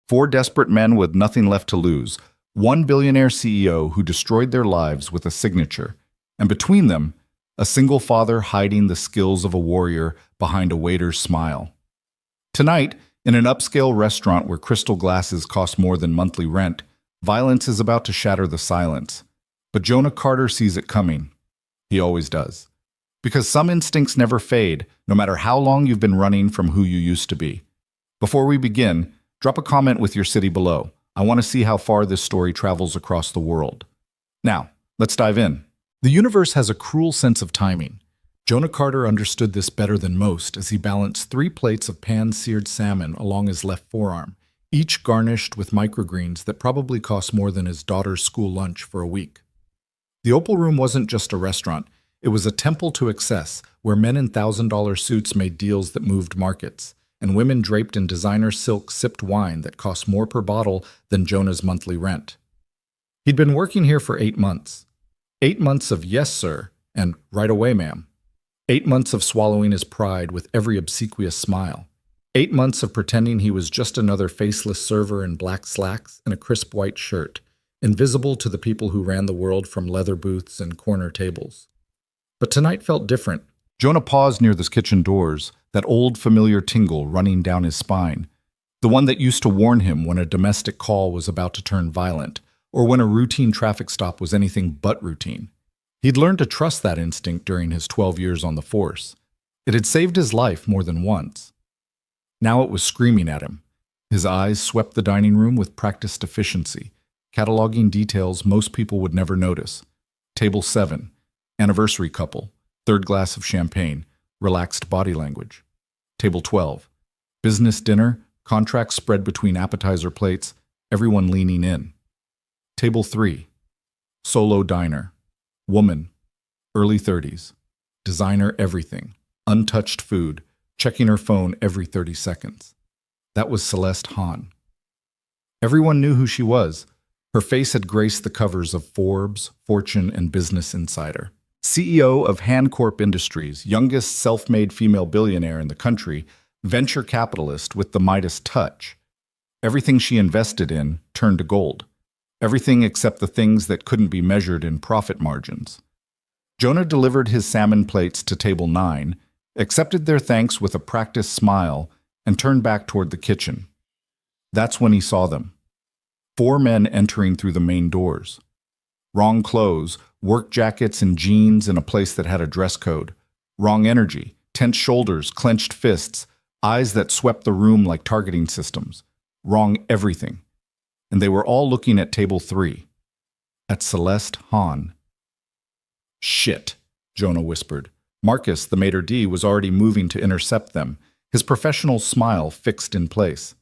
Four desperate men with nothing left to lose, one billionaire CEO who destroyed their lives with a signature, and between them, a single father hiding the skills of a warrior behind a waiter's smile. Tonight, in an upscale restaurant where crystal glasses cost more than monthly rent, violence is about to shatter the silence. But Jonah Carter sees it coming. He always does. Because some instincts never fade, no matter how long you've been running from who you used to be. Before we begin, drop a comment with your city below. I want to see how far this story travels across the world. Now, let's dive in. The universe has a cruel sense of timing. Jonah Carter understood this better than most as he balanced 3 plates of pan-seared salmon along his left forearm, each garnished with microgreens that probably cost more than his daughter's school lunch for a week. The Opal Room wasn't just a restaurant. It was a temple to excess, where men in $1,000 suits made deals that moved markets, and women draped in designer silk sipped wine that cost more per bottle than Jonah's monthly rent. He'd been working here for 8 months. 8 months of "yes, sir," and "right away, ma'am." 8 months of swallowing his pride with every obsequious smile. 8 months of pretending he was just another faceless server in black slacks and a crisp white shirt, invisible to the people who ran the world from leather booths and corner tables. But tonight felt different. Jonah paused near the kitchen doors, that old familiar tingle running down his spine, the one that used to warn him when a domestic call was about to turn violent, or when a routine traffic stop was anything but routine. He'd learned to trust that instinct during his 12 years on the force. It had saved his life more than once. Now it was screaming at him. His eyes swept the dining room with practiced efficiency, cataloging details most people would never notice. Table 7, anniversary couple, 3rd glass of champagne, relaxed body language. Table 12, business dinner, contracts spread between appetizer plates, everyone leaning in. Table 3, solo diner, woman, early 30s, designer everything, untouched food, checking her phone every 30 seconds. That was Celeste Hahn. Everyone knew who she was. Her face had graced the covers of Forbes, Fortune, and Business Insider. CEO of Hancorp Industries, youngest self-made female billionaire in the country, venture capitalist with the Midas touch. Everything she invested in turned to gold. Everything except the things that couldn't be measured in profit margins. Jonah delivered his salmon plates to table 9, accepted their thanks with a practiced smile, and turned back toward the kitchen. That's when he saw them. 4 men entering through the main doors. Wrong clothes, work jackets and jeans in a place that had a dress code. Wrong energy, tense shoulders, clenched fists, eyes that swept the room like targeting systems. Wrong everything. And they were all looking at table 3, at Celeste Hahn. "Shit," Jonah whispered. Marcus, the maitre d', was already moving to intercept them, his professional smile fixed in place.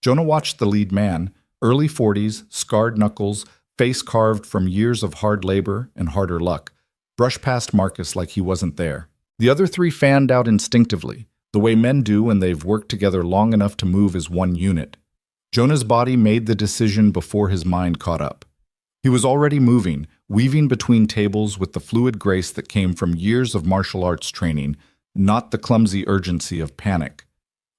Jonah watched the lead man, early 40s, scarred knuckles, face carved from years of hard labor and harder luck, brush past Marcus like he wasn't there. The other 3 fanned out instinctively, the way men do when they've worked together long enough to move as one unit. Jonah's body made the decision before his mind caught up. He was already moving, weaving between tables with the fluid grace that came from years of martial arts training, not the clumsy urgency of panic.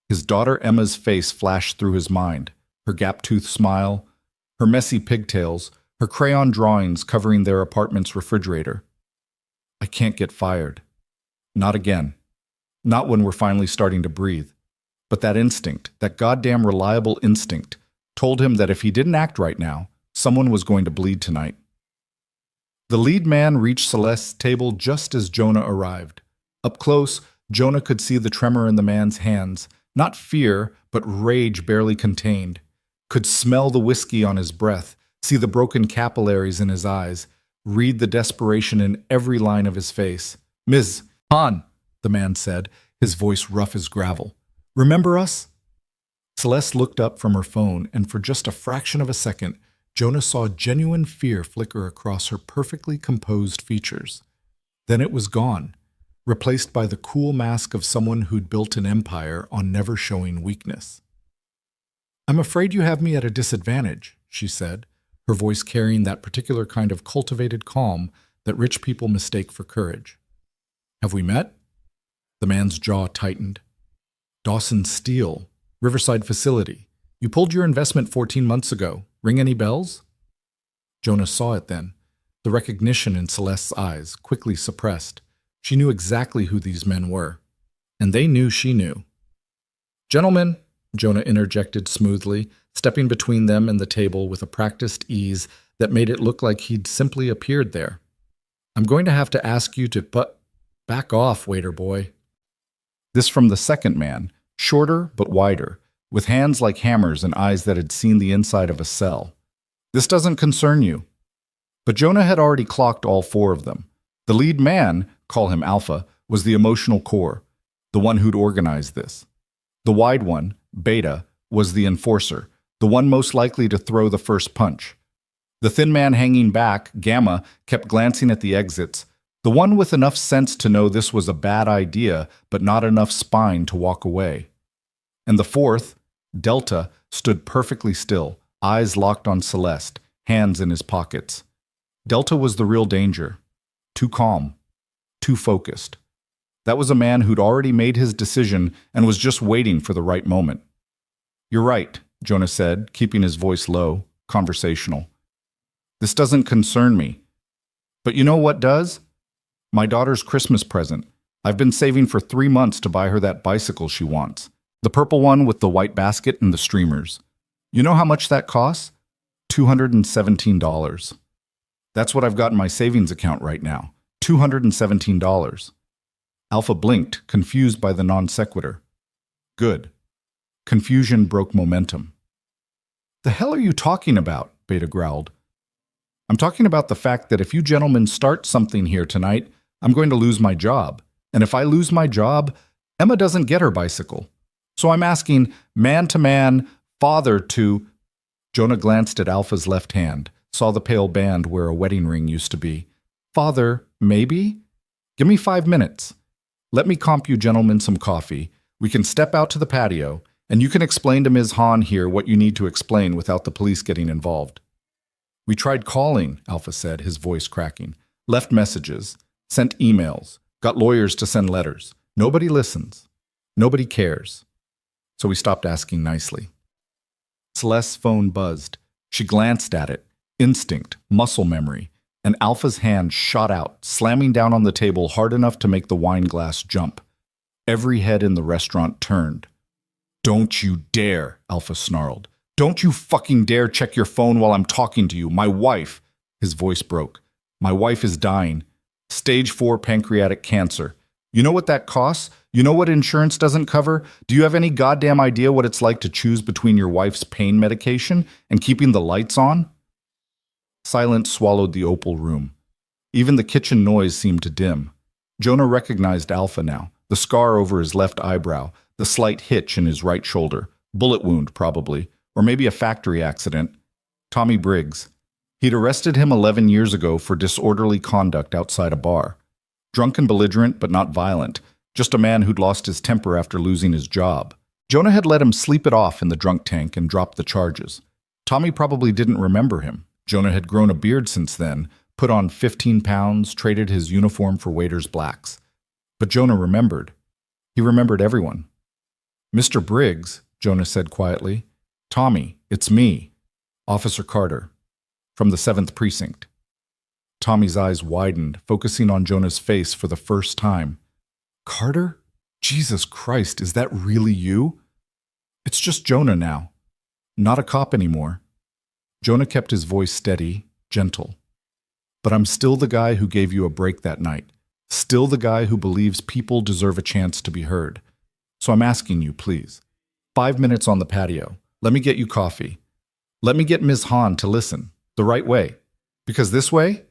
His daughter Emma's face flashed through his mind, her gap-toothed smile, her messy pigtails, her crayon drawings covering their apartment's refrigerator. I can't get fired. Not again. Not when we're finally starting to breathe. But that instinct, that goddamn reliable instinct, told him that if he didn't act right now, someone was going to bleed tonight. The lead man reached Celeste's table just as Jonah arrived. Up close, Jonah could see the tremor in the man's hands, not fear, but rage barely contained. Could smell the whiskey on his breath, see the broken capillaries in his eyes, read the desperation in every line of his face. "Ms. Hahn," the man said, his voice rough as gravel. "Remember us?" Celeste looked up from her phone, and for just a fraction of a second, Jonah saw genuine fear flicker across her perfectly composed features. Then it was gone, replaced by the cool mask of someone who'd built an empire on never showing weakness. "I'm afraid you have me at a disadvantage," she said, her voice carrying that particular kind of cultivated calm that rich people mistake for courage. "Have we met?" The man's jaw tightened. "Dawson Steel, Riverside facility. You pulled your investment 14 months ago. Ring any bells? Jonah saw it then. The recognition in Celeste's eyes, quickly suppressed. She knew exactly who these men were. And they knew she knew. "Gentlemen," Jonah interjected smoothly, stepping between them and the table with a practiced ease that made it look like he'd simply appeared there. "I'm going to have to ask you to back off, waiter boy." This from the second man, shorter but wider, with hands like hammers and eyes that had seen the inside of a cell. "This doesn't concern you." But Jonah had already clocked all four of them. The lead man, call him Alpha, was the emotional core, the one who'd organized this. The wide one, Beta, was the enforcer, the one most likely to throw the first punch. The thin man hanging back, Gamma, kept glancing at the exits, the one with enough sense to know this was a bad idea, but not enough spine to walk away. And the fourth, Delta, stood perfectly still, eyes locked on Celeste, hands in his pockets. Delta was the real danger. Too calm. Too focused. That was a man who'd already made his decision and was just waiting for the right moment. "You're right," Jonah said, keeping his voice low, conversational. "This doesn't concern me. But you know what does? My daughter's Christmas present. I've been saving for 3 months to buy her that bicycle she wants. The purple one with the white basket and the streamers. You know how much that costs? $217. That's what I've got in my savings account right now. $217. Alpha blinked, confused by the non sequitur. Good. Confusion broke momentum. "The hell are you talking about?" Beta growled. "I'm talking about the fact that if you gentlemen start something here tonight, I'm going to lose my job. And if I lose my job, Emma doesn't get her bicycle. So I'm asking, man to man, father to—" Jonah glanced at Alpha's left hand, saw the pale band where a wedding ring used to be. "Father, maybe? Give me 5 minutes. Let me comp you gentlemen some coffee. We can step out to the patio, and you can explain to Ms. Hahn here what you need to explain without the police getting involved." "We tried calling," Alpha said, his voice cracking. "Left messages, sent emails, got lawyers to send letters. Nobody listens. Nobody cares. So we stopped asking nicely." Celeste's phone buzzed. She glanced at it. Instinct, muscle memory, and Alpha's hand shot out, slamming down on the table hard enough to make the wine glass jump. Every head in the restaurant turned. "Don't you dare," Alpha snarled. "Don't you fucking dare check your phone while I'm talking to you. My wife—" His voice broke. "My wife is dying. Stage 4 pancreatic cancer. You know what that costs? You know what insurance doesn't cover? Do you have any goddamn idea what it's like to choose between your wife's pain medication and keeping the lights on?" Silence swallowed the opal room. Even the kitchen noise seemed to dim. Jonah recognized Alpha now, the scar over his left eyebrow, the slight hitch in his right shoulder, bullet wound probably, or maybe a factory accident. Tommy Briggs. He'd arrested him 11 years ago for disorderly conduct outside a bar. Drunk and belligerent, but not violent. Just a man who'd lost his temper after losing his job. Jonah had let him sleep it off in the drunk tank and dropped the charges. Tommy probably didn't remember him. Jonah had grown a beard since then, put on 15 pounds, traded his uniform for waiter's blacks. But Jonah remembered. He remembered everyone. "Mr. Briggs," Jonah said quietly. "Tommy, it's me, Officer Carter, from the 7th Precinct." Tommy's eyes widened, focusing on Jonah's face for the first time. "Carter? Jesus Christ, is that really you?" "It's just Jonah now. Not a cop anymore." Jonah kept his voice steady, gentle. "But I'm still the guy who gave you a break that night. Still the guy who believes people deserve a chance to be heard. So I'm asking you, please. 5 minutes on the patio. Let me get you coffee. Let me get Ms. Hahn to listen. The right way. Because this way—"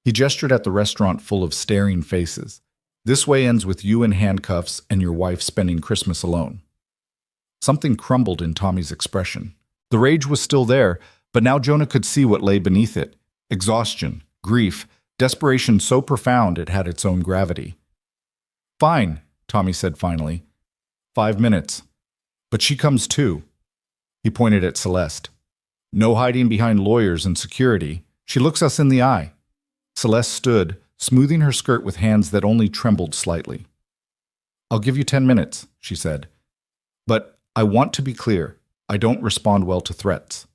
He gestured at the restaurant full of staring faces. "This way ends with you in handcuffs and your wife spending Christmas alone." Something crumbled in Tommy's expression. The rage was still there, but now Jonah could see what lay beneath it. Exhaustion, grief, desperation so profound it had its own gravity. "Fine," Tommy said finally. 5 minutes. But she comes too. He pointed at Celeste. "No hiding behind lawyers and security. She looks us in the eye." Celeste stood, smoothing her skirt with hands that only trembled slightly. "I'll give you 10 minutes," she said. "But I want to be clear. I don't respond well to threats.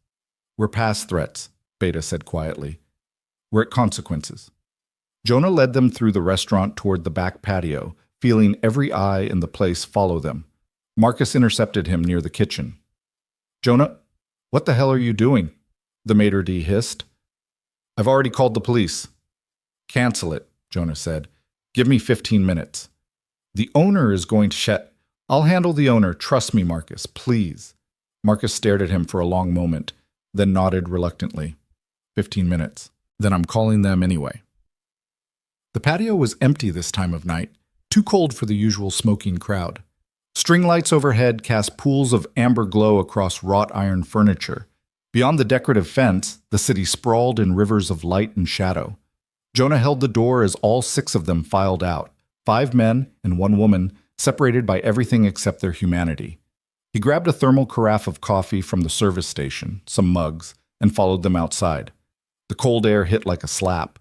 We're past threats, Beta said quietly. We're at consequences. Jonah led them through the restaurant toward the back patio, feeling every eye in the place follow them. Marcus intercepted him near the kitchen. Jonah, what the hell are you doing? The maitre d' hissed. I've already called the police. Cancel it, Jonah said. Give me 15 minutes. The owner is going to I'll handle the owner, trust me, Marcus, please. Marcus stared at him for a long moment, then nodded reluctantly. 15 minutes. Then I'm calling them anyway. The patio was empty this time of night, too cold for the usual smoking crowd. String lights overhead cast pools of amber glow across wrought iron furniture. Beyond the decorative fence, the city sprawled in rivers of light and shadow. Jonah held the door as all 6 of them filed out, 5 men and 1 woman, separated by everything except their humanity. He grabbed a thermal carafe of coffee from the service station, some mugs, and followed them outside. The cold air hit like a slap.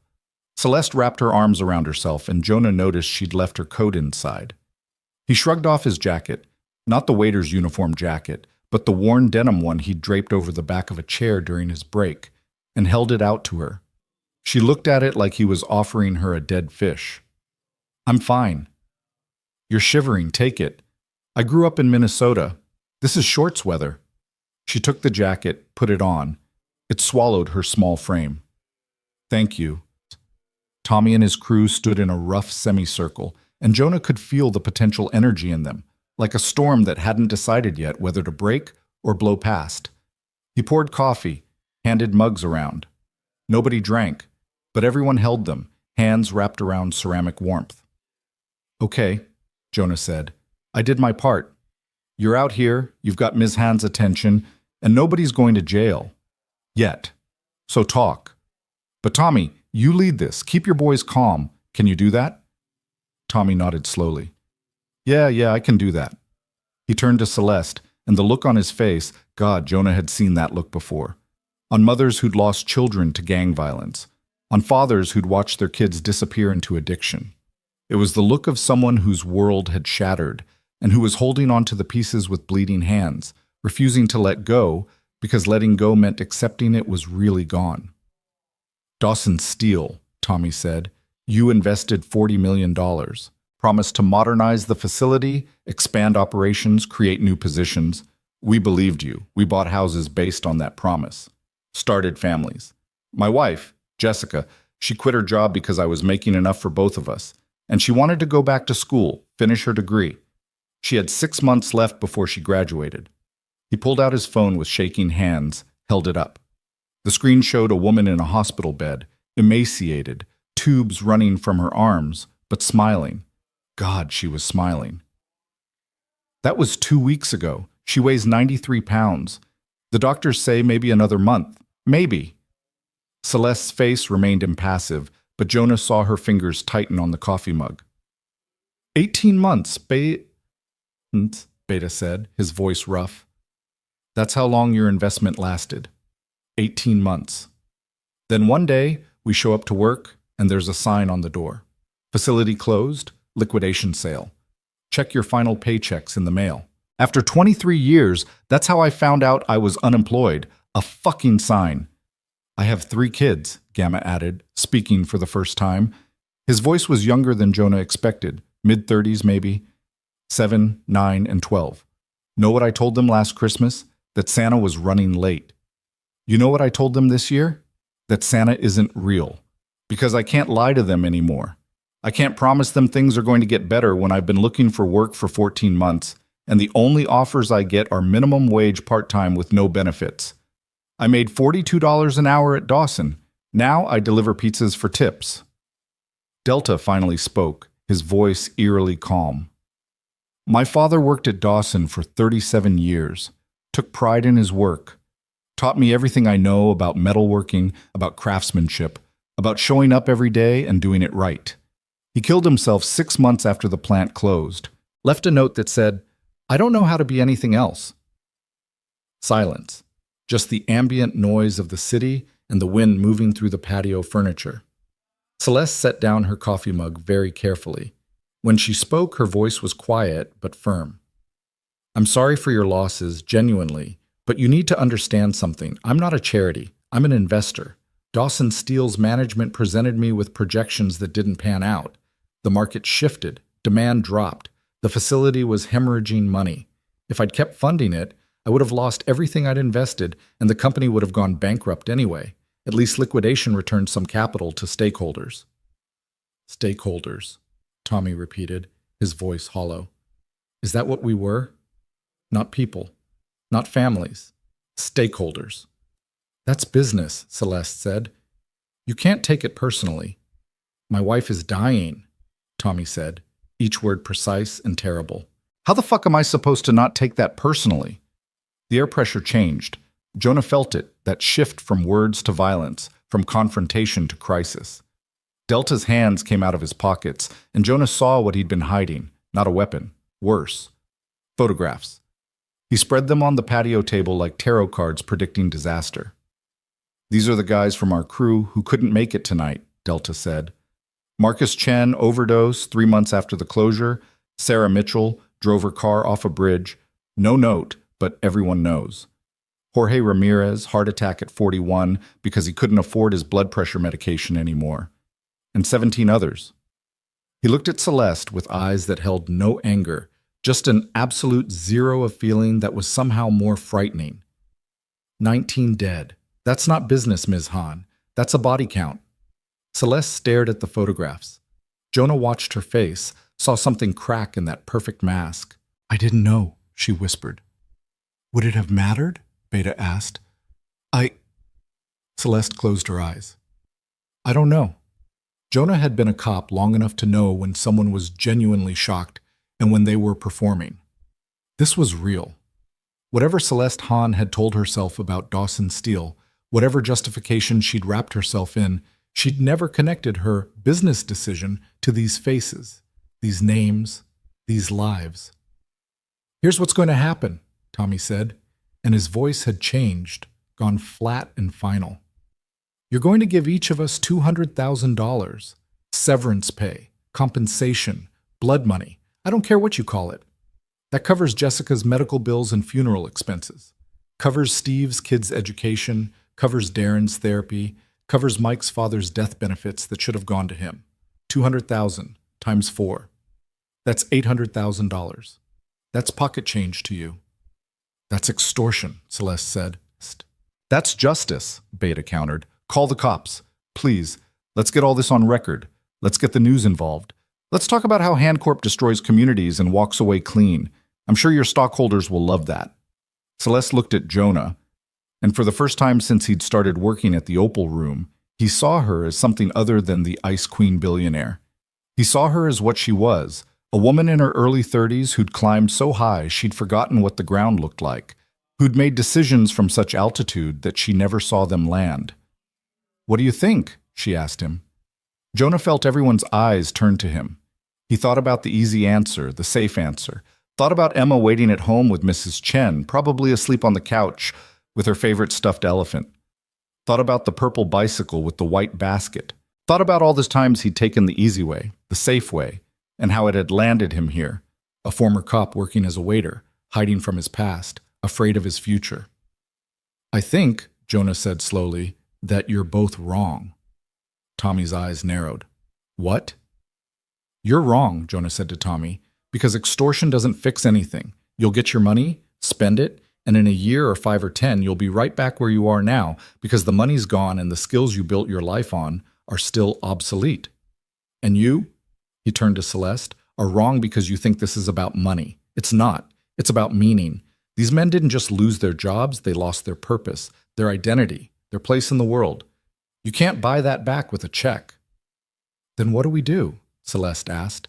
Celeste wrapped her arms around herself, and Jonah noticed she'd left her coat inside. He shrugged off his jacket, not the waiter's uniform jacket, but the worn denim one he'd draped over the back of a chair during his break, and held it out to her. She looked at it like he was offering her a dead fish. I'm fine. You're shivering, take it. I grew up in Minnesota. This is shorts weather. She took the jacket, put it on. It swallowed her small frame. Thank you. Tommy and his crew stood in a rough semicircle, and Jonah could feel the potential energy in them, like a storm that hadn't decided yet whether to break or blow past. He poured coffee, handed mugs around. Nobody drank, but everyone held them, hands wrapped around ceramic warmth. Okay, Jonah said. I did my part. You're out here, you've got Ms. Hand's attention, and nobody's going to jail. Yet. So talk. But Tommy, you lead this. Keep your boys calm. Can you do that? Tommy nodded slowly. Yeah, I can do that. He turned to Celeste, and the look on his face, God, Jonah had seen that look before. On mothers who'd lost children to gang violence. On fathers who'd watched their kids disappear into addiction. It was the look of someone whose world had shattered, and who was holding on to the pieces with bleeding hands, refusing to let go, because letting go meant accepting it was really gone. Dawson Steel, Tommy said, you invested $40 million, promised to modernize the facility, expand operations, create new positions. We believed you. We bought houses based on that promise. Started families. My wife, Jessica, she quit her job because I was making enough for both of us, and she wanted to go back to school, finish her degree. She had 6 months left before she graduated. He pulled out his phone with shaking hands, held it up. The screen showed a woman in a hospital bed, emaciated, tubes running from her arms, but smiling. God, she was smiling. That was 2 weeks ago. She weighs 93 pounds. The doctors say maybe another month. Maybe. Celeste's face remained impassive, but Jonah saw her fingers tighten on the coffee mug. 18 months, Beta said, his voice rough. That's how long your investment lasted. 18 months. Then one day, we show up to work, and there's a sign on the door. Facility closed, liquidation sale. Check your final paychecks in the mail. After 23 years, that's how I found out I was unemployed. A fucking sign. I have 3 kids, Gamma added, speaking for the first time. His voice was younger than Jonah expected, mid-30s maybe. 7, 9, and 12. Know what I told them last Christmas? That Santa was running late. You know what I told them this year? That Santa isn't real. Because I can't lie to them anymore. I can't promise them things are going to get better when I've been looking for work for 14 months, and the only offers I get are minimum wage part-time with no benefits. I made $42 an hour at Dawson. Now I deliver pizzas for tips. Delta finally spoke, his voice eerily calm. My father worked at Dawson for 37 years, took pride in his work, taught me everything I know about metalworking, about craftsmanship, about showing up every day and doing it right. He killed himself 6 months after the plant closed, left a note that said, I don't know how to be anything else. Silence. Just the ambient noise of the city and the wind moving through the patio furniture. Celeste set down her coffee mug very carefully. When she spoke, her voice was quiet but firm. I'm sorry for your losses, genuinely. But you need to understand something. I'm not a charity. I'm an investor. Dawson Steele's management presented me with projections that didn't pan out. The market shifted. Demand dropped. The facility was hemorrhaging money. If I'd kept funding it, I would have lost everything I'd invested, and the company would have gone bankrupt anyway. At least liquidation returned some capital to stakeholders. Stakeholders, Tommy repeated, his voice hollow. Is that what we were? Not people. Not families. Stakeholders. That's business, Celeste said. You can't take it personally. My wife is dying, Tommy said, each word precise and terrible. How the fuck am I supposed to not take that personally? The air pressure changed. Jonah felt it, that shift from words to violence, from confrontation to crisis. Delta's hands came out of his pockets, and Jonah saw what he'd been hiding, not a weapon. Worse. Photographs. He spread them on the patio table like tarot cards predicting disaster. These are the guys from our crew who couldn't make it tonight, Delta said. Marcus Chen overdosed 3 months after the closure. Sarah Mitchell drove her car off a bridge. No note, but everyone knows. Jorge Ramirez, heart attack at 41 because he couldn't afford his blood pressure medication anymore. And 17 others. He looked at Celeste with eyes that held no anger, just an absolute zero of feeling that was somehow more frightening. 19 dead. That's not business, Ms. Hahn. That's a body count. Celeste stared at the photographs. Jonah watched her face, saw something crack in that perfect mask. I didn't know, she whispered. Would it have mattered? Beta asked. Celeste closed her eyes. I don't know. Jonah had been a cop long enough to know when someone was genuinely shocked and when they were performing. This was real. Whatever Celeste Hahn had told herself about Dawson Steele, whatever justification she'd wrapped herself in, she'd never connected her business decision to these faces, these names, these lives. Here's what's going to happen, Tommy said, and his voice had changed, gone flat and final. You're going to give each of us $200,000. Severance pay, compensation, blood money. I don't care what you call it. That covers Jessica's medical bills and funeral expenses. Covers Steve's kids' education, covers Darren's therapy, covers Mike's father's death benefits that should have gone to him. $200,000 times 4. That's $800,000. That's pocket change to you. That's extortion, Celeste said. That's justice, Beta countered. Call the cops. Please, let's get all this on record. Let's get the news involved. Let's talk about how Hancorp destroys communities and walks away clean. I'm sure your stockholders will love that. Celeste looked at Jonah, and for the first time since he'd started working at the Opal Room, he saw her as something other than the Ice Queen billionaire. He saw her as what she was, a woman in her early 30s who'd climbed so high she'd forgotten what the ground looked like, who'd made decisions from such altitude that she never saw them land. What do you think? She asked him. Jonah felt everyone's eyes turn to him. He thought about the easy answer, the safe answer. Thought about Emma waiting at home with Mrs. Chen, probably asleep on the couch with her favorite stuffed elephant. Thought about the purple bicycle with the white basket. Thought about all the times he'd taken the easy way, the safe way, and how it had landed him here, a former cop working as a waiter, hiding from his past, afraid of his future. I think, Jonah said slowly, that you're both wrong. Tommy's eyes narrowed. What? You're wrong, Jonah said to Tommy, because extortion doesn't fix anything. You'll get your money, spend it, and in a year or 5 or 10, you'll be right back where you are now because the money's gone and the skills you built your life on are still obsolete. And you, he turned to Celeste, are wrong because you think this is about money. It's not. It's about meaning. These men didn't just lose their jobs, they lost their purpose, their identity, their place in the world. You can't buy that back with a check. Then what do we do? Celeste asked.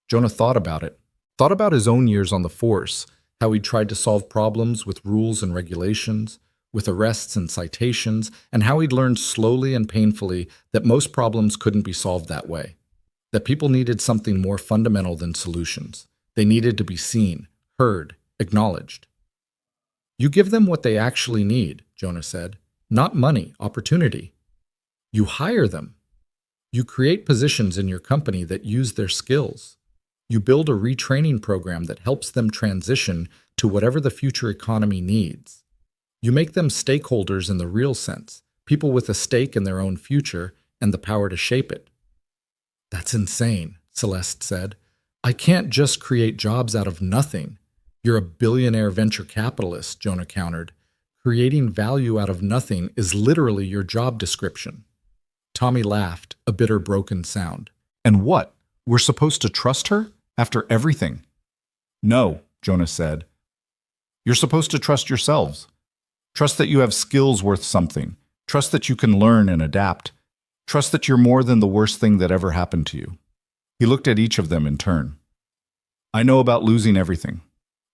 Jonah thought about it. Thought about his own years on the force, how he'd tried to solve problems with rules and regulations, with arrests and citations, and how he'd learned slowly and painfully that most problems couldn't be solved that way. That people needed something more fundamental than solutions. They needed to be seen, heard, acknowledged. You give them what they actually need, Jonah said. Not money, opportunity. You hire them. You create positions in your company that use their skills. You build a retraining program that helps them transition to whatever the future economy needs. You make them stakeholders in the real sense, people with a stake in their own future and the power to shape it. That's insane, Celeste said. I can't just create jobs out of nothing. You're a billionaire venture capitalist, Jonah countered. Creating value out of nothing is literally your job description. Tommy laughed, a bitter, broken sound. And what? We're supposed to trust her? After everything? No, Jonah said. You're supposed to trust yourselves. Trust that you have skills worth something. Trust that you can learn and adapt. Trust that you're more than the worst thing that ever happened to you. He looked at each of them in turn. I know about losing everything.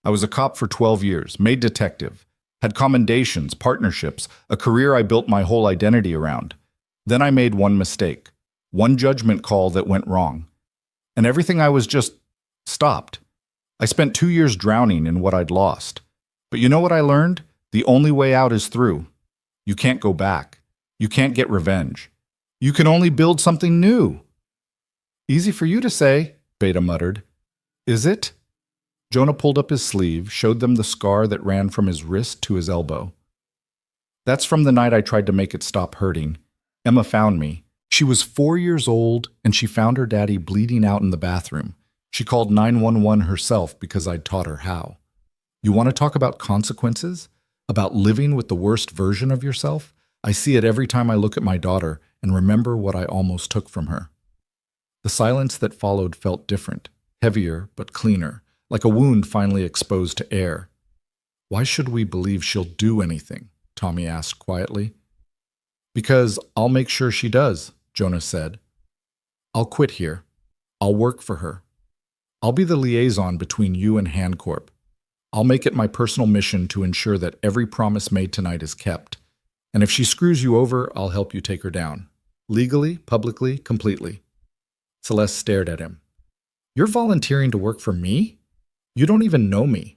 I was a cop for 12 years, made detective, had commendations, partnerships, a career I built my whole identity around. Then I made one mistake, one judgment call that went wrong. And everything I was just stopped. I spent 2 years drowning in what I'd lost. But you know what I learned? The only way out is through. You can't go back. You can't get revenge. You can only build something new. Easy for you to say, Beta muttered. Is it? Jonah pulled up his sleeve, showed them the scar that ran from his wrist to his elbow. That's from the night I tried to make it stop hurting. Emma found me. She was 4 years old, and she found her daddy bleeding out in the bathroom. She called 911 herself because I'd taught her how. You want to talk about consequences? About living with the worst version of yourself? I see it every time I look at my daughter and remember what I almost took from her. The silence that followed felt different, heavier but cleaner, like a wound finally exposed to air. Why should we believe she'll do anything? Tommy asked quietly. Because I'll make sure she does, Jonah said. I'll quit here. I'll work for her. I'll be the liaison between you and Handcorp. I'll make it my personal mission to ensure that every promise made tonight is kept. And if she screws you over, I'll help you take her down. Legally, publicly, completely. Celeste stared at him. You're volunteering to work for me? You don't even know me.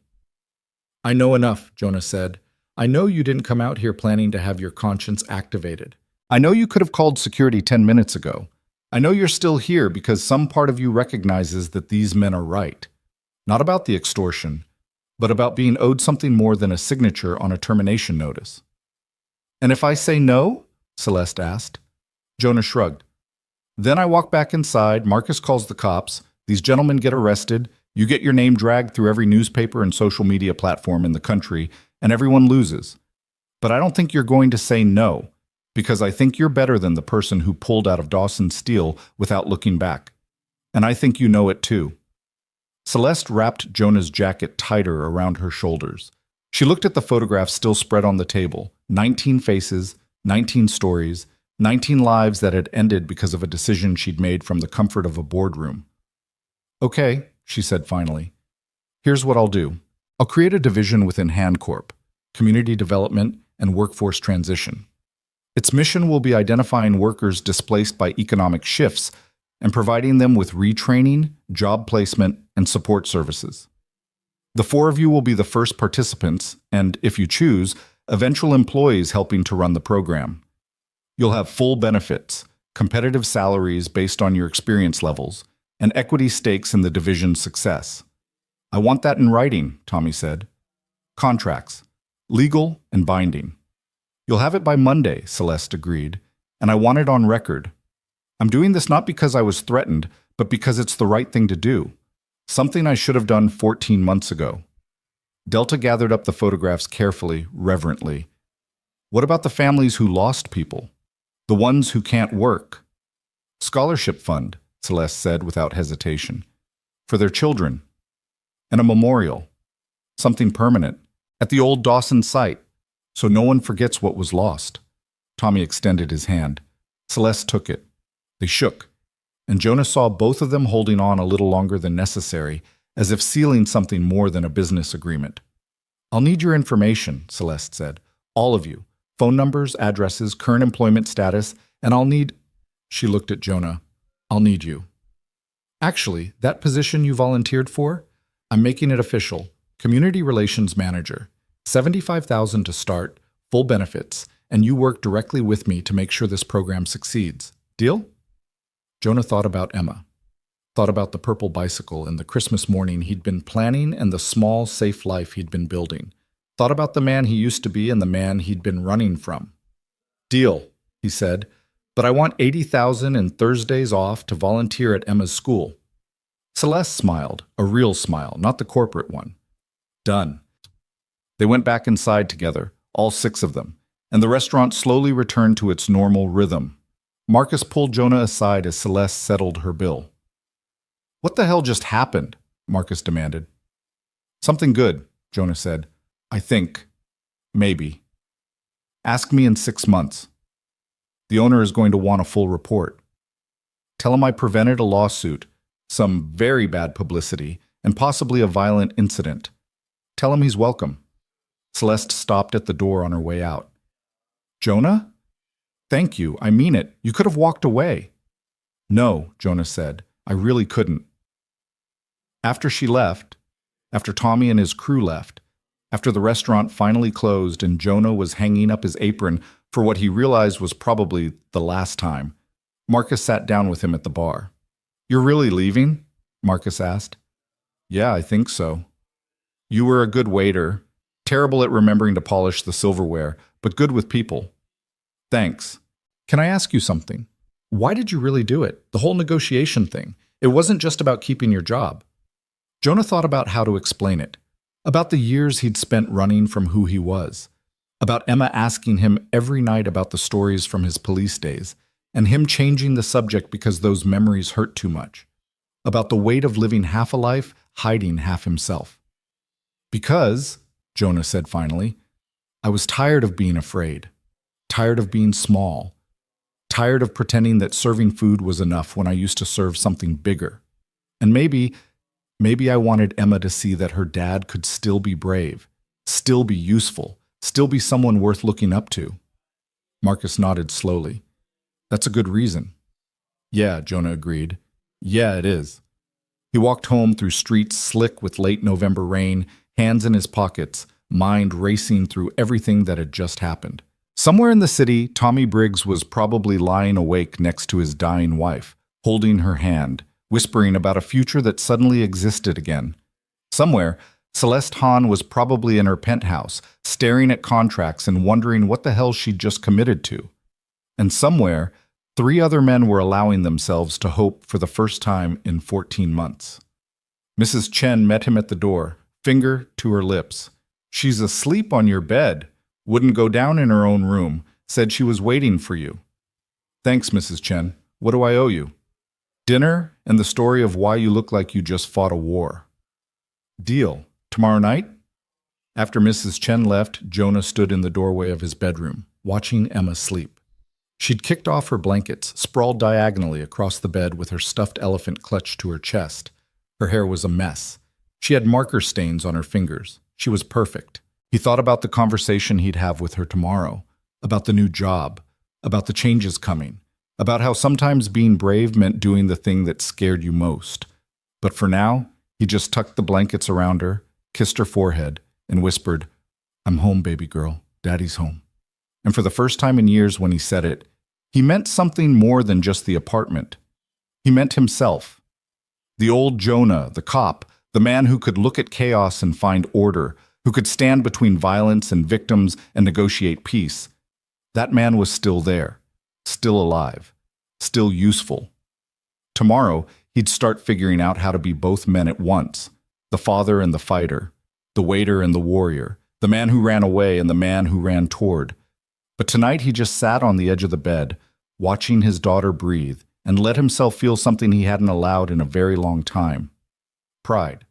I know enough, Jonah said. I know you didn't come out here planning to have your conscience activated. I know you could have called security 10 minutes ago. I know you're still here because some part of you recognizes that these men are right. Not about the extortion, but about being owed something more than a signature on a termination notice. And if I say no? Celeste asked. Jonah shrugged. Then I walk back inside, Marcus calls the cops, these gentlemen get arrested, you get your name dragged through every newspaper and social media platform in the country, and everyone loses. But I don't think you're going to say no, because I think you're better than the person who pulled out of Dawson's Steel without looking back. And I think you know it too. Celeste wrapped Jonah's jacket tighter around her shoulders. She looked at the photographs still spread on the table, 19 faces, 19 stories, 19 lives that had ended because of a decision she'd made from the comfort of a boardroom. Okay, she said finally. Here's what I'll do. I'll create a division within Handcorp, Community Development and Workforce Transition. Its mission will be identifying workers displaced by economic shifts and providing them with retraining, job placement, and support services. The 4 of you will be the first participants and, if you choose, eventual employees helping to run the program. You'll have full benefits, competitive salaries based on your experience levels, and equity stakes in the division's success. I want that in writing, Tommy said. Contracts, legal and binding. You'll have it by Monday, Celeste agreed, and I want it on record. I'm doing this not because I was threatened, but because it's the right thing to do. Something I should have done 14 months ago. Delta gathered up the photographs carefully, reverently. What about the families who lost people? The ones who can't work? Scholarship fund, Celeste said without hesitation. For their children. And a memorial. Something permanent. At the old Dawson site, so no one forgets what was lost. Tommy extended his hand. Celeste took it. They shook, and Jonah saw both of them holding on a little longer than necessary, as if sealing something more than a business agreement. I'll need your information, Celeste said. All of you. Phone numbers, addresses, current employment status, and I'll need... She looked at Jonah. I'll need you. Actually, that position you volunteered for? I'm making it official. Community Relations Manager. $75,000 to start, full benefits, and you work directly with me to make sure this program succeeds. Deal? Jonah thought about Emma. Thought about the purple bicycle and the Christmas morning he'd been planning and the small, safe life he'd been building. Thought about the man he used to be and the man he'd been running from. Deal, he said, but I want $80,000 and Thursdays off to volunteer at Emma's school. Celeste smiled, a real smile, not the corporate one. Done. They went back inside together, all 6 of them, and the restaurant slowly returned to its normal rhythm. Marcus pulled Jonah aside as Celeste settled her bill. What the hell just happened? Marcus demanded. Something good, Jonah said. I think. Maybe. Ask me in 6 months. The owner is going to want a full report. Tell him I prevented a lawsuit, some very bad publicity, and possibly a violent incident. Tell him he's welcome. Celeste stopped at the door on her way out. Jonah? Thank you, I mean it. You could have walked away. No, Jonah said. I really couldn't. After she left, after Tommy and his crew left, after the restaurant finally closed and Jonah was hanging up his apron for what he realized was probably the last time, Marcus sat down with him at the bar. You're really leaving? Marcus asked. Yeah, I think so. You were a good waiter, terrible at remembering to polish the silverware, but good with people. Thanks. Can I ask you something? Why did you really do it? The whole negotiation thing. It wasn't just about keeping your job. Jonah thought about how to explain it, about the years he'd spent running from who he was, about Emma asking him every night about the stories from his police days, and him changing the subject because those memories hurt too much, about the weight of living half a life, hiding half himself. Because, Jonah said finally, I was tired of being afraid, tired of being small, tired of pretending that serving food was enough when I used to serve something bigger. And maybe I wanted Emma to see that her dad could still be brave, still be useful, still be someone worth looking up to. Marcus nodded slowly. That's a good reason. Yeah, Jonah agreed. Yeah, it is. He walked home through streets slick with late November rain, hands in his pockets, mind racing through everything that had just happened. Somewhere in the city, Tommy Briggs was probably lying awake next to his dying wife, holding her hand, whispering about a future that suddenly existed again. Somewhere, Celeste Hahn was probably in her penthouse, staring at contracts and wondering what the hell she'd just committed to. And somewhere, 3 other men were allowing themselves to hope for the first time in 14 months. Mrs. Chen met him at the door, finger to her lips. She's asleep on your bed. Wouldn't go down in her own room. Said she was waiting for you. Thanks, Mrs. Chen. What do I owe you? Dinner and the story of why you look like you just fought a war. Deal. Tomorrow night? After Mrs. Chen left, Jonah stood in the doorway of his bedroom, watching Emma sleep. She'd kicked off her blankets, sprawled diagonally across the bed with her stuffed elephant clutched to her chest. Her hair was a mess. She had marker stains on her fingers. She was perfect. He thought about the conversation he'd have with her tomorrow, about the new job, about the changes coming, about how sometimes being brave meant doing the thing that scared you most. But for now, he just tucked the blankets around her, kissed her forehead, and whispered, I'm home, baby girl. Daddy's home. And for the first time in years when he said it, he meant something more than just the apartment. He meant himself. The old Jonah, the cop, the man who could look at chaos and find order, who could stand between violence and victims and negotiate peace. That man was still there, still alive, still useful. Tomorrow, he'd start figuring out how to be both men at once, the father and the fighter, the waiter and the warrior, the man who ran away and the man who ran toward. But tonight he just sat on the edge of the bed, watching his daughter breathe, and let himself feel something he hadn't allowed in a very long time. Pride.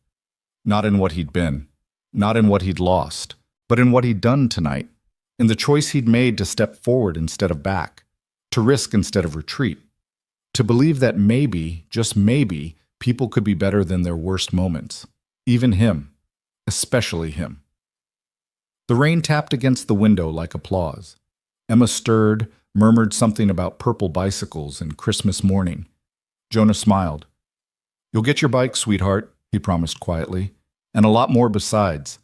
Not in what he'd been, not in what he'd lost, but in what he'd done tonight, in the choice he'd made to step forward instead of back, to risk instead of retreat, to believe that maybe, just maybe, people could be better than their worst moments, even him, especially him. The rain tapped against the window like applause. Emma stirred, murmured something about purple bicycles and Christmas morning. Jonah smiled. You'll get your bike, sweetheart, he promised quietly, and a lot more besides,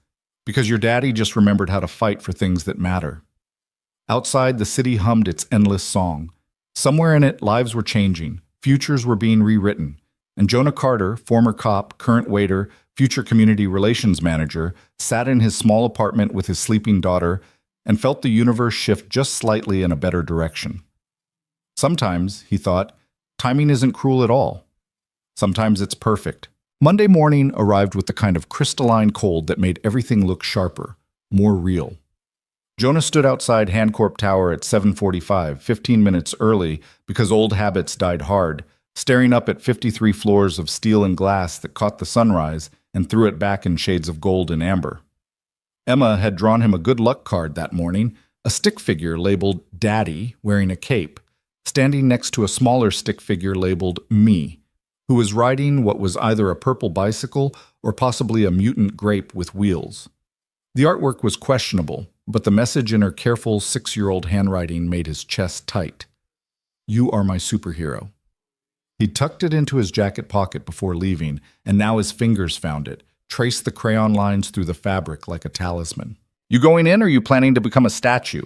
because your daddy just remembered how to fight for things that matter. Outside, the city hummed its endless song. Somewhere in it, lives were changing, futures were being rewritten, and Jonah Carter, former cop, current waiter, future community relations manager, sat in his small apartment with his sleeping daughter and felt the universe shift just slightly in a better direction. Sometimes, he thought, timing isn't cruel at all. Sometimes it's perfect. Monday morning arrived with the kind of crystalline cold that made everything look sharper, more real. Jonah stood outside Hancorp Tower at 7:45, 15 minutes early because old habits died hard, staring up at 53 floors of steel and glass that caught the sunrise and threw it back in shades of gold and amber. Emma had drawn him a good luck card that morning, a stick figure labeled Daddy wearing a cape, standing next to a smaller stick figure labeled Me, who was riding what was either a purple bicycle or possibly a mutant grape with wheels. The artwork was questionable, but the message in her careful 6-year-old handwriting made his chest tight. You are my superhero. He tucked it into his jacket pocket before leaving, and now his fingers found it, traced the crayon lines through the fabric like a talisman. You going in, or are you planning to become a statue?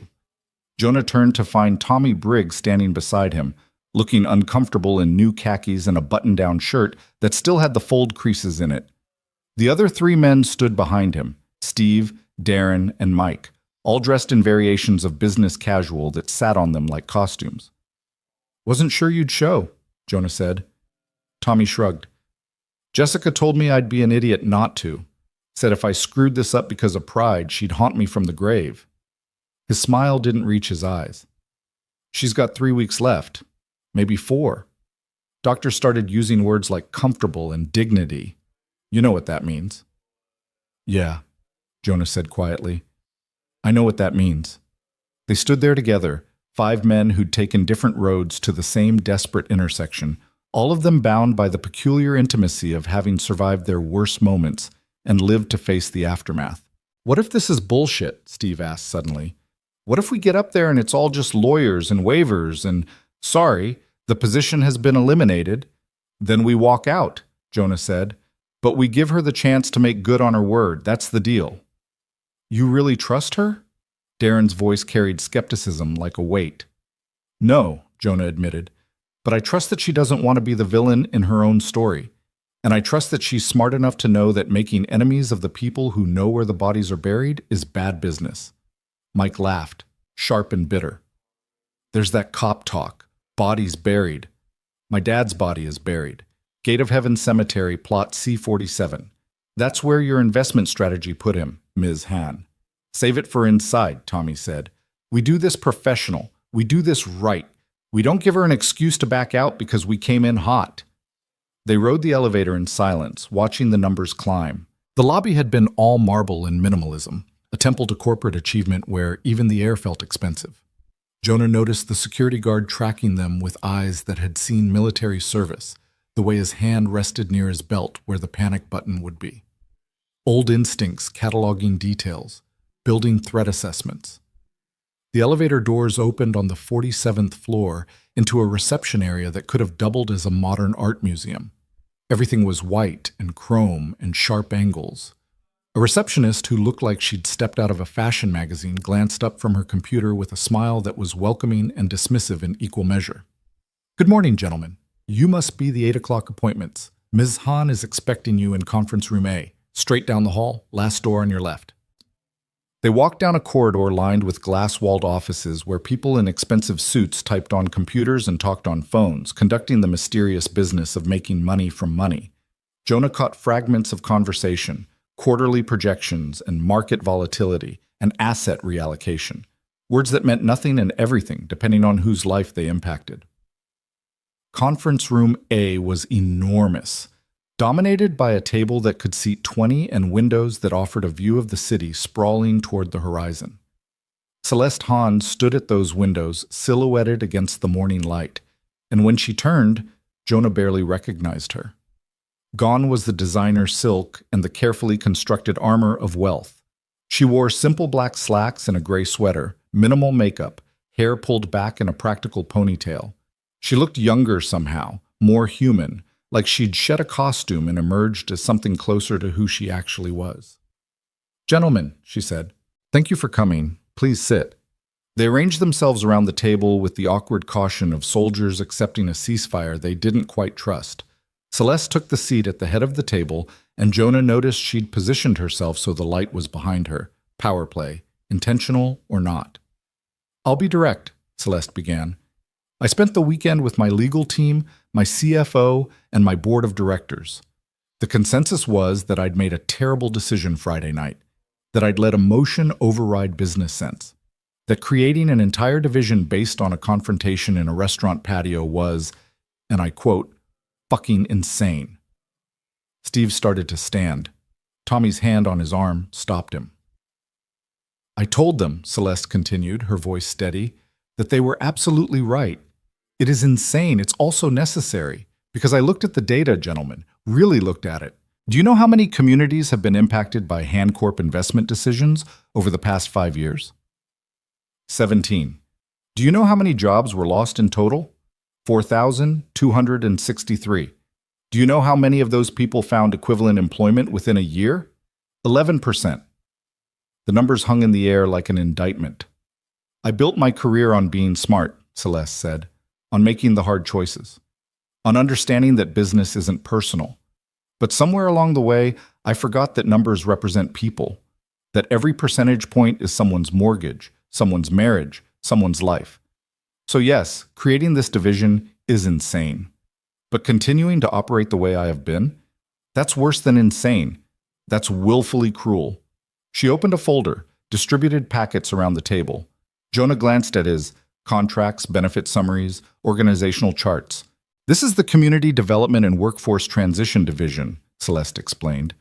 Jonah turned to find Tommy Briggs standing beside him, looking uncomfortable in new khakis and a button-down shirt that still had the fold creases in it. The other 3 men stood behind him, Steve, Darren, and Mike, all dressed in variations of business casual that sat on them like costumes. Wasn't sure you'd show, Jonah said. Tommy shrugged. Jessica told me I'd be an idiot not to. Said if I screwed this up because of pride, she'd haunt me from the grave. His smile didn't reach his eyes. She's got 3 weeks left. Maybe 4. Doctor started using words like comfortable and dignity. You know what that means. Yeah, Jonah said quietly. I know what that means. They stood there together, 5 men who'd taken different roads to the same desperate intersection, all of them bound by the peculiar intimacy of having survived their worst moments and lived to face the aftermath. What if this is bullshit? Steve asked suddenly. What if we get up there and it's all just lawyers and waivers and, sorry, the position has been eliminated? Then we walk out, Jonah said. But we give her the chance to make good on her word. That's the deal. You really trust her? Darren's voice carried skepticism like a weight. No, Jonah admitted. But I trust that she doesn't want to be the villain in her own story. And I trust that she's smart enough to know that making enemies of the people who know where the bodies are buried is bad business. Mike laughed, sharp and bitter. There's that cop talk. Bodies buried. My dad's body is buried. Gate of Heaven Cemetery, plot C47. That's where your investment strategy put him, Ms. Han. Save it for inside, Tommy said. We do this professional. We do this right. We don't give her an excuse to back out because we came in hot. They rode the elevator in silence, watching the numbers climb. The lobby had been all marble and minimalism, a temple to corporate achievement where even the air felt expensive. Jonah noticed the security guard tracking them with eyes that had seen military service, the way his hand rested near his belt where the panic button would be. Old instincts cataloging details, building threat assessments. The elevator doors opened on the 47th floor into a reception area that could have doubled as a modern art museum. Everything was white and chrome and sharp angles. A receptionist who looked like she'd stepped out of a fashion magazine glanced up from her computer with a smile that was welcoming and dismissive in equal measure. Good morning, gentlemen. You must be the 8 o'clock appointments. Ms. Han is expecting you in conference room A, straight down the hall, last door on your left. They walked down a corridor lined with glass-walled offices where people in expensive suits typed on computers and talked on phones, conducting the mysterious business of making money from money. Jonah caught fragments of conversation, quarterly projections and market volatility and asset reallocation, words that meant nothing and everything depending on whose life they impacted. Conference room A was enormous, dominated by a table that could seat 20 and windows that offered a view of the city sprawling toward the horizon. Celeste Hahn stood at those windows, silhouetted against the morning light, and when she turned, Jonah barely recognized her. Gone was the designer silk and the carefully constructed armor of wealth. She wore simple black slacks and a gray sweater, minimal makeup, hair pulled back in a practical ponytail. She looked younger somehow, more human, like she'd shed a costume and emerged as something closer to who she actually was. Gentlemen, she said, thank you for coming. Please sit. They arranged themselves around the table with the awkward caution of soldiers accepting a ceasefire they didn't quite trust. Celeste took the seat at the head of the table, and Jonah noticed she'd positioned herself so the light was behind her. Power play, intentional or not. "I'll be direct," Celeste began. "I spent the weekend with my legal team, my CFO, and my board of directors. The consensus was that I'd made a terrible decision Friday night, that I'd let emotion override business sense, that creating an entire division based on a confrontation in a restaurant patio was, and I quote, fucking insane." Steve started to stand. Tommy's hand on his arm stopped him. "I told them," Celeste continued, her voice steady, "that they were absolutely right. It is insane. It's also necessary. Because I looked at the data, gentlemen, really looked at it. Do you know how many communities have been impacted by Handcorp investment decisions over the past 5 years? 17. Do you know how many jobs were lost in total? 4,263. Do you know how many of those people found equivalent employment within a year? 11%. The numbers hung in the air like an indictment. "I built my career on being smart," Celeste said, "on making the hard choices, on understanding that business isn't personal. But somewhere along the way, I forgot that numbers represent people, that every percentage point is someone's mortgage, someone's marriage, someone's life. So yes, creating this division is insane. But continuing to operate the way I have been, that's worse than insane. That's willfully cruel." She opened a folder, distributed packets around the table. Jonah glanced at his contracts, benefit summaries, organizational charts. "This is the Community Development and Workforce Transition Division," Celeste explained.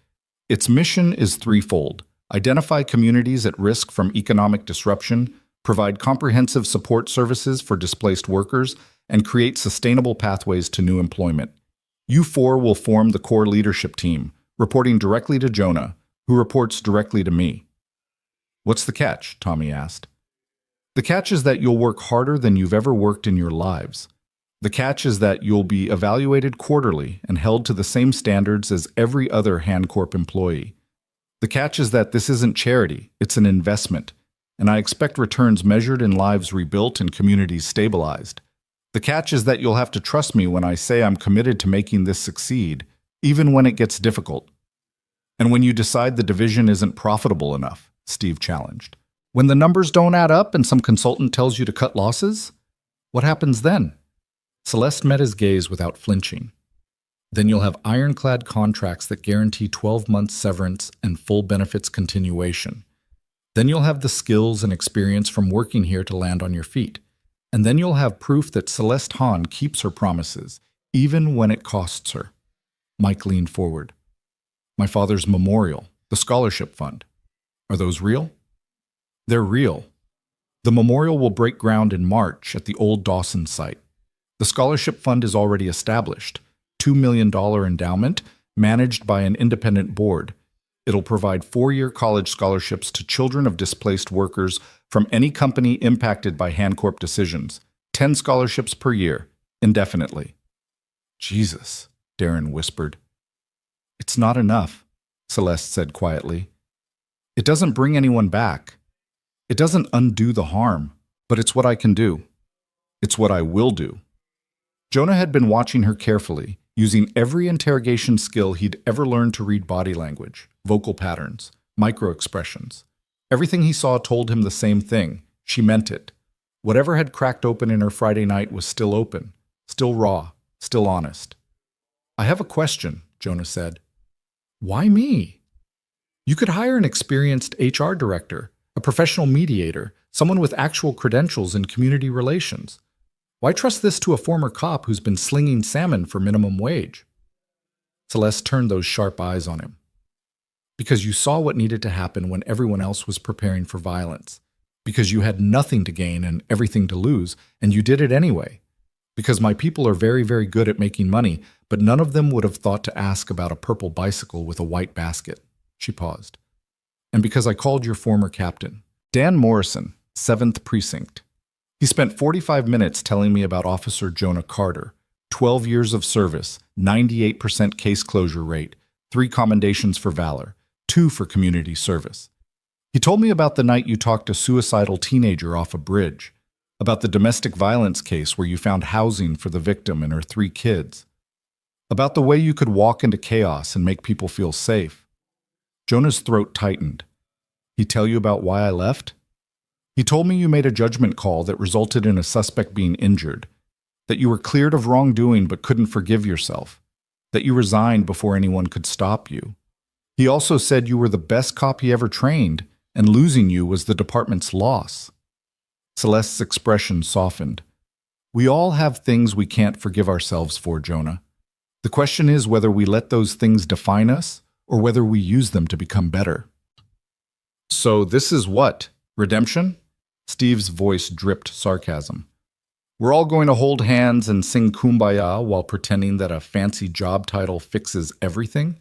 "Its mission is threefold: identify communities at risk from economic disruption, provide comprehensive support services for displaced workers, and create sustainable pathways to new employment. You four will form the core leadership team, reporting directly to Jonah, who reports directly to me." "What's the catch?" Tommy asked. "The catch is that you'll work harder than you've ever worked in your lives. The catch is that you'll be evaluated quarterly and held to the same standards as every other Handcorp employee. The catch is that this isn't charity, it's an investment, and I expect returns measured in lives rebuilt and communities stabilized. The catch is that you'll have to trust me when I say I'm committed to making this succeed, even when it gets difficult." "And when you decide the division isn't profitable enough," Steve challenged. "When the numbers don't add up and some consultant tells you to cut losses? What happens then?" Celeste met his gaze without flinching. "Then you'll have ironclad contracts that guarantee 12 months severance and full benefits continuation. Then you'll have the skills and experience from working here to land on your feet. And then you'll have proof that Celeste Hahn keeps her promises, even when it costs her." Mike leaned forward. "My father's memorial, the scholarship fund. Are those real?" "They're real. The memorial will break ground in March at the old Dawson site. The scholarship fund is already established, $2 million endowment, managed by an independent board. It'll provide 4-year college scholarships to children of displaced workers from any company impacted by Handcorp decisions. 10 scholarships per year, indefinitely." "Jesus," Darren whispered. "It's not enough," Celeste said quietly. "It doesn't bring anyone back. It doesn't undo the harm, but it's what I can do. It's what I will do." Jonah had been watching her carefully, using every interrogation skill he'd ever learned to read body language, vocal patterns, micro-expressions. Everything he saw told him the same thing. She meant it. Whatever had cracked open in her Friday night was still open, still raw, still honest. "I have a question," Jonah said. "Why me?" "You could hire an experienced HR director, a professional mediator, someone with actual credentials in community relations. Why trust this to a former cop who's been slinging salmon for minimum wage?" Celeste turned those sharp eyes on him. "Because you saw what needed to happen when everyone else was preparing for violence. Because you had nothing to gain and everything to lose, and you did it anyway. Because my people are very, very good at making money, but none of them would have thought to ask about a purple bicycle with a white basket." She paused. "And because I called your former captain, Dan Morrison, 7th Precinct. He spent 45 minutes telling me about Officer Jonah Carter, 12 years of service, 98% case closure rate, 3 commendations for valor, 2 for community service. He told me about the night you talked a suicidal teenager off a bridge, about the domestic violence case where you found housing for the victim and her 3 kids, About the way you could walk into chaos and make people feel safe. Jonah's throat tightened. He tell you about why I left? He told me you made a judgment call that resulted in a suspect being injured, that you were cleared of wrongdoing but couldn't forgive yourself, that you resigned before anyone could stop you. He also said you were the best cop he ever trained, and losing you was the department's loss. Celeste's expression softened. We all have things we can't forgive ourselves for, Jonah. The question is whether we let those things define us or whether we use them to become better. So this is what? Redemption? Steve's voice dripped sarcasm. We're all going to hold hands and sing Kumbaya while pretending that a fancy job title fixes everything?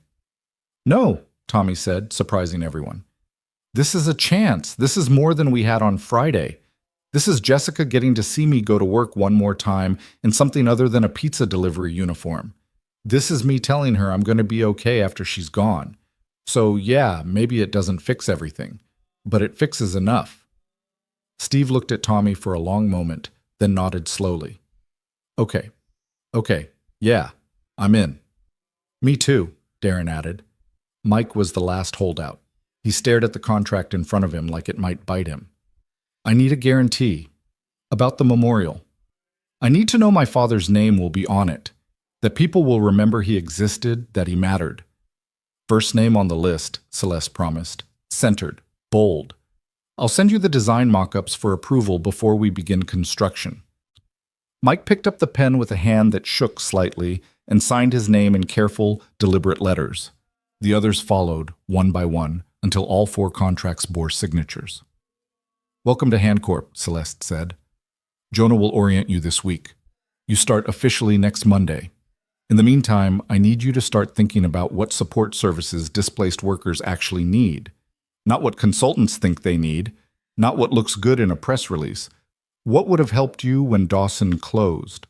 No, Tommy said, surprising everyone. This is a chance. This is more than we had on Friday. This is Jessica getting to see me go to work one more time in something other than a pizza delivery uniform. This is me telling her I'm going to be okay after she's gone. So yeah, maybe it doesn't fix everything, but it fixes enough. Steve looked at Tommy for a long moment, then nodded slowly. Okay, yeah, I'm in. Me too, Darren added. Mike was the last holdout. He stared at the contract in front of him like it might bite him. I need a guarantee. About the memorial. I need to know my father's name will be on it, that people will remember he existed, that he mattered. First name on the list, Celeste promised. Centered, bold. I'll send you the design mock-ups for approval before we begin construction. Mike picked up the pen with a hand that shook slightly and signed his name in careful, deliberate letters. The others followed, one by one, until all 4 contracts bore signatures. Welcome to Handcorp, Celeste said. Jonah will orient you this week. You start officially next Monday. In the meantime, I need you to start thinking about what support services displaced workers actually need. Not what consultants think they need, not what looks good in a press release. What would have helped you when Dawson closed?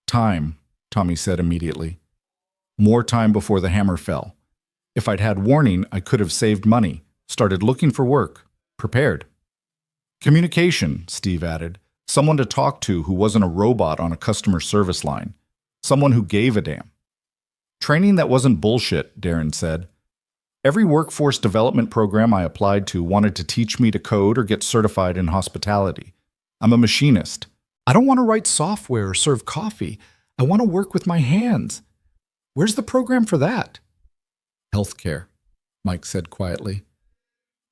Time, Tommy said immediately. More time before the hammer fell. If I'd had warning, I could have saved money, started looking for work, prepared. Communication, Steve added. Someone to talk to who wasn't a robot on a customer service line. Someone who gave a damn. Training that wasn't bullshit, Darren said. Every workforce development program I applied to wanted to teach me to code or get certified in hospitality. I'm a machinist. I don't want to write software or serve coffee. I want to work with my hands. Where's the program for that? Healthcare, Mike said quietly.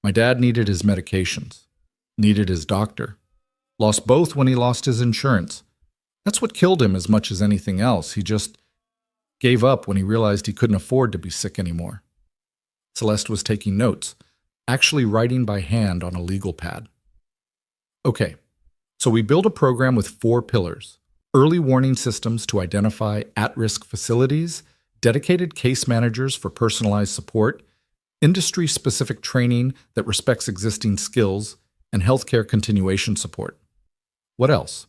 My dad needed his medications, needed his doctor. Lost both when he lost his insurance. That's what killed him as much as anything else. He just gave up when he realized he couldn't afford to be sick anymore. Celeste was taking notes, actually writing by hand on a legal pad. Okay, so we build a program with 4 pillars. Early warning systems to identify at-risk facilities, dedicated case managers for personalized support, industry-specific training that respects existing skills, and healthcare continuation support. What else?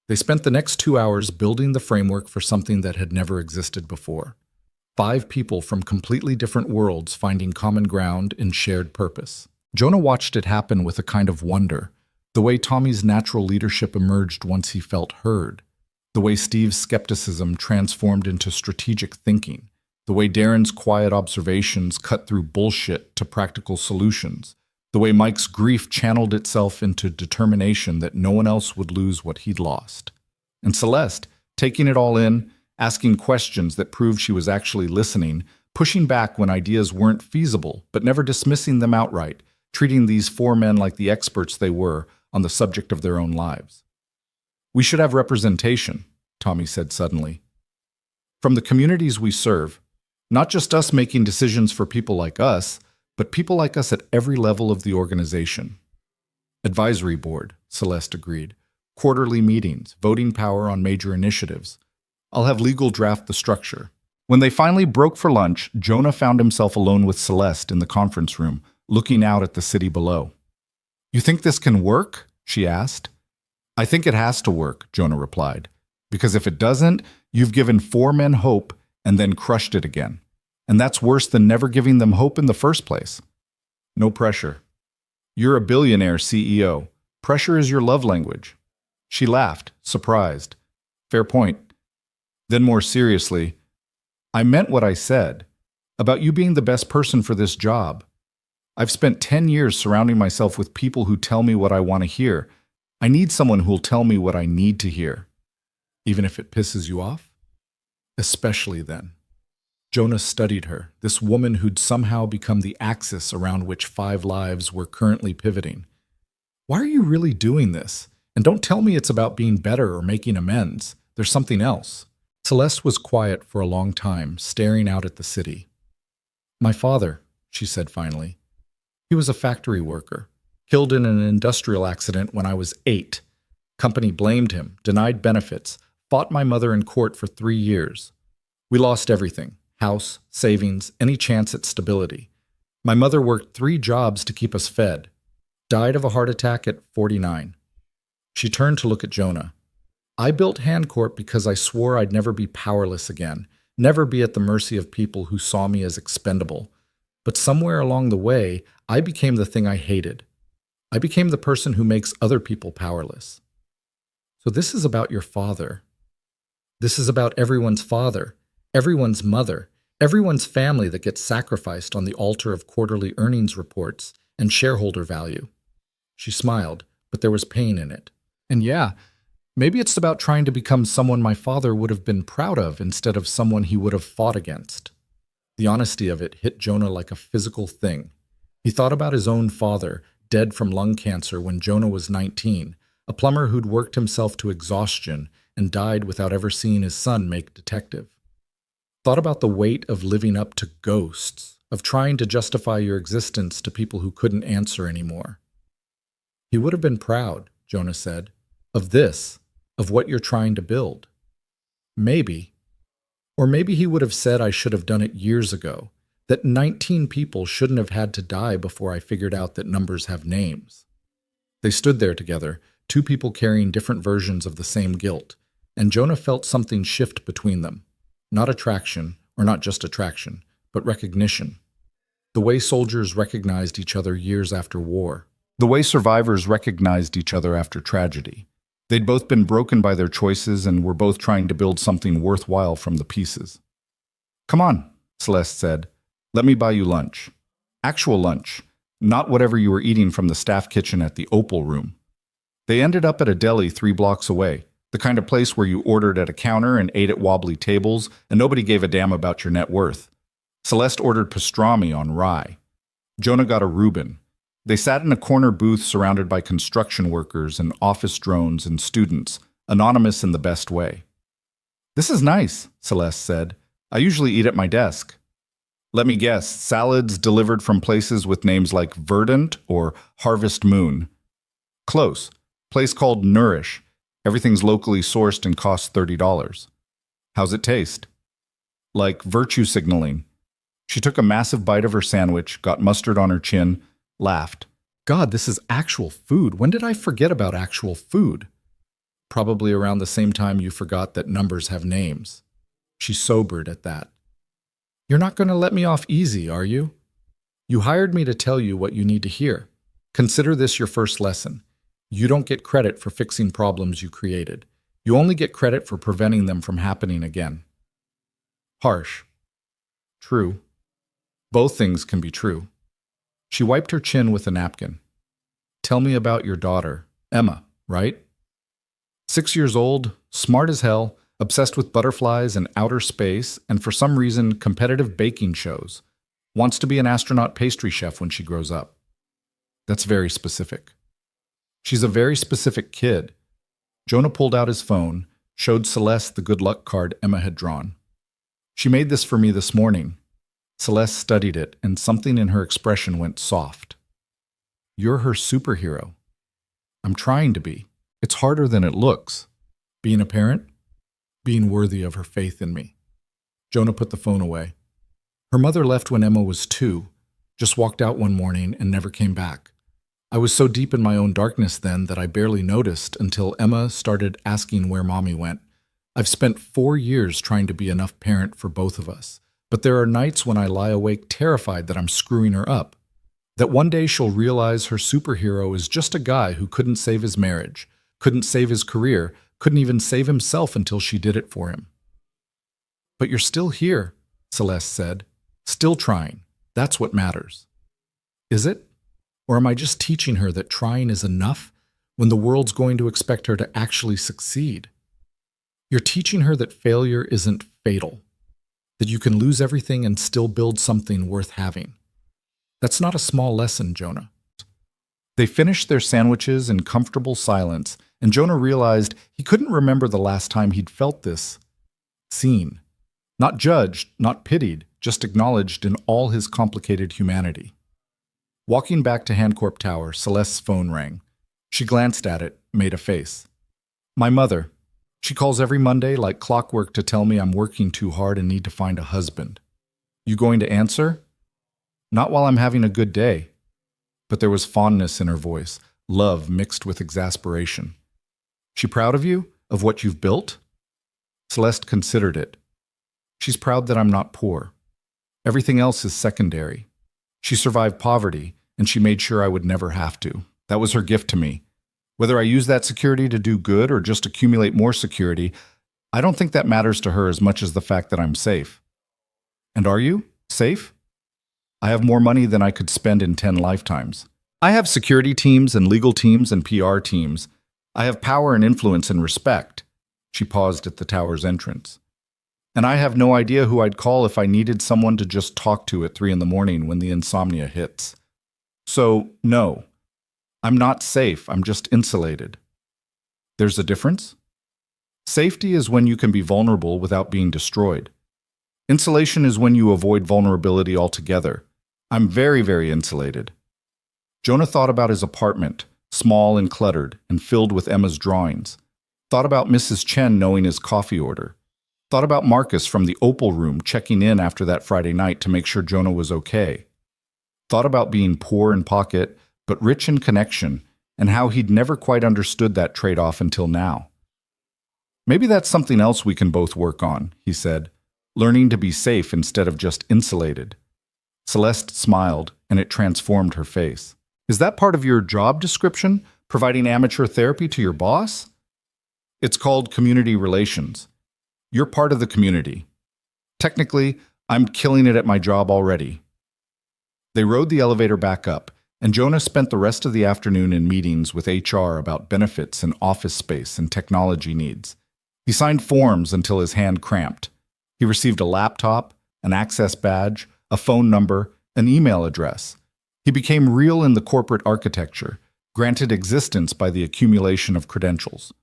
They spent the next 2 hours building the framework for something that had never existed before. 5 people from completely different worlds finding common ground and shared purpose. Jonah watched it happen with a kind of wonder, the way Tommy's natural leadership emerged once he felt heard, the way Steve's skepticism transformed into strategic thinking, the way Darren's quiet observations cut through bullshit to practical solutions, the way Mike's grief channeled itself into determination that no one else would lose what he'd lost. And Celeste, taking it all in, asking questions that proved she was actually listening, pushing back when ideas weren't feasible, but never dismissing them outright, treating these 4 men like the experts they were on the subject of their own lives. We should have representation, Tommy said suddenly. From the communities we serve, not just us making decisions for people like us, but people like us at every level of the organization. Advisory board, Celeste agreed. Quarterly meetings, voting power on major initiatives. I'll have legal draft the structure. When they finally broke for lunch, Jonah found himself alone with Celeste in the conference room, looking out at the city below. You think this can work? She asked. I think it has to work, Jonah replied. Because if it doesn't, you've given 4 men hope and then crushed it again. And that's worse than never giving them hope in the first place. No pressure. You're a billionaire CEO. Pressure is your love language. She laughed, surprised. Fair point. Then more seriously, I meant what I said about you being the best person for this job. I've spent 10 years surrounding myself with people who tell me what I want to hear. I need someone who'll tell me what I need to hear. Even if it pisses you off? Especially then. Jonah studied her, this woman who'd somehow become the axis around which 5 lives were currently pivoting. Why are you really doing this? And don't tell me it's about being better or making amends. There's something else. Celeste was quiet for a long time, staring out at the city. My father, she said finally. He was a factory worker, killed in an industrial accident when I was 8. Company blamed him, denied benefits, fought my mother in court for 3 years. We lost everything. House, savings, any chance at stability. My mother worked 3 jobs to keep us fed. Died of a heart attack at 49. She turned to look at Jonah. I built Handcorp because I swore I'd never be powerless again, never be at the mercy of people who saw me as expendable. But somewhere along the way, I became the thing I hated. I became the person who makes other people powerless. So this is about your father. This is about everyone's father, everyone's mother, everyone's family that gets sacrificed on the altar of quarterly earnings reports and shareholder value. She smiled, but there was pain in it. And yeah, maybe it's about trying to become someone my father would have been proud of instead of someone he would have fought against. The honesty of it hit Jonah like a physical thing. He thought about his own father, dead from lung cancer when Jonah was 19, a plumber who'd worked himself to exhaustion and died without ever seeing his son make detective. Thought about the weight of living up to ghosts, of trying to justify your existence to people who couldn't answer anymore. He would have been proud, Jonah said, of this, of what you're trying to build. Maybe. Or maybe he would have said I should have done it years ago, that 19 people shouldn't have had to die before I figured out that numbers have names. They stood there together, 2 people carrying different versions of the same guilt, and Jonah felt something shift between them. Not attraction, or not just attraction, but recognition. The way soldiers recognized each other years after war. The way survivors recognized each other after tragedy. They'd both been broken by their choices and were both trying to build something worthwhile from the pieces. Come on, Celeste said. Let me buy you lunch. Actual lunch, not whatever you were eating from the staff kitchen at the Opal Room. They ended up at a deli 3 blocks away. The kind of place where you ordered at a counter and ate at wobbly tables, and nobody gave a damn about your net worth. Celeste ordered pastrami on rye. Jonah got a Reuben. They sat in a corner booth surrounded by construction workers and office drones and students, anonymous in the best way. This is nice, Celeste said. I usually eat at my desk. Let me guess, salads delivered from places with names like Verdant or Harvest Moon. Close. Place called Nourish. Everything's locally sourced and costs $30. How's it taste? Like virtue signaling. She took a massive bite of her sandwich, got mustard on her chin, laughed. God, this is actual food. When did I forget about actual food? Probably around the same time you forgot that numbers have names. She sobered at that. You're not going to let me off easy, are you? You hired me to tell you what you need to hear. Consider this your first lesson. You don't get credit for fixing problems you created. You only get credit for preventing them from happening again. Harsh. True. Both things can be true. She wiped her chin with a napkin. Tell me about your daughter, Emma, right? 6 years old, smart as hell, obsessed with butterflies and outer space, and for some reason competitive baking shows. Wants to be an astronaut pastry chef when she grows up. That's very specific. She's a very specific kid. Jonah pulled out his phone, showed Celeste the good luck card Emma had drawn. She made this for me this morning. Celeste studied it, and something in her expression went soft. You're her superhero. I'm trying to be. It's harder than it looks. Being a parent? Being worthy of her faith in me. Jonah put the phone away. Her mother left when Emma was 2, just walked out one morning and never came back. I was so deep in my own darkness then that I barely noticed until Emma started asking where Mommy went. I've spent 4 years trying to be enough parent for both of us, but there are nights when I lie awake terrified that I'm screwing her up, that one day she'll realize her superhero is just a guy who couldn't save his marriage, couldn't save his career, couldn't even save himself until she did it for him. But you're still here, Celeste said. Still trying. That's what matters. Is it? Or am I just teaching her that trying is enough when the world's going to expect her to actually succeed? You're teaching her that failure isn't fatal, that you can lose everything and still build something worth having. That's not a small lesson, Jonah. They finished their sandwiches in comfortable silence, and Jonah realized he couldn't remember the last time he'd felt this. Seen. Not judged, not pitied, just acknowledged in all his complicated humanity. Walking back to Hancorp Tower, Celeste's phone rang. She glanced at it, made a face. My mother. She calls every Monday like clockwork to tell me I'm working too hard and need to find a husband. You going to answer? Not while I'm having a good day. But there was fondness in her voice, love mixed with exasperation. She proud of you? Of what you've built? Celeste considered it. She's proud that I'm not poor. Everything else is secondary. She survived poverty, and she made sure I would never have to. That was her gift to me. Whether I use that security to do good or just accumulate more security, I don't think that matters to her as much as the fact that I'm safe. And are you? Safe? I have more money than I could spend in 10 lifetimes. I have security teams and legal teams and PR teams. I have power and influence and respect. She paused at the tower's entrance. And I have no idea who I'd call if I needed someone to just talk to at 3 a.m. when the insomnia hits. So, no. I'm not safe, I'm just insulated. There's a difference? Safety is when you can be vulnerable without being destroyed. Insulation is when you avoid vulnerability altogether. I'm very, very insulated. Jonah thought about his apartment, small and cluttered, and filled with Emma's drawings. Thought about Mrs. Chen knowing his coffee order. Thought about Marcus from the Opal room checking in after that Friday night to make sure Jonah was okay. Thought about being poor in pocket, but rich in connection, and how he'd never quite understood that trade-off until now. Maybe that's something else we can both work on, he said, learning to be safe instead of just insulated. Celeste smiled, and it transformed her face. Is that part of your job description, providing amateur therapy to your boss? It's called community relations. You're part of the community. Technically, I'm killing it at my job already. They rode the elevator back up, and Jonah spent the rest of the afternoon in meetings with HR about benefits and office space and technology needs. He signed forms until his hand cramped. He received a laptop, an access badge, a phone number, an email address. He became real in the corporate architecture, granted existence by the accumulation of credentials.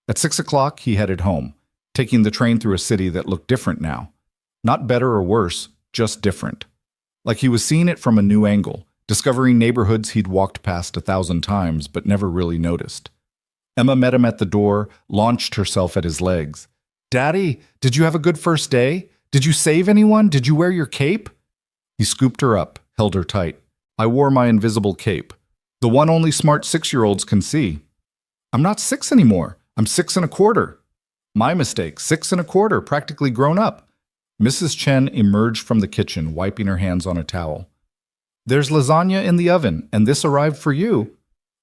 At 6 o'clock, he headed home, taking the train through a city that looked different now. Not better or worse, just different. Like he was seeing it from a new angle, discovering neighborhoods he'd walked past 1,000 times but never really noticed. Emma met him at the door, launched herself at his legs. Daddy, did you have a good first day? Did you save anyone? Did you wear your cape? He scooped her up, held her tight. I wore my invisible cape. The one only smart 6-year-olds can see. I'm not 6 anymore. I'm 6 1/4. My mistake, 6 1/4, practically grown up. Mrs. Chen emerged from the kitchen, wiping her hands on a towel. There's lasagna in the oven, and this arrived for you.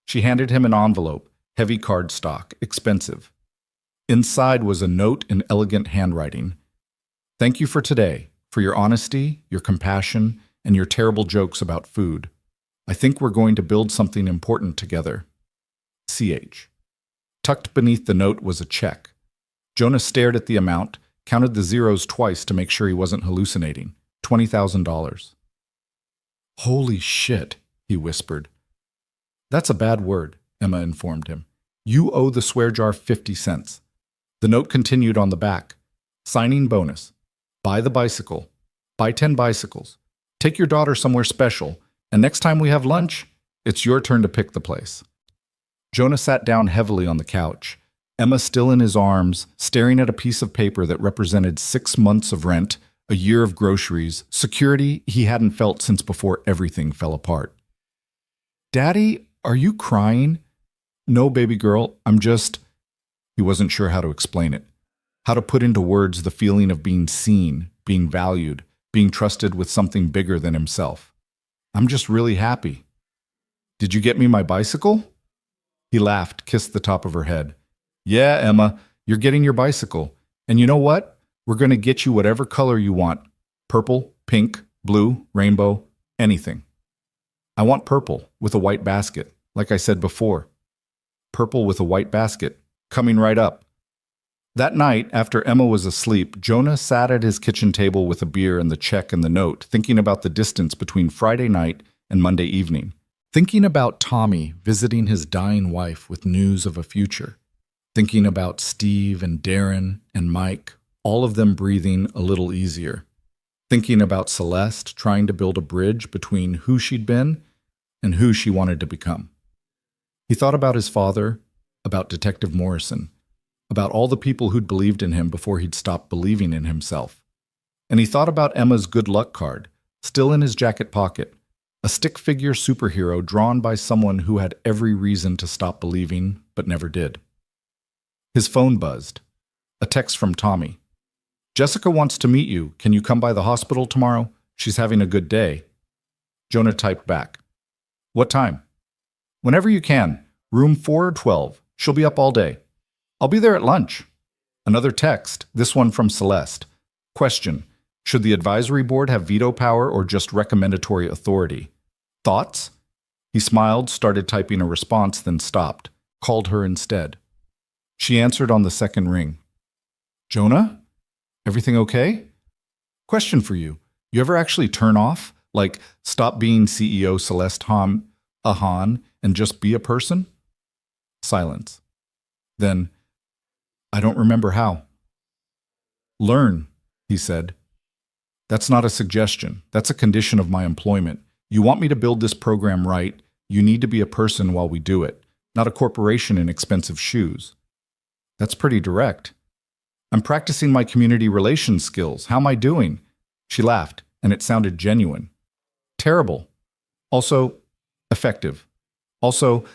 She handed him an envelope, heavy cardstock, expensive. Inside was a note in elegant handwriting. Thank you for today, for your honesty, your compassion, and your terrible jokes about food. I think we're going to build something important together. CH. Tucked beneath the note was a check. Jonah stared at the amount, counted the zeros twice to make sure he wasn't hallucinating. $20,000. Holy shit, he whispered. That's a bad word, Emma informed him. You owe the swear jar 50 cents. The note continued on the back. Signing bonus. Buy the bicycle. Buy 10 bicycles. Take your daughter somewhere special, and next time we have lunch, it's your turn to pick the place. Jonah sat down heavily on the couch, Emma still in his arms, staring at a piece of paper that represented 6 months of rent, a year of groceries, security he hadn't felt since before everything fell apart. Daddy, are you crying? No, baby girl, I'm just... He wasn't sure how to explain it, how to put into words the feeling of being seen, being valued, being trusted with something bigger than himself. I'm just really happy. Did you get me my bicycle? He laughed, kissed the top of her head. Yeah, Emma, you're getting your bicycle. And you know what? We're going to get you whatever color you want. Purple, pink, blue, rainbow, anything. I want purple with a white basket, like I said before. Purple with a white basket, coming right up. That night, after Emma was asleep, Jonah sat at his kitchen table with a beer and the check and the note, thinking about the distance between Friday night and Monday evening. Thinking about Tommy visiting his dying wife with news of a future. Thinking about Steve and Darren and Mike, all of them breathing a little easier. Thinking about Celeste trying to build a bridge between who she'd been and who she wanted to become. He thought about his father, about Detective Morrison, about all the people who'd believed in him before he'd stopped believing in himself. And he thought about Emma's good luck card, still in his jacket pocket, a stick figure superhero drawn by someone who had every reason to stop believing but never did. His phone buzzed. A text from Tommy. Jessica wants to meet you. Can you come by the hospital tomorrow? She's having a good day. Jonah typed back. What time? Whenever you can. Room 412. She'll be up all day. I'll be there at lunch. Another text, this one from Celeste. Question. Should the advisory board have veto power or just recommendatory authority? Thoughts? He smiled, started typing a response, then stopped. Called her instead. She answered on the second ring. Jonah? Everything okay? Question for you. You ever actually turn off? Like, stop being CEO Celeste Ahan and just be a person? Silence. Then, I don't remember how. Learn, he said. That's not a suggestion. That's a condition of my employment. You want me to build this program right, you need to be a person while we do it, not a corporation in expensive shoes. That's pretty direct. I'm practicing my community relations skills. How am I doing? She laughed, and it sounded genuine. Terrible. Also, effective. Also,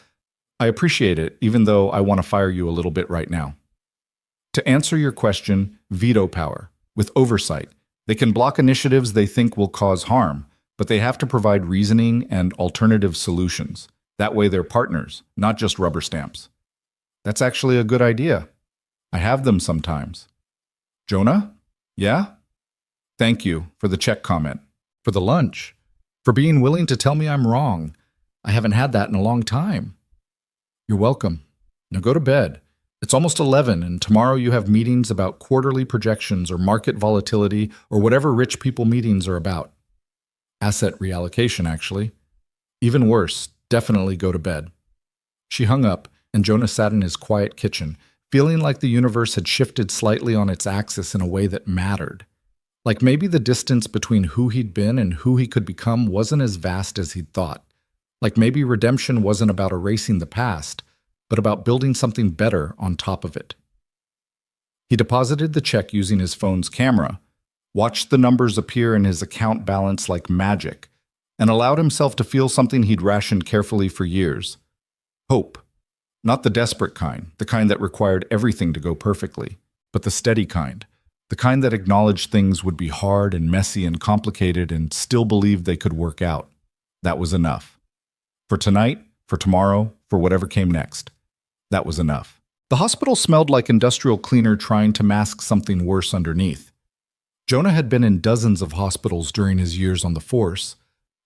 I appreciate it, even though I want to fire you a little bit right now. To answer your question, veto power, with oversight. They can block initiatives they think will cause harm, but they have to provide reasoning and alternative solutions. That way they're partners, not just rubber stamps. That's actually a good idea. I have them sometimes. Jonah? Yeah? Thank you for the check comment, for the lunch, for being willing to tell me I'm wrong. I haven't had that in a long time. You're welcome. Now go to bed. It's almost 11, and tomorrow you have meetings about quarterly projections or market volatility or whatever rich people meetings are about. Asset reallocation, actually. Even worse, definitely go to bed. She hung up, and Jonah sat in his quiet kitchen, feeling like the universe had shifted slightly on its axis in a way that mattered. Like maybe the distance between who he'd been and who he could become wasn't as vast as he'd thought. Like maybe redemption wasn't about erasing the past, but about building something better on top of it. He deposited the check using his phone's camera, watched the numbers appear in his account balance like magic, and allowed himself to feel something he'd rationed carefully for years. Hope. Not the desperate kind, the kind that required everything to go perfectly, but the steady kind, the kind that acknowledged things would be hard and messy and complicated and still believed they could work out. That was enough. For tonight, for tomorrow, for whatever came next. That was enough. The hospital smelled like industrial cleaner trying to mask something worse underneath. Jonah had been in dozens of hospitals during his years on the force.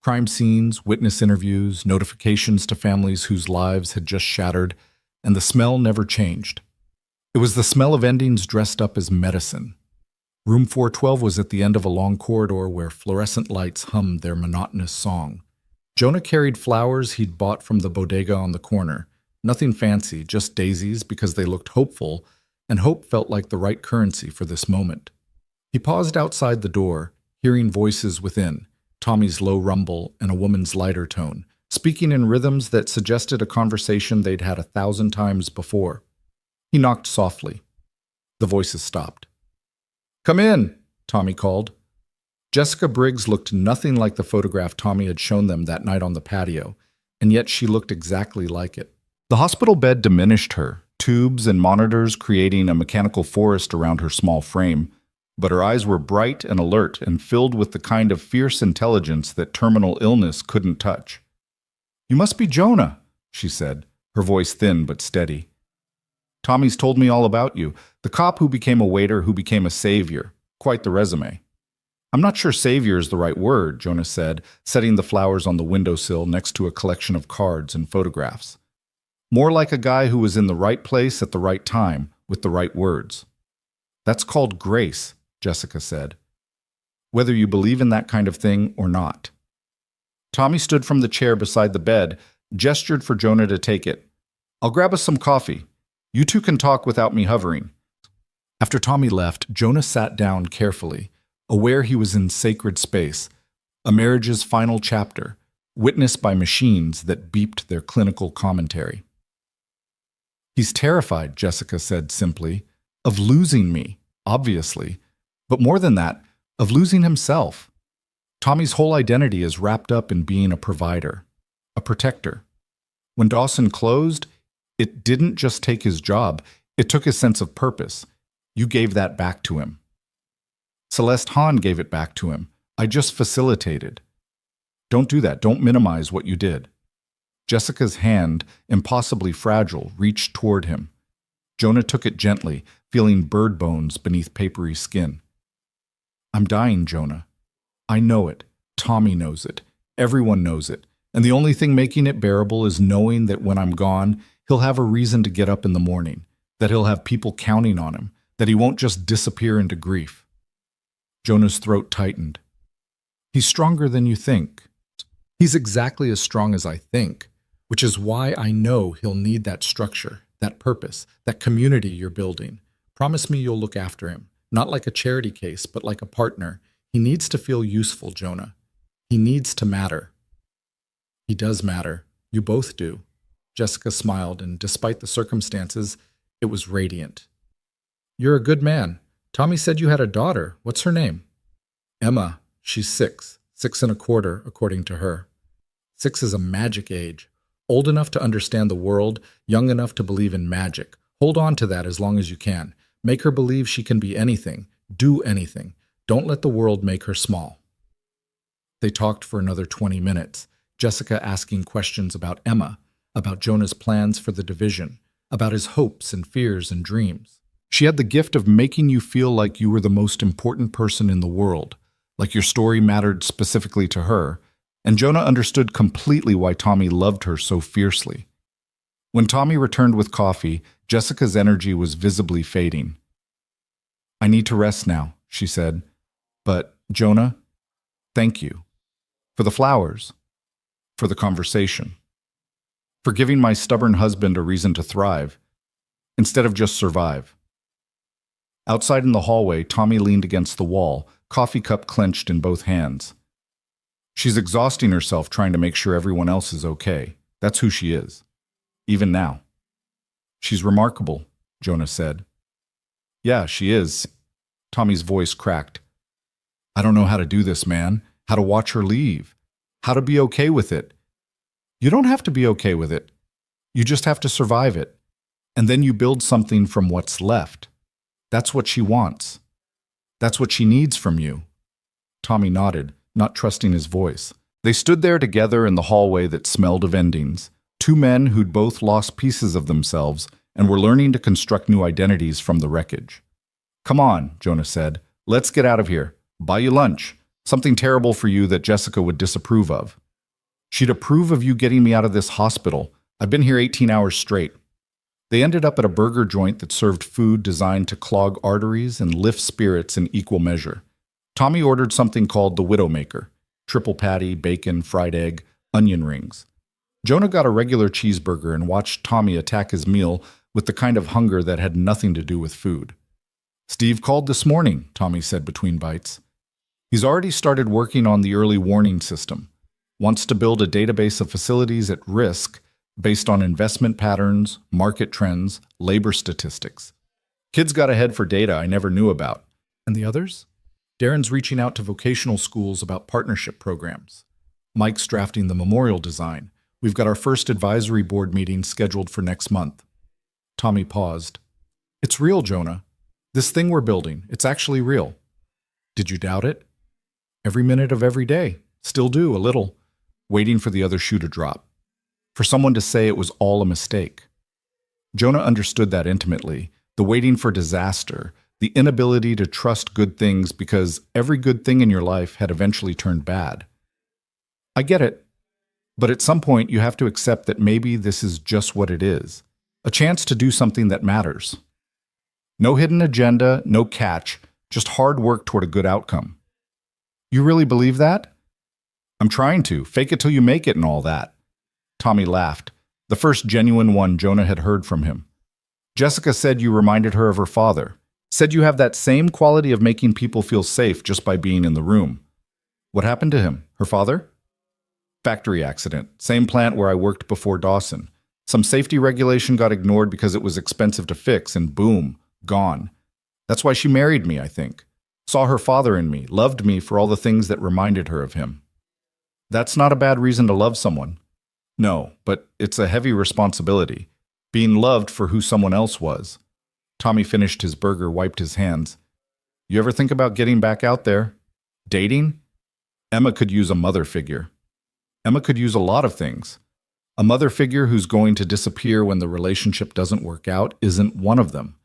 Crime scenes, witness interviews, notifications to families whose lives had just shattered, and the smell never changed. It was the smell of endings dressed up as medicine. Room 412 was at the end of a long corridor where fluorescent lights hummed their monotonous song. Jonah carried flowers he'd bought from the bodega on the corner. Nothing fancy, just daisies because they looked hopeful, and hope felt like the right currency for this moment. He paused outside the door, hearing voices within, Tommy's low rumble and a woman's lighter tone, speaking in rhythms that suggested a conversation they'd had 1,000 times before. He knocked softly. The voices stopped. "Come in," Tommy called. Jessica Briggs looked nothing like the photograph Tommy had shown them that night on the patio, and yet she looked exactly like it. The hospital bed diminished her, tubes and monitors creating a mechanical forest around her small frame, but her eyes were bright and alert and filled with the kind of fierce intelligence that terminal illness couldn't touch. "You must be Jonah," she said, her voice thin but steady. "Tommy's told me all about you, the cop who became a waiter who became a savior. Quite the resume." I'm not sure savior is the right word, Jonah said, setting the flowers on the windowsill next to a collection of cards and photographs. More like a guy who was in the right place at the right time with the right words. That's called grace, Jessica said. Whether you believe in that kind of thing or not. Tommy stood from the chair beside the bed, gestured for Jonah to take it. I'll grab us some coffee. You two can talk without me hovering. After Tommy left, Jonah sat down carefully, aware he was in sacred space, a marriage's final chapter, witnessed by machines that beeped their clinical commentary. He's terrified, Jessica said simply, of losing me, obviously, but more than that, of losing himself. Tommy's whole identity is wrapped up in being a provider, a protector. When Dawson closed, it didn't just take his job, it took his sense of purpose. You gave that back to him. Celeste Hahn gave it back to him. I just facilitated. Don't do that. Don't minimize what you did. Jessica's hand, impossibly fragile, reached toward him. Jonah took it gently, feeling bird bones beneath papery skin. I'm dying, Jonah. I know it. Tommy knows it. Everyone knows it. And the only thing making it bearable is knowing that when I'm gone, he'll have a reason to get up in the morning, that he'll have people counting on him, that he won't just disappear into grief. Jonah's throat tightened. He's stronger than you think. He's exactly as strong as I think, which is why I know he'll need that structure, that purpose, that community you're building. Promise me you'll look after him, not like a charity case, but like a partner. He needs to feel useful, Jonah. He needs to matter. He does matter. You both do. Jessica smiled, and despite the circumstances, it was radiant. You're a good man. Tommy said you had a daughter. What's her name? Emma. She's 6. 6 1/4, according to her. 6 is a magic age. Old enough to understand the world, young enough to believe in magic. Hold on to that as long as you can. Make her believe she can be anything, do anything. Don't let the world make her small. They talked for another 20 minutes, Jessica asking questions about Emma, about Jonah's plans for the division, about his hopes and fears and dreams. She had the gift of making you feel like you were the most important person in the world, like your story mattered specifically to her, and Jonah understood completely why Tommy loved her so fiercely. When Tommy returned with coffee, Jessica's energy was visibly fading. I need to rest now, she said. But, Jonah, thank you. For the flowers. For the conversation. For giving my stubborn husband a reason to thrive, instead of just survive. Outside in the hallway, Tommy leaned against the wall, coffee cup clenched in both hands. She's exhausting herself trying to make sure everyone else is okay. That's who she is. Even now. She's remarkable, Jonah said. Yeah, she is. Tommy's voice cracked. I don't know how to do this, man. How to watch her leave. How to be okay with it. You don't have to be okay with it. You just have to survive it. And then you build something from what's left. That's what she wants. That's what she needs from you. Tommy nodded, not trusting his voice. They stood there together in the hallway that smelled of endings. Two men who'd both lost pieces of themselves and were learning to construct new identities from the wreckage. Come on, Jonah said. Let's get out of here. Buy you lunch. Something terrible for you that Jessica would disapprove of. She'd approve of you getting me out of this hospital. I've been here 18 hours straight. They ended up at a burger joint that served food designed to clog arteries and lift spirits in equal measure. Tommy ordered something called the Widowmaker. Triple patty, bacon, fried egg, onion rings. Jonah got a regular cheeseburger and watched Tommy attack his meal with the kind of hunger that had nothing to do with food. Steve called this morning, Tommy said between bites. He's already started working on the early warning system. Wants to build a database of facilities at risk based on investment patterns, market trends, labor statistics. Kids got ahead for data I never knew about. And the others? Darren's reaching out to vocational schools about partnership programs. Mike's drafting the memorial design. We've got our first advisory board meeting scheduled for next month. Tommy paused. It's real, Jonah. This thing we're building, it's actually real. Did you doubt it? Every minute of every day. Still do, a little. Waiting for the other shoe to drop. For someone to say it was all a mistake. Jonah understood that intimately, the waiting for disaster, the inability to trust good things because every good thing in your life had eventually turned bad. I get it, but at some point you have to accept that maybe this is just what it is, a chance to do something that matters. No hidden agenda, no catch, just hard work toward a good outcome. You really believe that? I'm trying to. Fake it till you make it and all that. Tommy laughed, the first genuine one Jonah had heard from him. Jessica said you reminded her of her father. Said you have that same quality of making people feel safe just by being in the room. What happened to him? Her father? Factory accident. Same plant where I worked before Dawson. Some safety regulation got ignored because it was expensive to fix, and boom, gone. That's why she married me, I think. Saw her father in me, loved me for all the things that reminded her of him. That's not a bad reason to love someone. No, but it's a heavy responsibility. Being loved for who someone else was. Tommy finished his burger, wiped his hands. You ever think about getting back out there? Dating? Emma could use a mother figure. Emma could use a lot of things. A mother figure who's going to disappear when the relationship doesn't work out isn't one of them.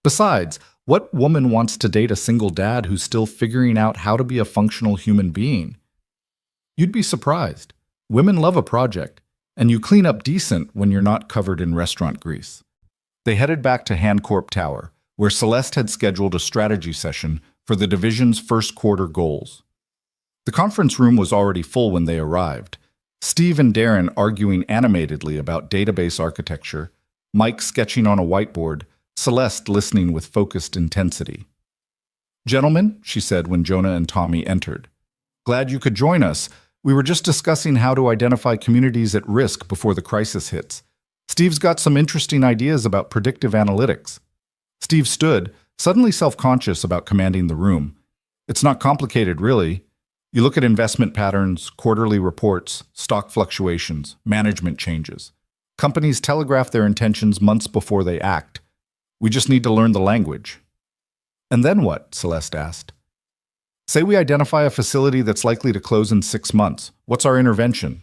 Besides, what woman wants to date a single dad who's still figuring out how to be a functional human being? You'd be surprised. Women love a project, and you clean up decent when you're not covered in restaurant grease. They headed back to Handcorp Tower, where Celeste had scheduled a strategy session for the division's first quarter goals. The conference room was already full when they arrived. Steve and Darren arguing animatedly about database architecture, Mike sketching on a whiteboard, Celeste listening with focused intensity. Gentlemen, she said when Jonah and Tommy entered. Glad you could join us. We were just discussing how to identify communities at risk before the crisis hits. Steve's got some interesting ideas about predictive analytics. Steve stood, suddenly self-conscious about commanding the room. It's not complicated, really. You look at investment patterns, quarterly reports, stock fluctuations, management changes. Companies telegraph their intentions months before they act. We just need to learn the language. And then what? Celeste asked. Say we identify a facility that's likely to close in 6 months. What's our intervention?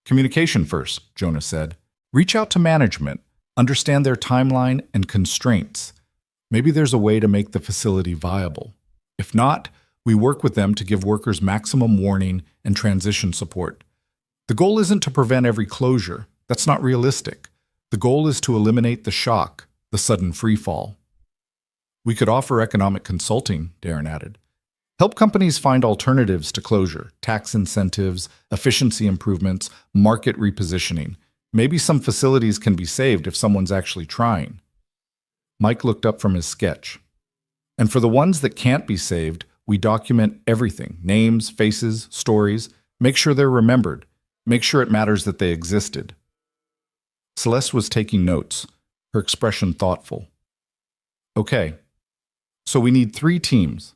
Communication first, Jonah said. Reach out to management, understand their timeline and constraints. Maybe there's a way to make the facility viable. If not, we work with them to give workers maximum warning and transition support. The goal isn't to prevent every closure. That's not realistic. The goal is to eliminate the shock, the sudden free fall. We could offer economic consulting, Darren added. Help companies find alternatives to closure, tax incentives, efficiency improvements, market repositioning. Maybe some facilities can be saved if someone's actually trying. Mike looked up from his sketch. And for the ones that can't be saved, we document everything, names, faces, stories, make sure they're remembered, make sure it matters that they existed. Celeste was taking notes, her expression thoughtful. Okay, so we need 3 teams.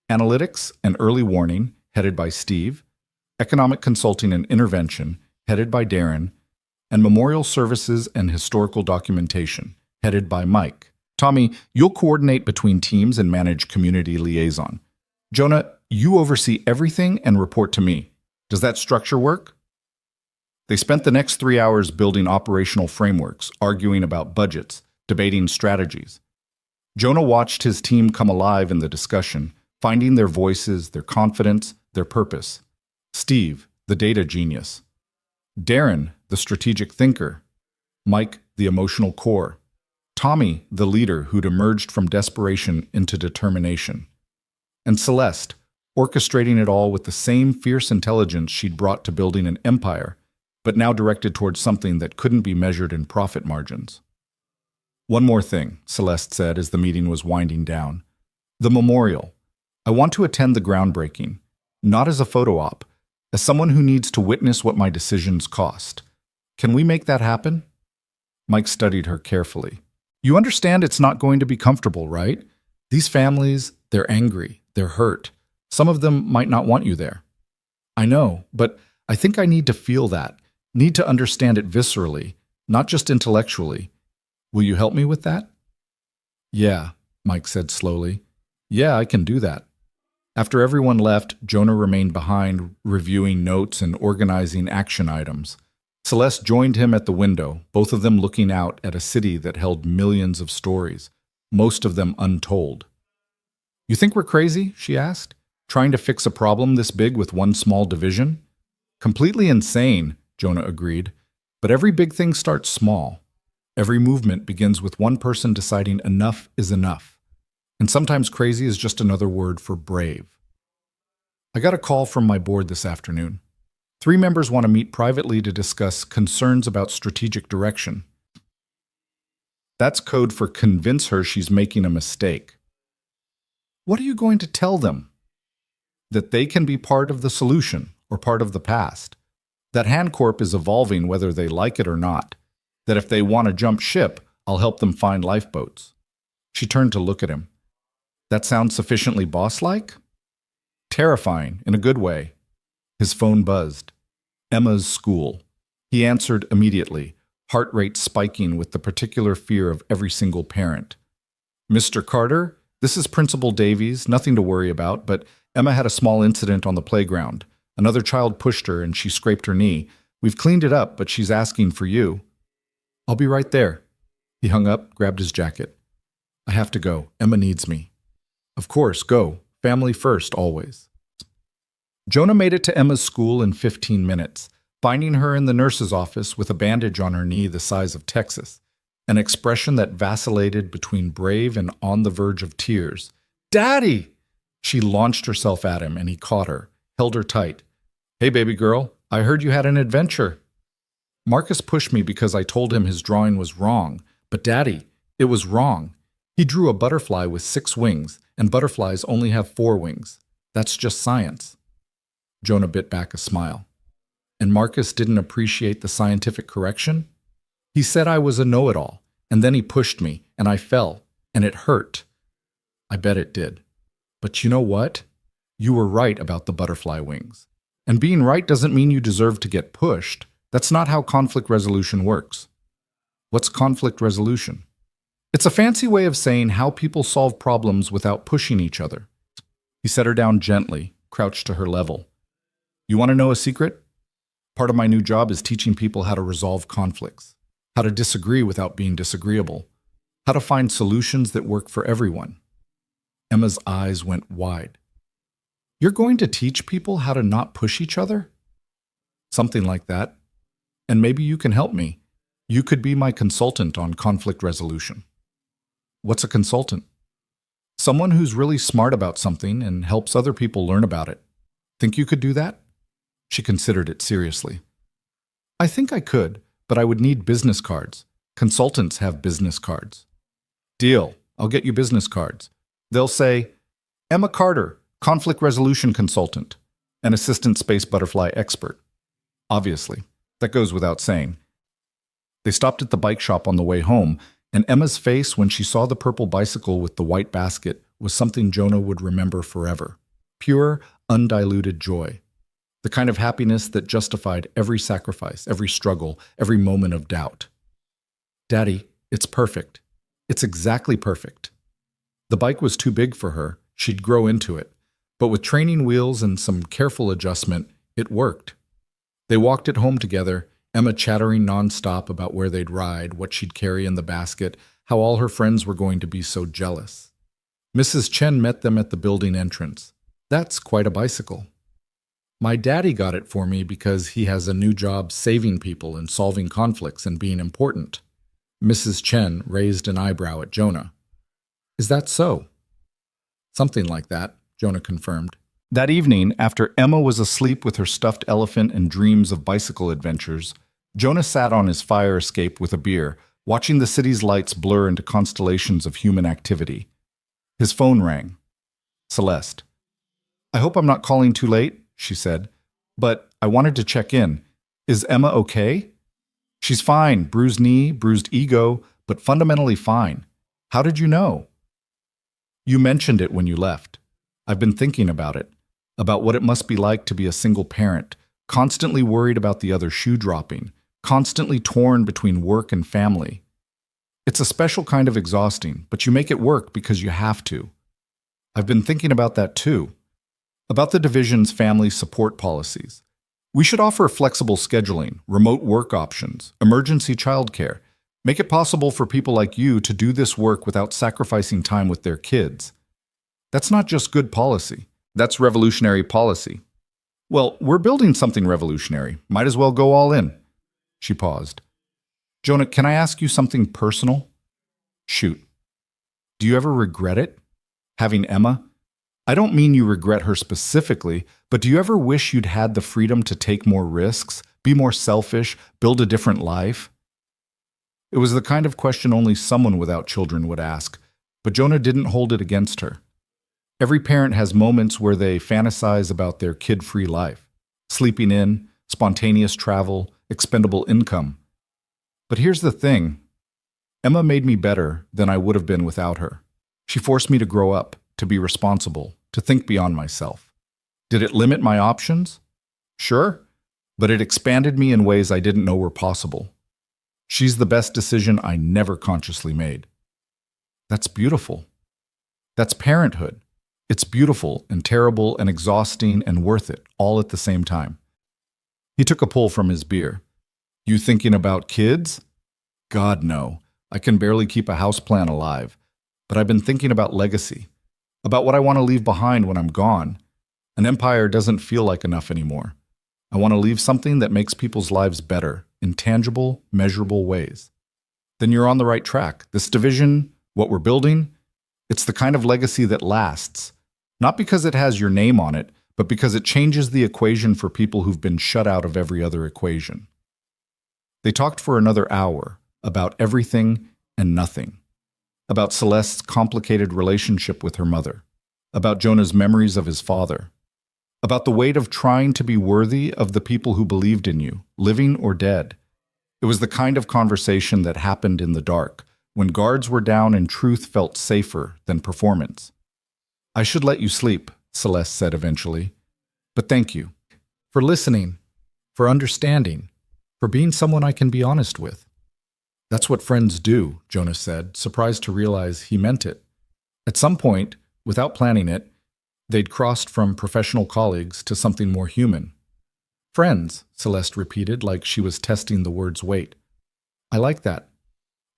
Analytics and early warning, headed by Steve, economic consulting and intervention, headed by Darren, and memorial services and historical documentation, headed by Mike. Tommy, you'll coordinate between teams and manage community liaison. Jonah, you oversee everything and report to me. Does that structure work? They spent the next 3 hours building operational frameworks, arguing about budgets, debating strategies. Jonah watched his team come alive in the discussion, finding their voices, their confidence, their purpose. Steve, the data genius. Darren, the strategic thinker. Mike, the emotional core. Tommy, the leader who'd emerged from desperation into determination. And Celeste, orchestrating it all with the same fierce intelligence she'd brought to building an empire, but now directed towards something that couldn't be measured in profit margins. One more thing, Celeste said as the meeting was winding down. The memorial. I want to attend the groundbreaking, not as a photo op, as someone who needs to witness what my decisions cost. Can we make that happen? Mike studied her carefully. You understand it's not going to be comfortable, right? These families, they're angry, they're hurt. Some of them might not want you there. I know, but I think I need to feel that, need to understand it viscerally, not just intellectually. Will you help me with that? Yeah, Mike said slowly. Yeah, I can do that. After everyone left, Jonah remained behind, reviewing notes and organizing action items. Celeste joined him at the window, both of them looking out at a city that held millions of stories, most of them untold. You think we're crazy? She asked. Trying to fix a problem this big with one small division? Completely insane, Jonah agreed. But every big thing starts small. Every movement begins with one person deciding enough is enough. And sometimes crazy is just another word for brave. I got a call from my board this afternoon. 3 members want to meet privately to discuss concerns about strategic direction. That's code for convince her she's making a mistake. What are you going to tell them? That they can be part of the solution or part of the past. That Handcorp is evolving whether they like it or not. That if they want to jump ship, I'll help them find lifeboats. She turned to look at him. That sounds sufficiently boss-like? Terrifying, in a good way. His phone buzzed. Emma's school. He answered immediately, heart rate spiking with the particular fear of every single parent. Mr. Carter, this is Principal Davies, nothing to worry about, but Emma had a small incident on the playground. Another child pushed her and she scraped her knee. We've cleaned it up, but she's asking for you. I'll be right there. He hung up, grabbed his jacket. I have to go. Emma needs me. Of course, go. Family first, always. Jonah made it to Emma's school in 15 minutes, finding her in the nurse's office with a bandage on her knee the size of Texas, an expression that vacillated between brave and on the verge of tears. Daddy! She launched herself at him, and he caught her, held her tight. Hey, baby girl, I heard you had an adventure. Marcus pushed me because I told him his drawing was wrong. But Daddy, it was wrong. He drew a butterfly with 6 wings, and butterflies only have 4 wings. That's just science. Jonah bit back a smile. And Marcus didn't appreciate the scientific correction? He said I was a know-it-all, and then he pushed me, and I fell, and it hurt. I bet it did. But you know what? You were right about the butterfly wings. And being right doesn't mean you deserve to get pushed. That's not how conflict resolution works. What's conflict resolution? It's a fancy way of saying how people solve problems without pushing each other. He set her down gently, crouched to her level. You want to know a secret? Part of my new job is teaching people how to resolve conflicts, how to disagree without being disagreeable, how to find solutions that work for everyone. Emma's eyes went wide. You're going to teach people how to not push each other? Something like that. And maybe you can help me. You could be my consultant on conflict resolution. What's a consultant? Someone who's really smart about something and helps other people learn about it. Think you could do that? She considered it seriously. I think I could, but I would need business cards. Consultants have business cards. Deal. I'll get you business cards. They'll say, Emma Carter, conflict resolution consultant, and assistant space butterfly expert. Obviously, that goes without saying. They stopped at the bike shop on the way home, and Emma's face when she saw the purple bicycle with the white basket was something Jonah would remember forever. Pure, undiluted joy. The kind of happiness that justified every sacrifice, every struggle, every moment of doubt. Daddy, it's perfect. It's exactly perfect. The bike was too big for her. She'd grow into it. But with training wheels and some careful adjustment, it worked. They walked it home together, Emma chattering nonstop about where they'd ride, what she'd carry in the basket, how all her friends were going to be so jealous. Mrs. Chen met them at the building entrance. That's quite a bicycle. My daddy got it for me because he has a new job saving people and solving conflicts and being important. Mrs. Chen raised an eyebrow at Jonah. Is that so? Something like that, Jonah confirmed. That evening, after Emma was asleep with her stuffed elephant and dreams of bicycle adventures, Jonah sat on his fire escape with a beer, watching the city's lights blur into constellations of human activity. His phone rang. Celeste. I hope I'm not calling too late, she said, but I wanted to check in. Is Emma okay? She's fine, bruised knee, bruised ego, but fundamentally fine. How did you know? You mentioned it when you left. I've been thinking about it, about what it must be like to be a single parent, constantly worried about the other shoe dropping, constantly torn between work and family. It's a special kind of exhausting, but you make it work because you have to. I've been thinking about that too, about the division's family support policies. We should offer flexible scheduling, remote work options, emergency childcare, make it possible for people like you to do this work without sacrificing time with their kids. That's not just good policy. That's revolutionary policy. Well, we're building something revolutionary. Might as well go all in. She paused. Jonah, can I ask you something personal? Shoot. Do you ever regret it? Having Emma? I don't mean you regret her specifically, but do you ever wish you'd had the freedom to take more risks, be more selfish, build a different life? It was the kind of question only someone without children would ask, but Jonah didn't hold it against her. Every parent has moments where they fantasize about their kid-free life, sleeping in, spontaneous travel, expendable income. But here's the thing. Emma made me better than I would have been without her. She forced me to grow up, to be responsible, to think beyond myself. Did it limit my options? Sure, but it expanded me in ways I didn't know were possible. She's the best decision I never consciously made. That's beautiful. That's parenthood. It's beautiful and terrible and exhausting and worth it, all at the same time. He took a pull from his beer. You thinking about kids? God, no. I can barely keep a houseplant alive. But I've been thinking about legacy, about what I want to leave behind when I'm gone. An empire doesn't feel like enough anymore. I want to leave something that makes people's lives better, in tangible, measurable ways. Then you're on the right track. This division, what we're building, it's the kind of legacy that lasts. Not because it has your name on it, but because it changes the equation for people who've been shut out of every other equation. They talked for another hour about everything and nothing. About Celeste's complicated relationship with her mother. About Jonah's memories of his father. About the weight of trying to be worthy of the people who believed in you, living or dead. It was the kind of conversation that happened in the dark, when guards were down and truth felt safer than performance. I should let you sleep, Celeste said eventually. But thank you. For listening. For understanding. For being someone I can be honest with. That's what friends do, Jonah said, surprised to realize he meant it. At some point, without planning it, they'd crossed from professional colleagues to something more human. Friends, Celeste repeated like she was testing the word's weight. I like that.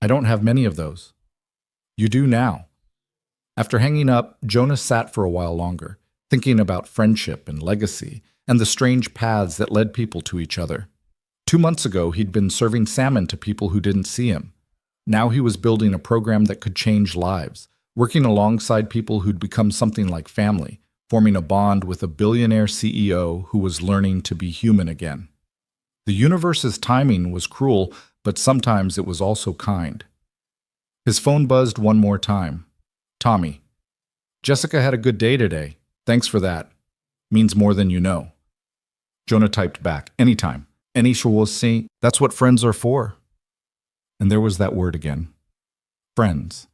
I don't have many of those. You do now. After hanging up, Jonah sat for a while longer, thinking about friendship and legacy and the strange paths that led people to each other. 2 months ago, he'd been serving salmon to people who didn't see him. Now he was building a program that could change lives, working alongside people who'd become something like family, forming a bond with a billionaire CEO who was learning to be human again. The universe's timing was cruel, but sometimes it was also kind. His phone buzzed one more time. Tommy. Jessica had a good day today. Thanks for that. Means more than you know. Jonah typed back. Anytime. Any will see. That's what friends are for. And there was that word again. Friends.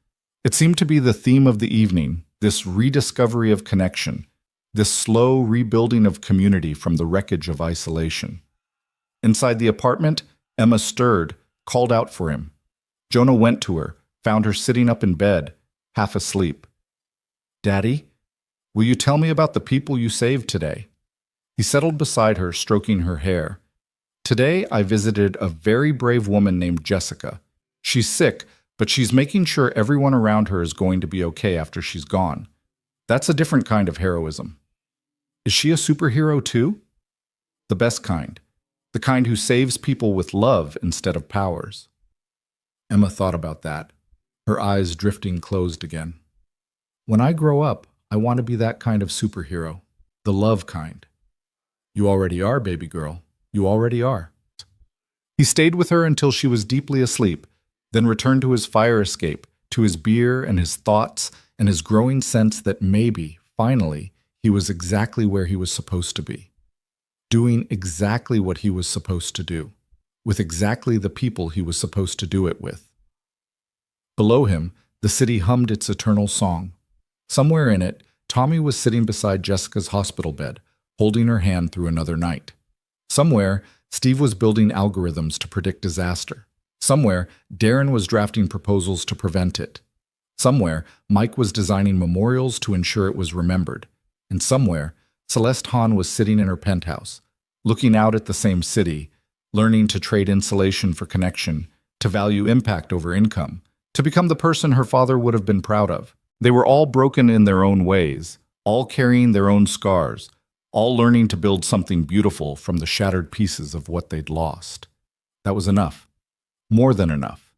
It seemed to be the theme of the evening, this rediscovery of connection, this slow rebuilding of community from the wreckage of isolation. Inside the apartment, Emma stirred, called out for him. Jonah went to her, found her sitting up in bed, half asleep. Daddy, will you tell me about the people you saved today? He settled beside her, stroking her hair. Today, I visited a very brave woman named Jessica. She's sick, but she's making sure everyone around her is going to be okay after she's gone. That's a different kind of heroism. Is she a superhero too? The best kind. The kind who saves people with love instead of powers. Emma thought about that, her eyes drifting closed again. When I grow up, I want to be that kind of superhero, the love kind. You already are, baby girl. You already are. He stayed with her until she was deeply asleep, then returned to his fire escape, to his beer and his thoughts and his growing sense that maybe, finally, he was exactly where he was supposed to be. Doing exactly what he was supposed to do, with exactly the people he was supposed to do it with. Below him, the city hummed its eternal song. Somewhere in it, Tommy was sitting beside Jessica's hospital bed, holding her hand through another night. Somewhere, Steve was building algorithms to predict disaster. Somewhere, Darren was drafting proposals to prevent it. Somewhere, Mike was designing memorials to ensure it was remembered. And somewhere, Celeste Hahn was sitting in her penthouse, looking out at the same city, learning to trade insulation for connection, to value impact over income, to become the person her father would have been proud of. They were all broken in their own ways, all carrying their own scars, all learning to build something beautiful from the shattered pieces of what they'd lost. That was enough. More than enough.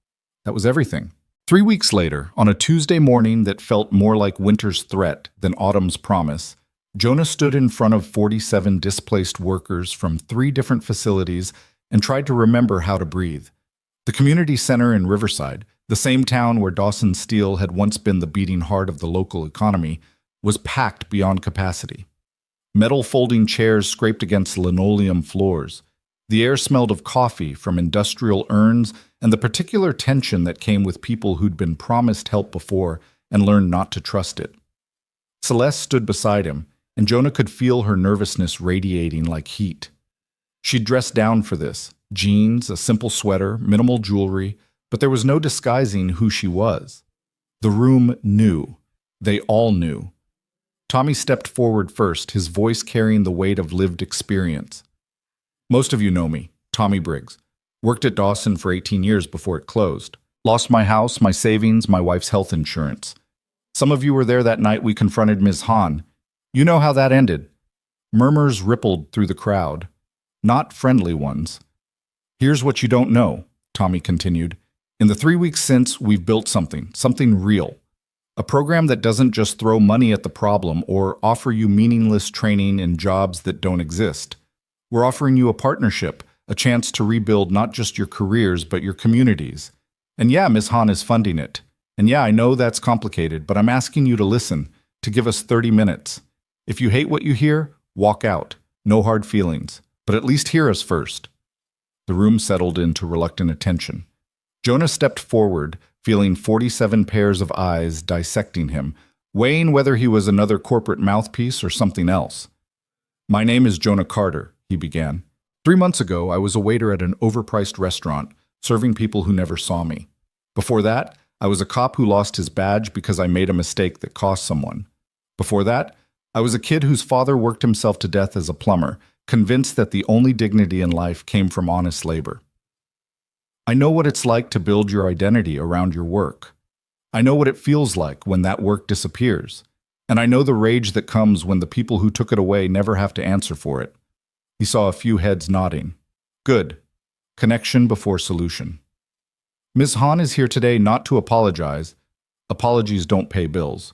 That was everything. 3 weeks later, on a Tuesday morning that felt more like winter's threat than autumn's promise, Jonah stood in front of 47 displaced workers from 3 different facilities and tried to remember how to breathe. The community center in Riverside, the same town where Dawson Steel had once been the beating heart of the local economy, was packed beyond capacity. Metal folding chairs scraped against linoleum floors. The air smelled of coffee from industrial urns and the particular tension that came with people who'd been promised help before and learned not to trust it. Celeste stood beside him, and Jonah could feel her nervousness radiating like heat. She'd dressed down for this: jeans, a simple sweater, minimal jewelry, but there was no disguising who she was. The room knew. They all knew. Tommy stepped forward first, his voice carrying the weight of lived experience. Most of you know me, Tommy Briggs. Worked at Dawson for 18 years before it closed. Lost my house, my savings, my wife's health insurance. Some of you were there that night we confronted Ms. Hahn. You know how that ended. Murmurs rippled through the crowd. Not friendly ones. Here's what you don't know, Tommy continued. In the 3 weeks since, we've built something real. A program that doesn't just throw money at the problem or offer you meaningless training in jobs that don't exist. We're offering you a partnership, a chance to rebuild not just your careers, but your communities. And yeah, Ms. Hahn is funding it. And yeah, I know that's complicated, but I'm asking you to listen, to give us 30 minutes. If you hate what you hear, walk out. No hard feelings. But at least hear us first. The room settled into reluctant attention. Jonah stepped forward, feeling 47 pairs of eyes dissecting him, weighing whether he was another corporate mouthpiece or something else. My name is Jonah Carter, he began. 3 months ago, I was a waiter at an overpriced restaurant, serving people who never saw me. Before that, I was a cop who lost his badge because I made a mistake that cost someone. Before that, I was a kid whose father worked himself to death as a plumber, convinced that the only dignity in life came from honest labor. I know what it's like to build your identity around your work. I know what it feels like when that work disappears. And I know the rage that comes when the people who took it away never have to answer for it. He saw a few heads nodding. Good. Connection before solution. Ms. Hahn is here today not to apologize. Apologies don't pay bills.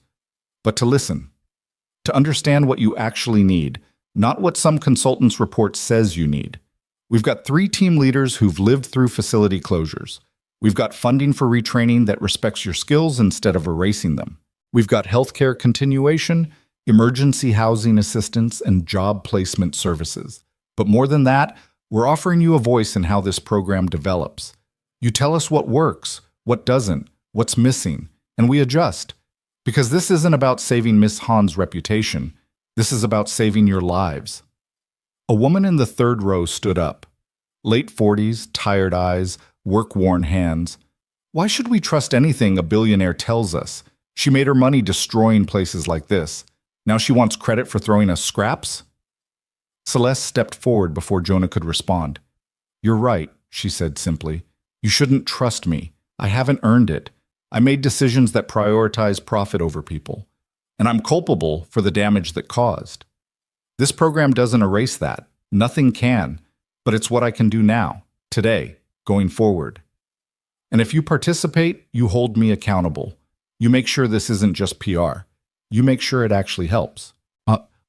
But to listen. To understand what you actually need, not what some consultant's report says you need. We've got 3 team leaders who've lived through facility closures. We've got funding for retraining that respects your skills instead of erasing them. We've got healthcare continuation, emergency housing assistance, and job placement services. But more than that, we're offering you a voice in how this program develops. You tell us what works, what doesn't, what's missing, and we adjust. Because this isn't about saving Miss Hahn's reputation. This is about saving your lives. A woman in the 3rd row stood up. Late 40s, tired eyes, work-worn hands. Why should we trust anything a billionaire tells us? She made her money destroying places like this. Now she wants credit for throwing us scraps? Celeste stepped forward before Jonah could respond. You're right, she said simply. You shouldn't trust me. I haven't earned it. I made decisions that prioritize profit over people. And I'm culpable for the damage that caused. This program doesn't erase that. Nothing can. But it's what I can do now, today, going forward. And if you participate, you hold me accountable. You make sure this isn't just PR. You make sure it actually helps.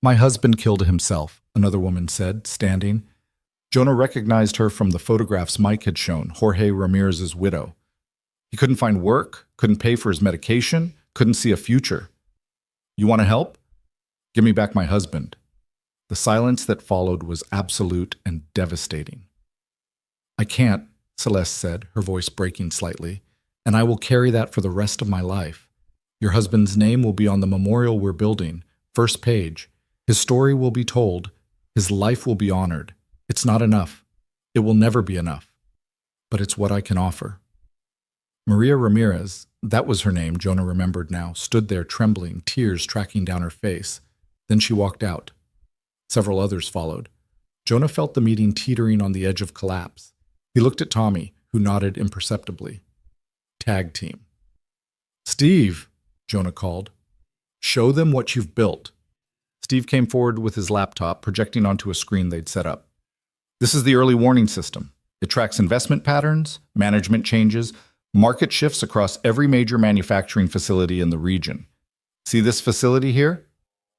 My husband killed himself, another woman said, standing. Jonah recognized her from the photographs Mike had shown, Jorge Ramirez's widow. He couldn't find work, couldn't pay for his medication, couldn't see a future. You want to help? Give me back my husband. The silence that followed was absolute and devastating. I can't, Celeste said, her voice breaking slightly, and I will carry that for the rest of my life. Your husband's name will be on the memorial we're building, first page. His story will be told. His life will be honored. It's not enough. It will never be enough. But it's what I can offer. Maria Ramirez, that was her name, Jonah remembered now, stood there trembling, tears tracking down her face. Then she walked out. Several others followed. Jonah felt the meeting teetering on the edge of collapse. He looked at Tommy, who nodded imperceptibly. Tag team. Steve, Jonah called. Show them what you've built. Steve came forward with his laptop, projecting onto a screen they'd set up. This is the early warning system. It tracks investment patterns, management changes, market shifts across every major manufacturing facility in the region. See this facility here?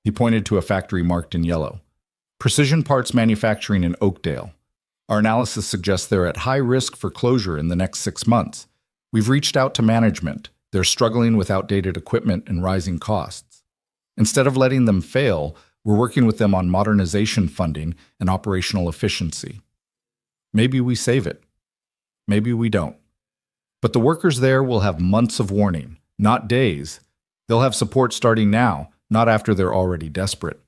He pointed to a factory marked in yellow. Precision Parts Manufacturing in Oakdale. Our analysis suggests they're at high risk for closure in the next 6 months. We've reached out to management. They're struggling with outdated equipment and rising costs. Instead of letting them fail, we're working with them on modernization funding and operational efficiency. Maybe we save it. Maybe we don't. But the workers there will have months of warning, not days. They'll have support starting now, not after they're already desperate.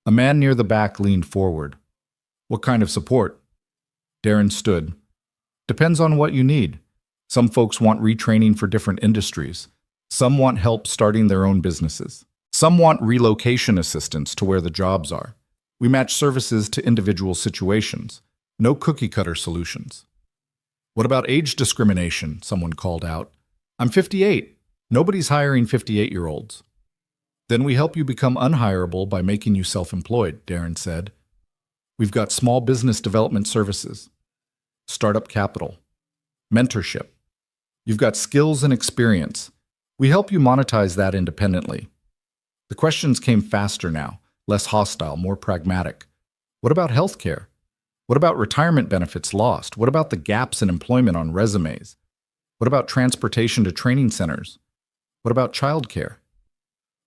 A man near the back leaned forward. What kind of support? Darren stood. Depends on what you need. Some folks want retraining for different industries. Some want help starting their own businesses. Some want relocation assistance to where the jobs are. We match services to individual situations. No cookie-cutter solutions. What about age discrimination? Someone called out. I'm 58. Nobody's hiring 58-year-olds. Then we help you become unhireable by making you self-employed, Darren said. We've got small business development services, startup capital, mentorship. You've got skills and experience. We help you monetize that independently. The questions came faster now, less hostile, more pragmatic. What about healthcare? What about retirement benefits lost? What about the gaps in employment on resumes? What about transportation to training centers? What about childcare?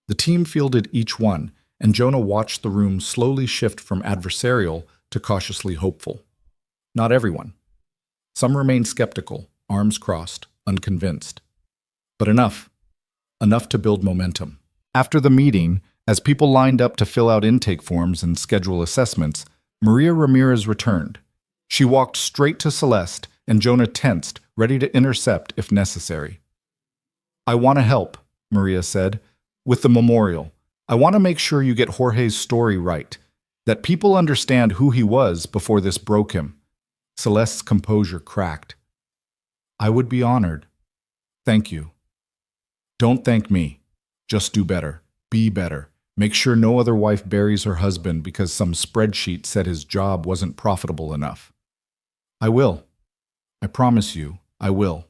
The team fielded each one, and Jonah watched the room slowly shift from adversarial to cautiously hopeful. Not everyone. Some remained skeptical, arms crossed, unconvinced. But enough. Enough to build momentum. After the meeting, as people lined up to fill out intake forms and schedule assessments, Maria Ramirez returned. She walked straight to Celeste, and Jonah tensed, ready to intercept if necessary. I want to help, Maria said, with the memorial. I want to make sure you get Jorge's story right, that people understand who he was before this broke him. Celeste's composure cracked. I would be honored. Thank you. Don't thank me. Just do better. Be better. Make sure no other wife buries her husband because some spreadsheet said his job wasn't profitable enough. I will. I promise you, I will.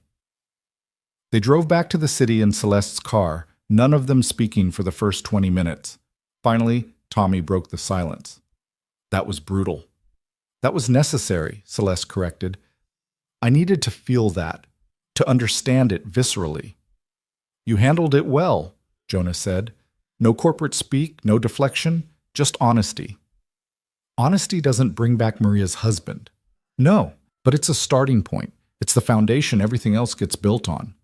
They drove back to the city in Celeste's car, none of them speaking for the first 20 minutes. Finally, Tommy broke the silence. That was brutal. That was necessary, Celeste corrected. I needed to feel that, to understand it viscerally. You handled it well, Jonah said. No corporate speak, no deflection, just honesty. Honesty doesn't bring back Maria's husband. No, but it's a starting point. It's the foundation everything else gets built on.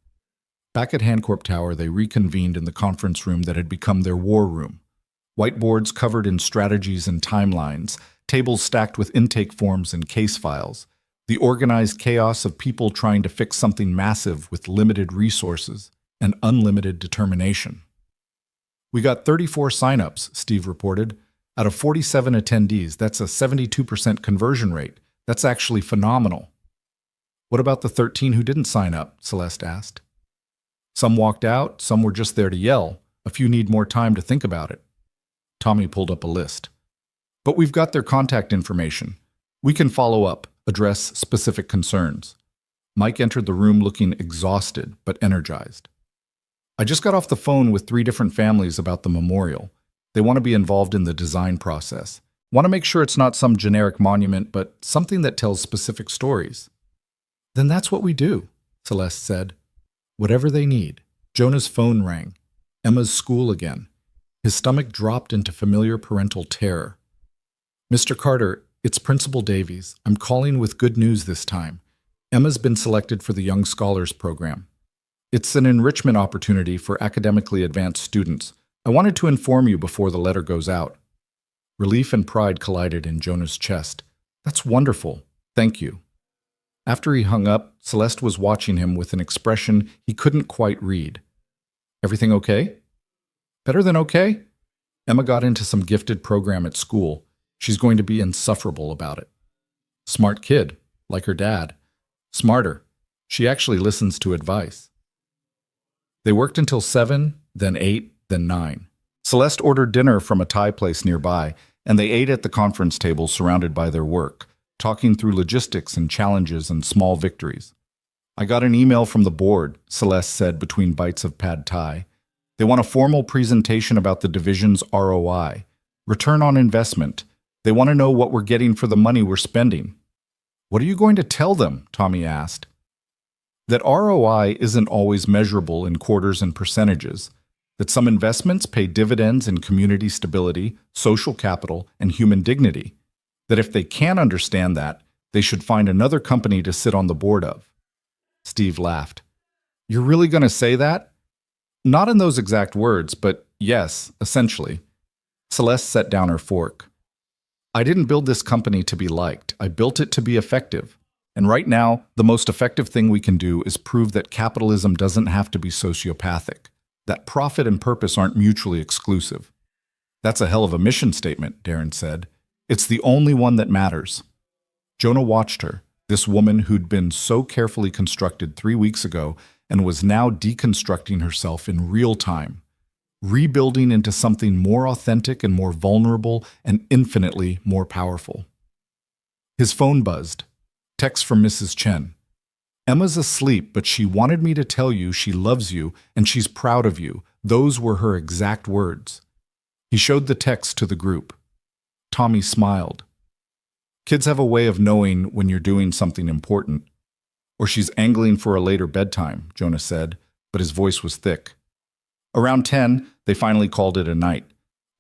Back at Hancorp Tower, they reconvened in the conference room that had become their war room. Whiteboards covered in strategies and timelines, tables stacked with intake forms and case files, the organized chaos of people trying to fix something massive with limited resources and unlimited determination. We got 34 signups, Steve reported. Out of 47 attendees, that's a 72% conversion rate. That's actually phenomenal. What about the 13 who didn't sign up? Celeste asked. Some walked out, some were just there to yell. A few need more time to think about it. Tommy pulled up a list. But we've got their contact information. We can follow up, address specific concerns. Mike entered the room looking exhausted but energized. I just got off the phone with 3 different families about the memorial. They want to be involved in the design process. Want to make sure it's not some generic monument, but something that tells specific stories. Then that's what we do, Celeste said. Whatever they need. Jonah's phone rang. Emma's school again. His stomach dropped into familiar parental terror. Mr. Carter, it's Principal Davies. I'm calling with good news this time. Emma's been selected for the Young Scholars Program. It's an enrichment opportunity for academically advanced students. I wanted to inform you before the letter goes out. Relief and pride collided in Jonah's chest. That's wonderful. Thank you. After he hung up, Celeste was watching him with an expression he couldn't quite read. Everything okay? Better than okay? Emma got into some gifted program at school. She's going to be insufferable about it. Smart kid, like her dad. Smarter. She actually listens to advice. They worked until 7, then 8, then 9. Celeste ordered dinner from a Thai place nearby, and they ate at the conference table surrounded by their work, talking through logistics and challenges and small victories. I got an email from the board, Celeste said between bites of pad thai. They want a formal presentation about the division's ROI, return on investment. They want to know what we're getting for the money we're spending. What are you going to tell them? Tommy asked. That ROI isn't always measurable in quarters and percentages, that some investments pay dividends in community stability, social capital, and human dignity, that if they can't understand that, they should find another company to sit on the board of. Steve laughed. You're really going to say that? Not in those exact words, but yes, essentially. Celeste set down her fork. I didn't build this company to be liked. I built it to be effective. And right now, the most effective thing we can do is prove that capitalism doesn't have to be sociopathic, that profit and purpose aren't mutually exclusive. That's a hell of a mission statement, Darren said. It's the only one that matters. Jonah watched her, this woman who'd been so carefully constructed 3 weeks ago and was now deconstructing herself in real time, rebuilding into something more authentic and more vulnerable and infinitely more powerful. His phone buzzed. Text from Mrs. Chen. Emma's asleep, but she wanted me to tell you she loves you and she's proud of you. Those were her exact words. He showed the text to the group. Tommy smiled. Kids have a way of knowing when you're doing something important. Or she's angling for a later bedtime, Jonah said, but his voice was thick. Around 10, they finally called it a night.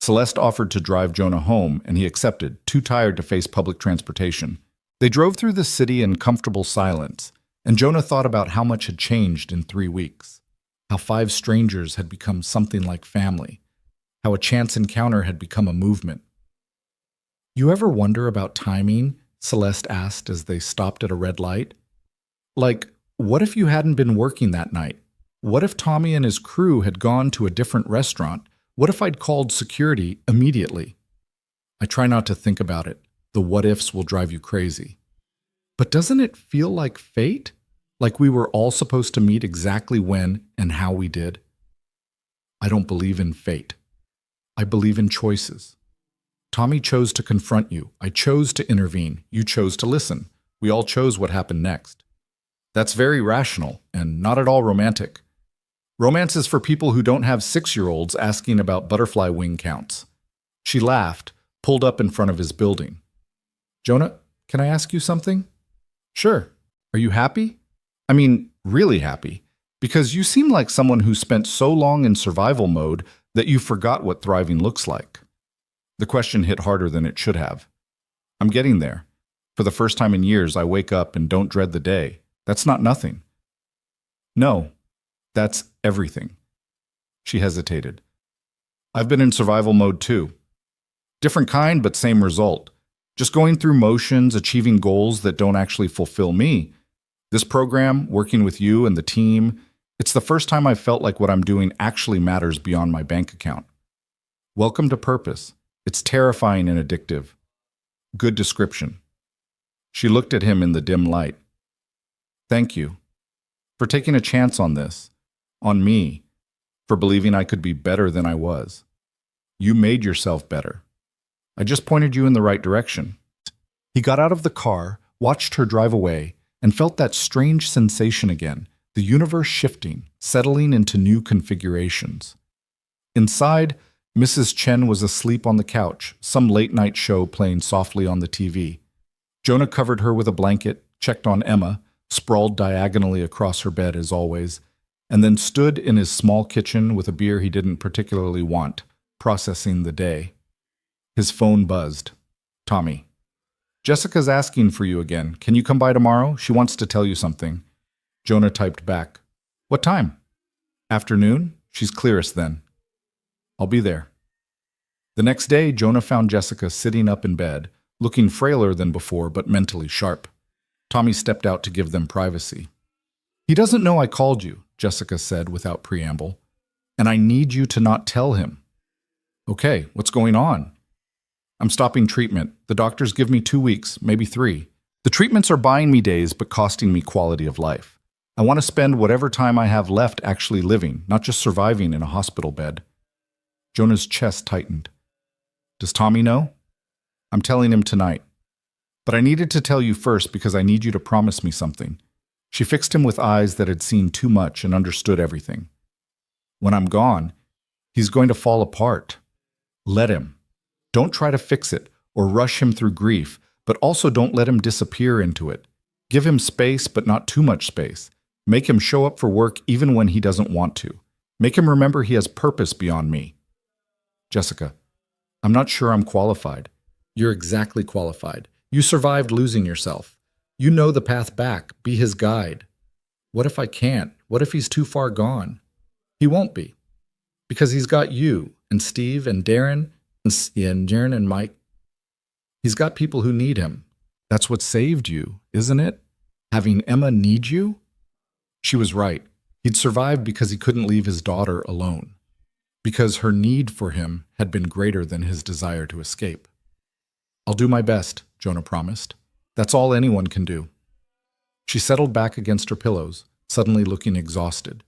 Celeste offered to drive Jonah home, and he accepted, too tired to face public transportation. They drove through the city in comfortable silence, and Jonah thought about how much had changed in 3 weeks, how 5 strangers had become something like family, how a chance encounter had become a movement. You ever wonder about timing? Celeste asked as they stopped at a red light. Like, what if you hadn't been working that night? What if Tommy and his crew had gone to a different restaurant? What if I'd called security immediately? I try not to think about it. The what-ifs will drive you crazy. But doesn't it feel like fate? Like we were all supposed to meet exactly when and how we did? I don't believe in fate. I believe in choices. Tommy chose to confront you. I chose to intervene. You chose to listen. We all chose what happened next. That's very rational and not at all romantic. Romance is for people who don't have 6-year-olds asking about butterfly wing counts. She laughed, pulled up in front of his building. Jonah, can I ask you something? Sure. Are you happy? I mean, really happy. Because you seem like someone who spent so long in survival mode that you forgot what thriving looks like. The question hit harder than it should have. I'm getting there. For the first time in years, I wake up and don't dread the day. That's not nothing. No, that's everything. She hesitated. I've been in survival mode too. Different kind, but same result. Just going through motions, achieving goals that don't actually fulfill me. This program, working with you and the team, it's the first time I've felt like what I'm doing actually matters beyond my bank account. Welcome to purpose. It's terrifying and addictive. Good description. She looked at him in the dim light. Thank you for taking a chance on this, on me, for believing I could be better than I was. You made yourself better. I just pointed you in the right direction. He got out of the car, watched her drive away, and felt that strange sensation again, the universe shifting, settling into new configurations. Inside, Mrs. Chen was asleep on the couch, some late-night show playing softly on the TV. Jonah covered her with a blanket, checked on Emma, sprawled diagonally across her bed as always, and then stood in his small kitchen with a beer he didn't particularly want, processing the day. His phone buzzed. Tommy. Jessica's asking for you again. Can you come by tomorrow? She wants to tell you something. Jonah typed back. What time? Afternoon? She's clearest then. I'll be there. The next day, Jonah found Jessica sitting up in bed, looking frailer than before but mentally sharp. Tommy stepped out to give them privacy. He doesn't know I called you, Jessica said without preamble, and I need you to not tell him. Okay, what's going on? I'm stopping treatment. The doctors give me 2 weeks, maybe 3. The treatments are buying me days but costing me quality of life. I want to spend whatever time I have left actually living, not just surviving in a hospital bed. Jonah's chest tightened. Does Tommy know? I'm telling him tonight. But I needed to tell you first because I need you to promise me something. She fixed him with eyes that had seen too much and understood everything. When I'm gone, he's going to fall apart. Let him. Don't try to fix it or rush him through grief, but also don't let him disappear into it. Give him space, but not too much space. Make him show up for work even when he doesn't want to. Make him remember he has purpose beyond me. Jessica, I'm not sure I'm qualified. You're exactly qualified. You survived losing yourself. You know the path back. Be his guide. What if I can't? What if he's too far gone? He won't be. Because he's got you and Steve and Darren and Mike. He's got people who need him. That's what saved you, isn't it? Having Emma need you? She was right. He'd survived because he couldn't leave his daughter alone. Because her need for him had been greater than his desire to escape. I'll do my best, Jonah promised. That's all anyone can do. She settled back against her pillows, suddenly looking exhausted.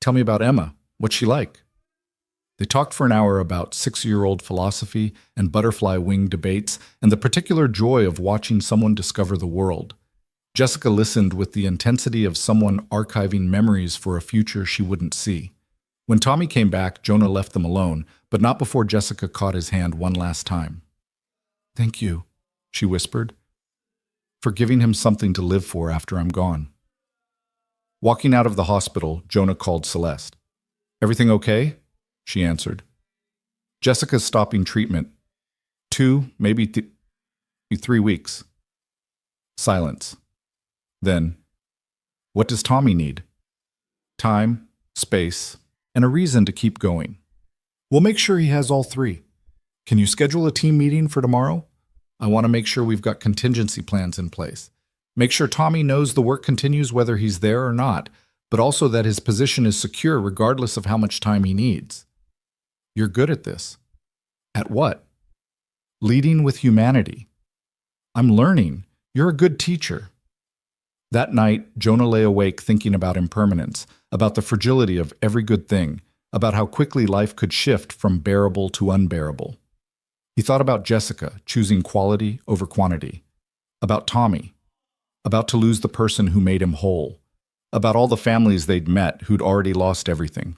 Tell me about Emma. What's she like? They talked for an hour about 6-year-old philosophy and butterfly wing debates and the particular joy of watching someone discover the world. Jessica listened with the intensity of someone archiving memories for a future she wouldn't see. When Tommy came back, Jonah left them alone, but not before Jessica caught his hand one last time. Thank you, she whispered, for giving him something to live for after I'm gone. Walking out of the hospital, Jonah called Celeste. Everything okay? She answered. Jessica's stopping treatment. 2, maybe 3 weeks. Silence. Then, what does Tommy need? Time, space, and a reason to keep going. We'll make sure he has all 3. Can you schedule a team meeting for tomorrow? I want to make sure we've got contingency plans in place. Make sure Tommy knows the work continues whether he's there or not, but also that his position is secure regardless of how much time he needs. You're good at this. At what? Leading with humanity. I'm learning. You're a good teacher. That night, Jonah lay awake thinking about impermanence, about the fragility of every good thing, about how quickly life could shift from bearable to unbearable. He thought about Jessica choosing quality over quantity, about Tommy, about to lose the person who made him whole, about all the families they'd met who'd already lost everything.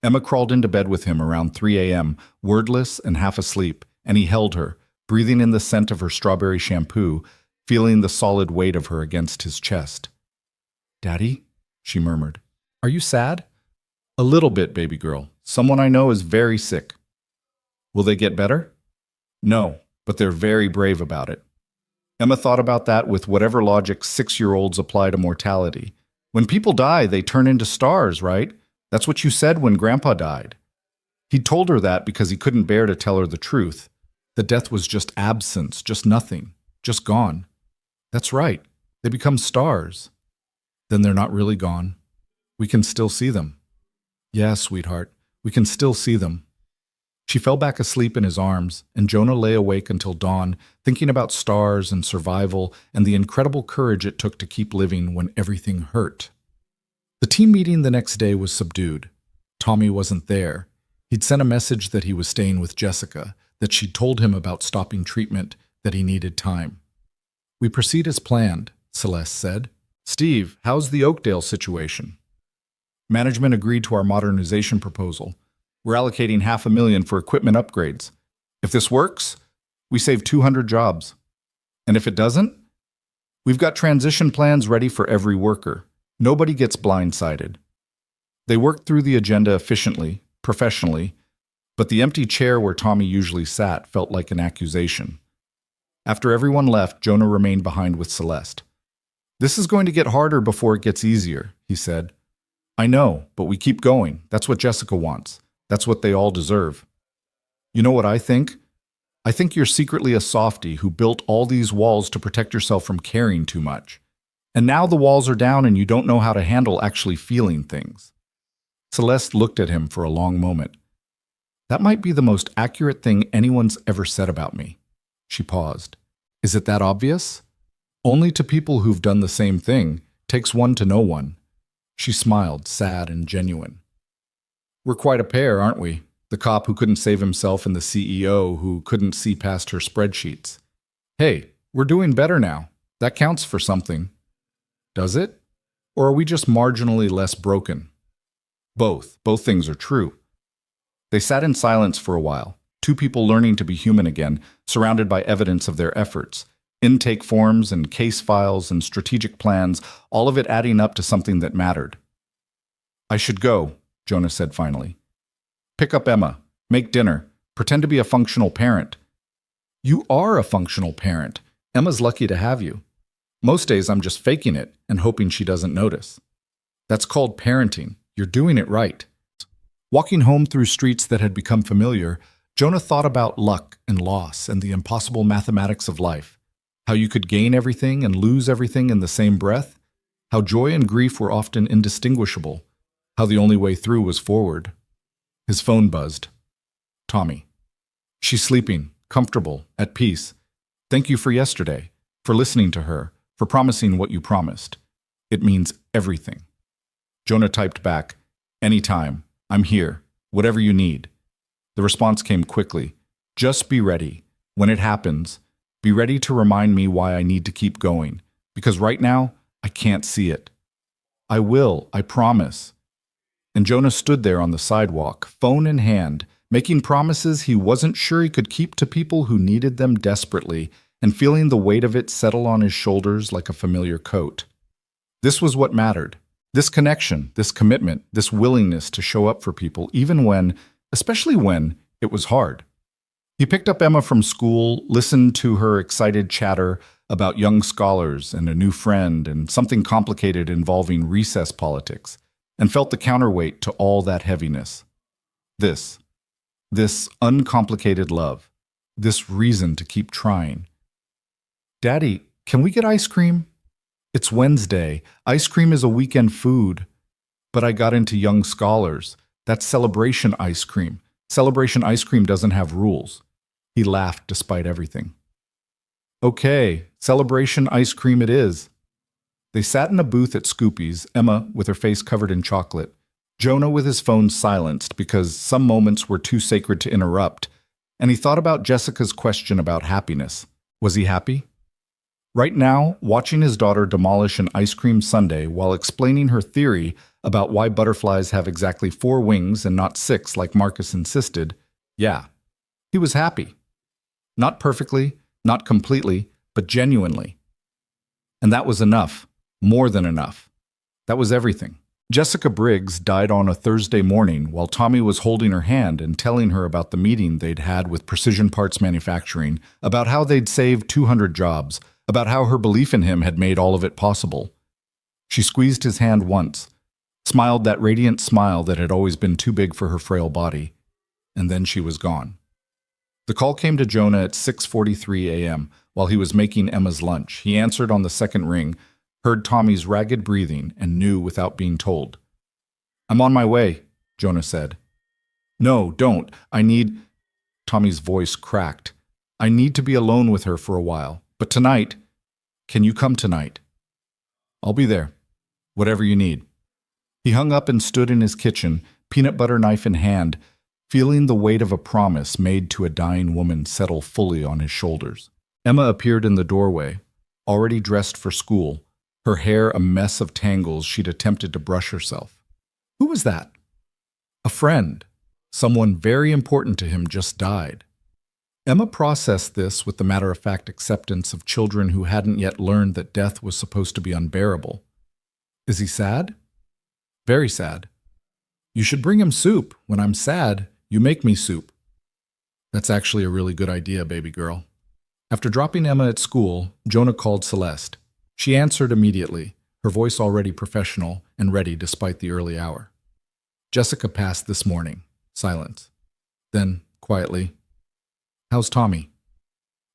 Emma crawled into bed with him around 3 a.m., wordless and half asleep, and he held her, breathing in the scent of her strawberry shampoo, feeling the solid weight of her against his chest. Daddy, she murmured, are you sad? A little bit, baby girl. Someone I know is very sick. Will they get better? No, but they're very brave about it. Emma thought about that with whatever logic 6-year-olds apply to mortality. When people die, they turn into stars, right? That's what you said when Grandpa died. He'd told her that because he couldn't bear to tell her the truth. That death was just absence, just nothing, just gone. That's right. They become stars. Then they're not really gone. We can still see them. Yeah, sweetheart, we can still see them. She fell back asleep in his arms, and Jonah lay awake until dawn, thinking about stars and survival and the incredible courage it took to keep living when everything hurt. The team meeting the next day was subdued. Tommy wasn't there. He'd sent a message that he was staying with Jessica, that she'd told him about stopping treatment, that he needed time. We proceed as planned, Celeste said. Steve, how's the Oakdale situation? Management agreed to our modernization proposal. We're allocating $500,000 for equipment upgrades. If this works, we save 200 jobs. And if it doesn't, we've got transition plans ready for every worker. Nobody gets blindsided. They worked through the agenda efficiently, professionally, but the empty chair where Tommy usually sat felt like an accusation. After everyone left, Jonah remained behind with Celeste. This is going to get harder before it gets easier, he said. I know, but we keep going. That's what Jessica wants. That's what they all deserve. You know what I think? I think you're secretly a softie who built all these walls to protect yourself from caring too much. And now the walls are down and you don't know how to handle actually feeling things. Celeste looked at him for a long moment. That might be the most accurate thing anyone's ever said about me. She paused. Is it that obvious? Only to people who've done the same thing, Takes one to know one. She smiled, sad and genuine. We're quite a pair, aren't we? The cop who couldn't save himself and the CEO who couldn't see past her spreadsheets. Hey, we're doing better now. That counts for something. Does it? Or are we just marginally less broken? Both. Both things are true. They sat in silence for a while, two people learning to be human again, surrounded by evidence of their efforts. Intake forms and case files and strategic plans, all of it adding up to something that mattered. I should go, Jonah said finally. Pick up Emma, make dinner, pretend to be a functional parent. You are a functional parent. Emma's lucky to have you. Most days I'm just faking it and hoping she doesn't notice. That's called parenting. You're doing it right. Walking home through streets that had become familiar, Jonah thought about luck and loss and the impossible mathematics of life. How you could gain everything and lose everything in the same breath. How joy and grief were often indistinguishable. How the only way through was forward. His phone buzzed. Tommy. She's sleeping, comfortable, at peace. Thank you for yesterday, for listening to her, for promising what you promised. It means everything. Jonah typed back, anytime, I'm here, whatever you need. The response came quickly. Just be ready. When it happens, be ready to remind me why I need to keep going, because right now, I can't see it. I will, I promise. And Jonah stood there on the sidewalk, phone in hand, making promises he wasn't sure he could keep to people who needed them desperately, and feeling the weight of it settle on his shoulders like a familiar coat. This was what mattered. This connection, this commitment, this willingness to show up for people, even when, especially when, it was hard. He picked up Emma from school, listened to her excited chatter about young scholars and a new friend and something complicated involving recess politics, and felt the counterweight to all that heaviness. This uncomplicated love, this reason to keep trying. Daddy, can we get ice cream? It's Wednesday. Ice cream is a weekend food. But I got into young scholars. That's celebration ice cream. Celebration ice cream doesn't have rules. He laughed despite everything. Okay, celebration ice cream it is. They sat in a booth at Scoopy's, Emma with her face covered in chocolate, Jonah with his phone silenced because some moments were too sacred to interrupt, and he thought about Jessica's question about happiness. Was he happy? Right now, watching his daughter demolish an ice cream sundae while explaining her theory about why butterflies have exactly 4 wings and not 6 like Marcus insisted, yeah, he was happy. Not perfectly, not completely, but genuinely. And that was enough, more than enough. That was everything. Jessica Briggs died on a Thursday morning while Tommy was holding her hand and telling her about the meeting they'd had with Precision Parts Manufacturing, about how they'd saved 200 jobs, about how her belief in him had made all of it possible. She squeezed his hand once, smiled that radiant smile that had always been too big for her frail body, and then she was gone. The call came to Jonah at 6:43 a.m. while he was making Emma's lunch. He answered on the second ring, heard Tommy's ragged breathing, and knew without being told. I'm on my way, Jonah said. No, don't. I need... Tommy's voice cracked. I need to be alone with her for a while. But tonight, can you come tonight? I'll be there. Whatever you need. He hung up and stood in his kitchen, peanut butter knife in hand, feeling the weight of a promise made to a dying woman settle fully on his shoulders. Emma appeared in the doorway, already dressed for school, her hair a mess of tangles she'd attempted to brush herself. Who was that? A friend. Someone very important to him just died. Emma processed this with the matter-of-fact acceptance of children who hadn't yet learned that death was supposed to be unbearable. Is he sad? Very sad. You should bring him soup. When I'm sad, you make me soup. That's actually a really good idea, baby girl. After dropping Emma at school, Jonah called Celeste. She answered immediately, her voice already professional and ready despite the early hour. Jessica passed this morning. Silence. Then, quietly, how's Tommy?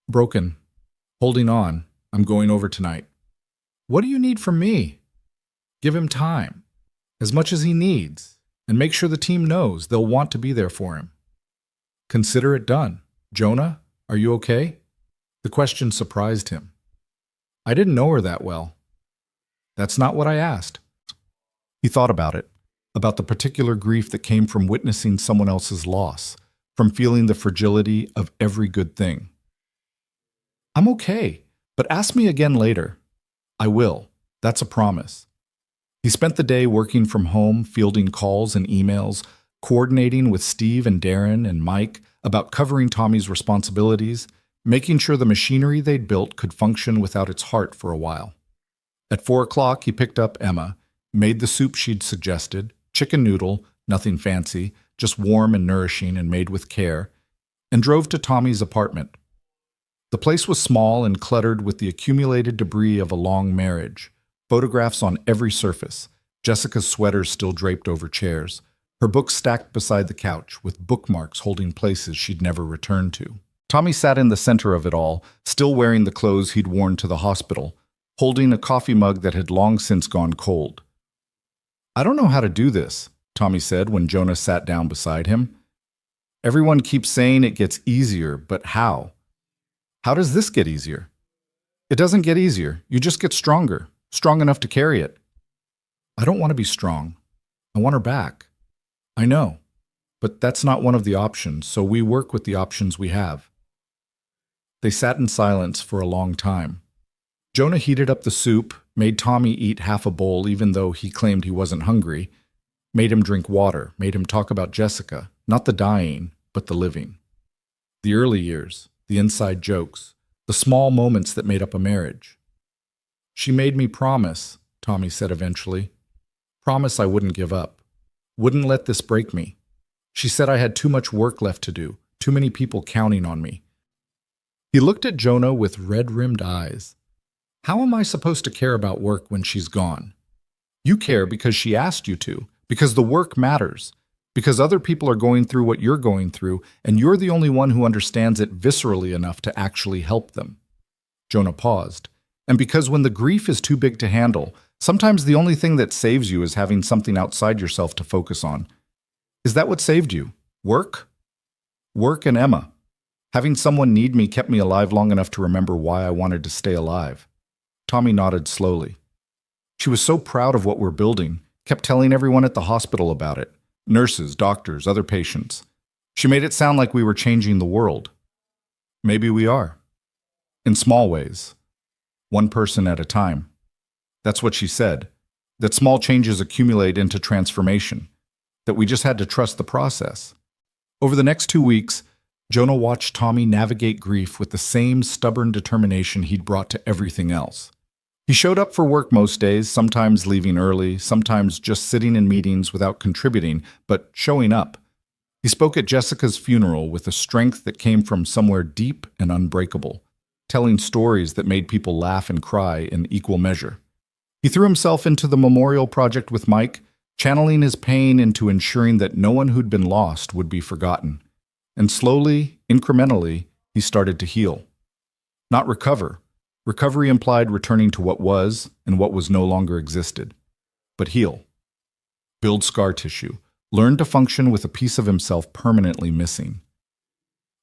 Broken. Holding on. I'm going over tonight. What do you need from me? Give him time. As much as he needs. And make sure the team knows they'll want to be there for him. Consider it done. Jonah, are you okay? The question surprised him. I didn't know her that well. That's not what I asked. He thought about the particular grief that came from witnessing someone else's loss, from feeling the fragility of every good thing. I'm okay, but ask me again later. I will. That's a promise. He spent the day working from home, fielding calls and emails, coordinating with Steve and Darren and Mike about covering Tommy's responsibilities, making sure the machinery they'd built could function without its heart for a while. At 4 o'clock, he picked up Emma, made the soup she'd suggested, chicken noodle, nothing fancy, just warm and nourishing and made with care, and drove to Tommy's apartment. The place was small and cluttered with the accumulated debris of a long marriage, photographs on every surface, Jessica's sweaters still draped over chairs, her books stacked beside the couch with bookmarks holding places she'd never returned to. Tommy sat in the center of it all, still wearing the clothes he'd worn to the hospital, holding a coffee mug that had long since gone cold. I don't know how to do this, Tommy said when Jonah sat down beside him. Everyone keeps saying it gets easier, but how? How does this get easier? It doesn't get easier. You just get stronger, strong enough to carry it. I don't want to be strong. I want her back. I know, but that's not one of the options, so we work with the options we have. They sat in silence for a long time. Jonah heated up the soup, made Tommy eat half a bowl even though he claimed he wasn't hungry, made him drink water, made him talk about Jessica, not the dying, but the living. The early years, the inside jokes, the small moments that made up a marriage. She made me promise, Tommy said eventually. Promise I wouldn't give up. Wouldn't let this break me. She said I had too much work left to do, too many people counting on me. He looked at Jonah with red-rimmed eyes. How am I supposed to care about work when she's gone? You care because she asked you to, because the work matters, because other people are going through what you're going through, and you're the only one who understands it viscerally enough to actually help them. Jonah paused. And because when the grief is too big to handle, sometimes the only thing that saves you is having something outside yourself to focus on. Is that what saved you? Work? Work and Emma. Having someone need me kept me alive long enough to remember why I wanted to stay alive. Tommy nodded slowly. She was so proud of what we're building, kept telling everyone at the hospital about it. Nurses, doctors, other patients. She made it sound like we were changing the world. Maybe we are. In small ways. One person at a time. That's what she said. That small changes accumulate into transformation. That we just had to trust the process. Over the next 2 weeks, Jonah watched Tommy navigate grief with the same stubborn determination he'd brought to everything else. He showed up for work most days, sometimes leaving early, sometimes just sitting in meetings without contributing, but showing up. He spoke at Jessica's funeral with a strength that came from somewhere deep and unbreakable, telling stories that made people laugh and cry in equal measure. He threw himself into the memorial project with Mike, channeling his pain into ensuring that no one who'd been lost would be forgotten. And slowly, incrementally, he started to heal. Not recover. Recovery implied returning to what was and what was no longer existed. But heal. Build scar tissue. Learn to function with a piece of himself permanently missing.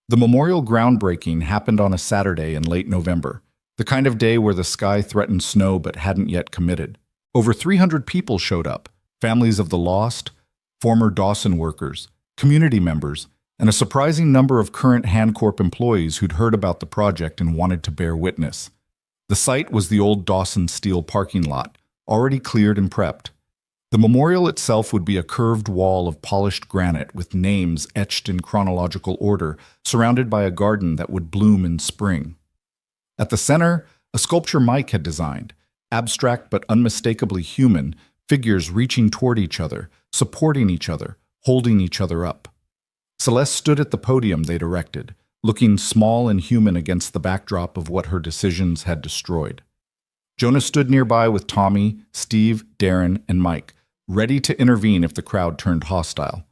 The memorial groundbreaking happened on a Saturday in late November, the kind of day where the sky threatened snow but hadn't yet committed. Over 300 people showed up, families of the lost, former Dawson workers, community members, and a surprising number of current HanCorp employees who'd heard about the project and wanted to bear witness. The site was the old Dawson Steel parking lot, already cleared and prepped. The memorial itself would be a curved wall of polished granite with names etched in chronological order, surrounded by a garden that would bloom in spring. At the center, a sculpture Mike had designed, abstract but unmistakably human, figures reaching toward each other, supporting each other, holding each other up. Celeste stood at the podium they'd erected, looking small and human against the backdrop of what her decisions had destroyed. Jonah stood nearby with Tommy, Steve, Darren, and Mike, ready to intervene if the crowd turned hostile.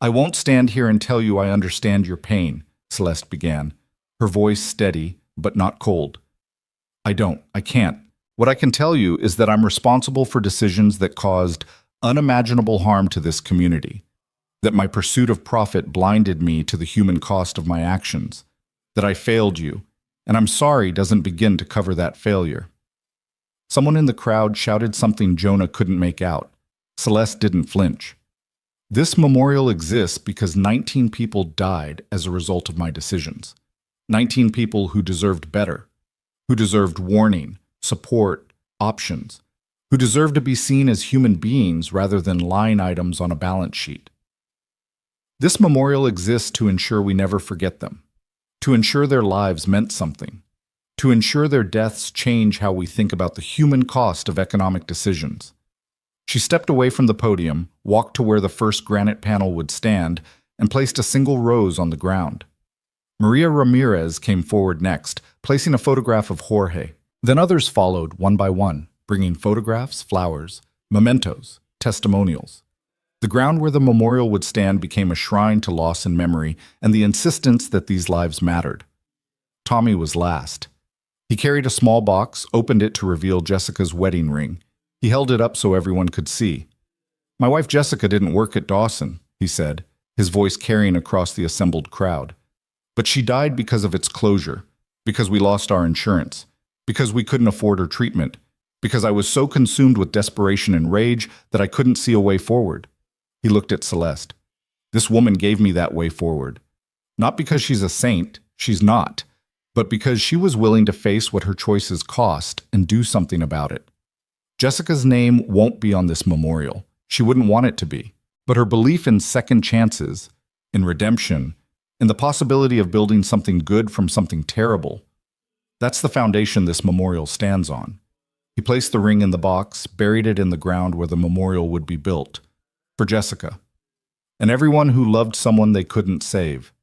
I won't stand here and tell you I understand your pain, Celeste began, her voice steady but not cold. I can't. What I can tell you is that I'm responsible for decisions that caused unimaginable harm to this community. That my pursuit of profit blinded me to the human cost of my actions, that I failed you, and I'm sorry doesn't begin to cover that failure. Someone in the crowd shouted something Jonah couldn't make out. Celeste didn't flinch. This memorial exists because 19 people died as a result of my decisions. 19 people who deserved better, who deserved warning, support, options, who deserved to be seen as human beings rather than line items on a balance sheet. This memorial exists to ensure we never forget them, to ensure their lives meant something, to ensure their deaths change how we think about the human cost of economic decisions. She stepped away from the podium, walked to where the first granite panel would stand, and placed a single rose on the ground. Maria Ramirez came forward next, placing a photograph of Jorge. Then others followed, one by one, bringing photographs, flowers, mementos, testimonials. The ground where the memorial would stand became a shrine to loss and memory and the insistence that these lives mattered. Tommy was last. He carried a small box, opened it to reveal Jessica's wedding ring. He held it up so everyone could see. "My wife Jessica didn't work at Dawson," he said, his voice carrying across the assembled crowd. "But she died because of its closure, because we lost our insurance, because we couldn't afford her treatment, because I was so consumed with desperation and rage that I couldn't see a way forward." He looked at Celeste. "This woman gave me that way forward. Not because she's a saint, she's not, but because she was willing to face what her choices cost and do something about it. Jessica's name won't be on this memorial. She wouldn't want it to be. But her belief in second chances, in redemption, in the possibility of building something good from something terrible, that's the foundation this memorial stands on." He placed the ring in the box, buried it in the ground where the memorial would be built. For Jessica, and everyone who loved someone they couldn't save.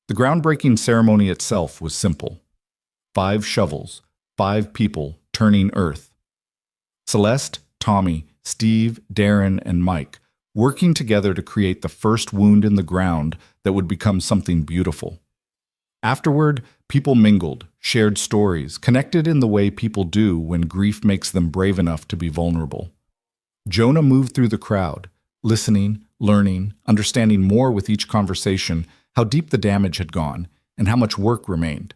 The groundbreaking ceremony itself was simple. 5 shovels, 5 people turning earth. Celeste, Tommy, Steve, Darren, and Mike, working together to create the first wound in the ground that would become something beautiful. Afterward, people mingled, shared stories, connected in the way people do when grief makes them brave enough to be vulnerable. Jonah moved through the crowd, listening, learning, understanding more with each conversation how deep the damage had gone and how much work remained.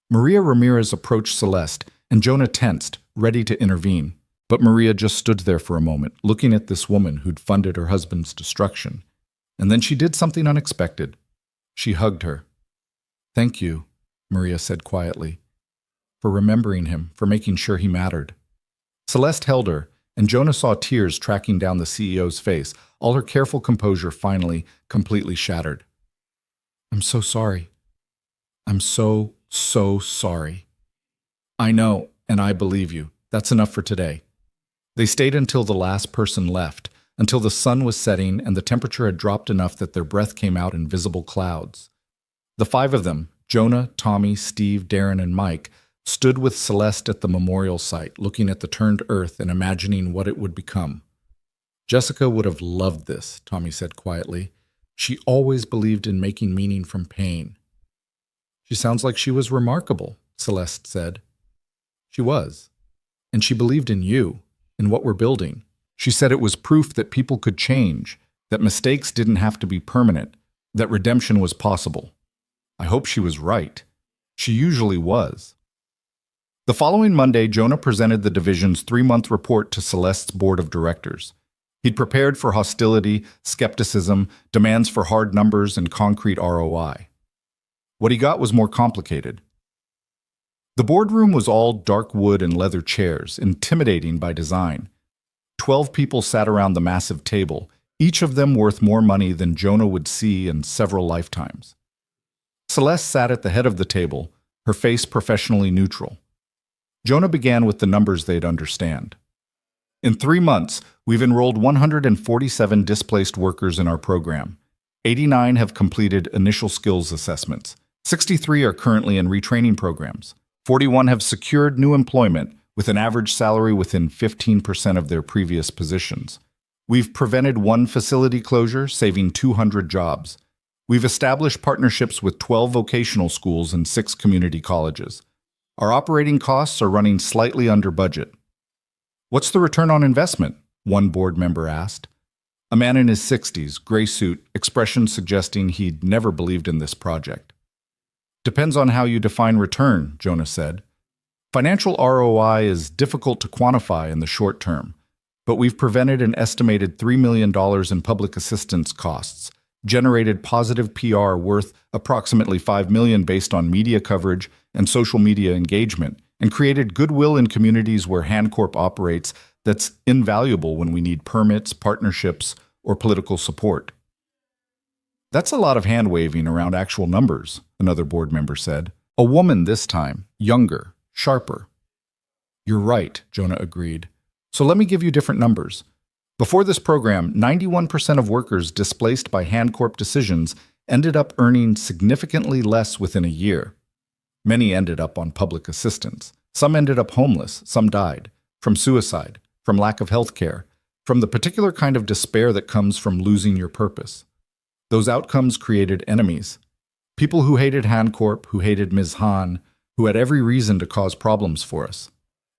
Maria Ramirez approached Celeste, and Jonah tensed, ready to intervene. But Maria just stood there for a moment, looking at this woman who'd funded her husband's destruction. And then she did something unexpected. She hugged her. "Thank you," Maria said quietly, "for remembering him, for making sure he mattered." Celeste held her, and Jonah saw tears tracking down the CEO's face, all her careful composure finally completely shattered. "I'm so sorry. I'm so sorry." "I know, and I believe you. That's enough for today." They stayed until the last person left, until the sun was setting and the temperature had dropped enough that their breath came out in visible clouds. The 5 of them, Jonah, Tommy, Steve, Darren, and Mike, stood with Celeste at the memorial site, looking at the turned earth and imagining what it would become. "Jessica would have loved this," Tommy said quietly. "She always believed in making meaning from pain." "She sounds like she was remarkable," Celeste said. "She was. And she believed in you, in what we're building. She said it was proof that people could change, that mistakes didn't have to be permanent, that redemption was possible. I hope she was right. She usually was." The following Monday, Jonah presented the division's 3-month report to Celeste's board of directors. He'd prepared for hostility, skepticism, demands for hard numbers, and concrete ROI. What he got was more complicated. The boardroom was all dark wood and leather chairs, intimidating by design. 12 people sat around the massive table, each of them worth more money than Jonah would see in several lifetimes. Celeste sat at the head of the table, her face professionally neutral. Jonah began with the numbers they'd understand. "In 3 months, we've enrolled 147 displaced workers in our program. 89 have completed initial skills assessments. 63 are currently in retraining programs. 41 have secured new employment with an average salary within 15% of their previous positions. We've prevented 1 facility closure, saving 200 jobs. We've established partnerships with 12 vocational schools and 6 community colleges. Our operating costs are running slightly under budget." "What's the return on investment?" one board member asked. A man in his 60s, gray suit, expression suggesting he'd never believed in this project. "Depends on how you define return," Jonah said. Financial ROI is difficult to quantify in the short term, but we've prevented an estimated $3 million in public assistance costs, generated positive PR worth approximately $5 million based on media coverage and social media engagement, and created goodwill in communities where HandCorp operates that's invaluable when we need permits, partnerships, or political support. That's a lot of hand-waving around actual numbers, another board member said. A woman this time, younger, sharper. You're right, Jonah agreed. So let me give you different numbers. Before this program, 91% of workers displaced by HandCorp decisions ended up earning significantly less within a year. Many ended up on public assistance. Some ended up homeless, some died, from suicide, from lack of health care, from the particular kind of despair that comes from losing your purpose. Those outcomes created enemies. People who hated HandCorp, who hated Ms. Han, who had every reason to cause problems for us.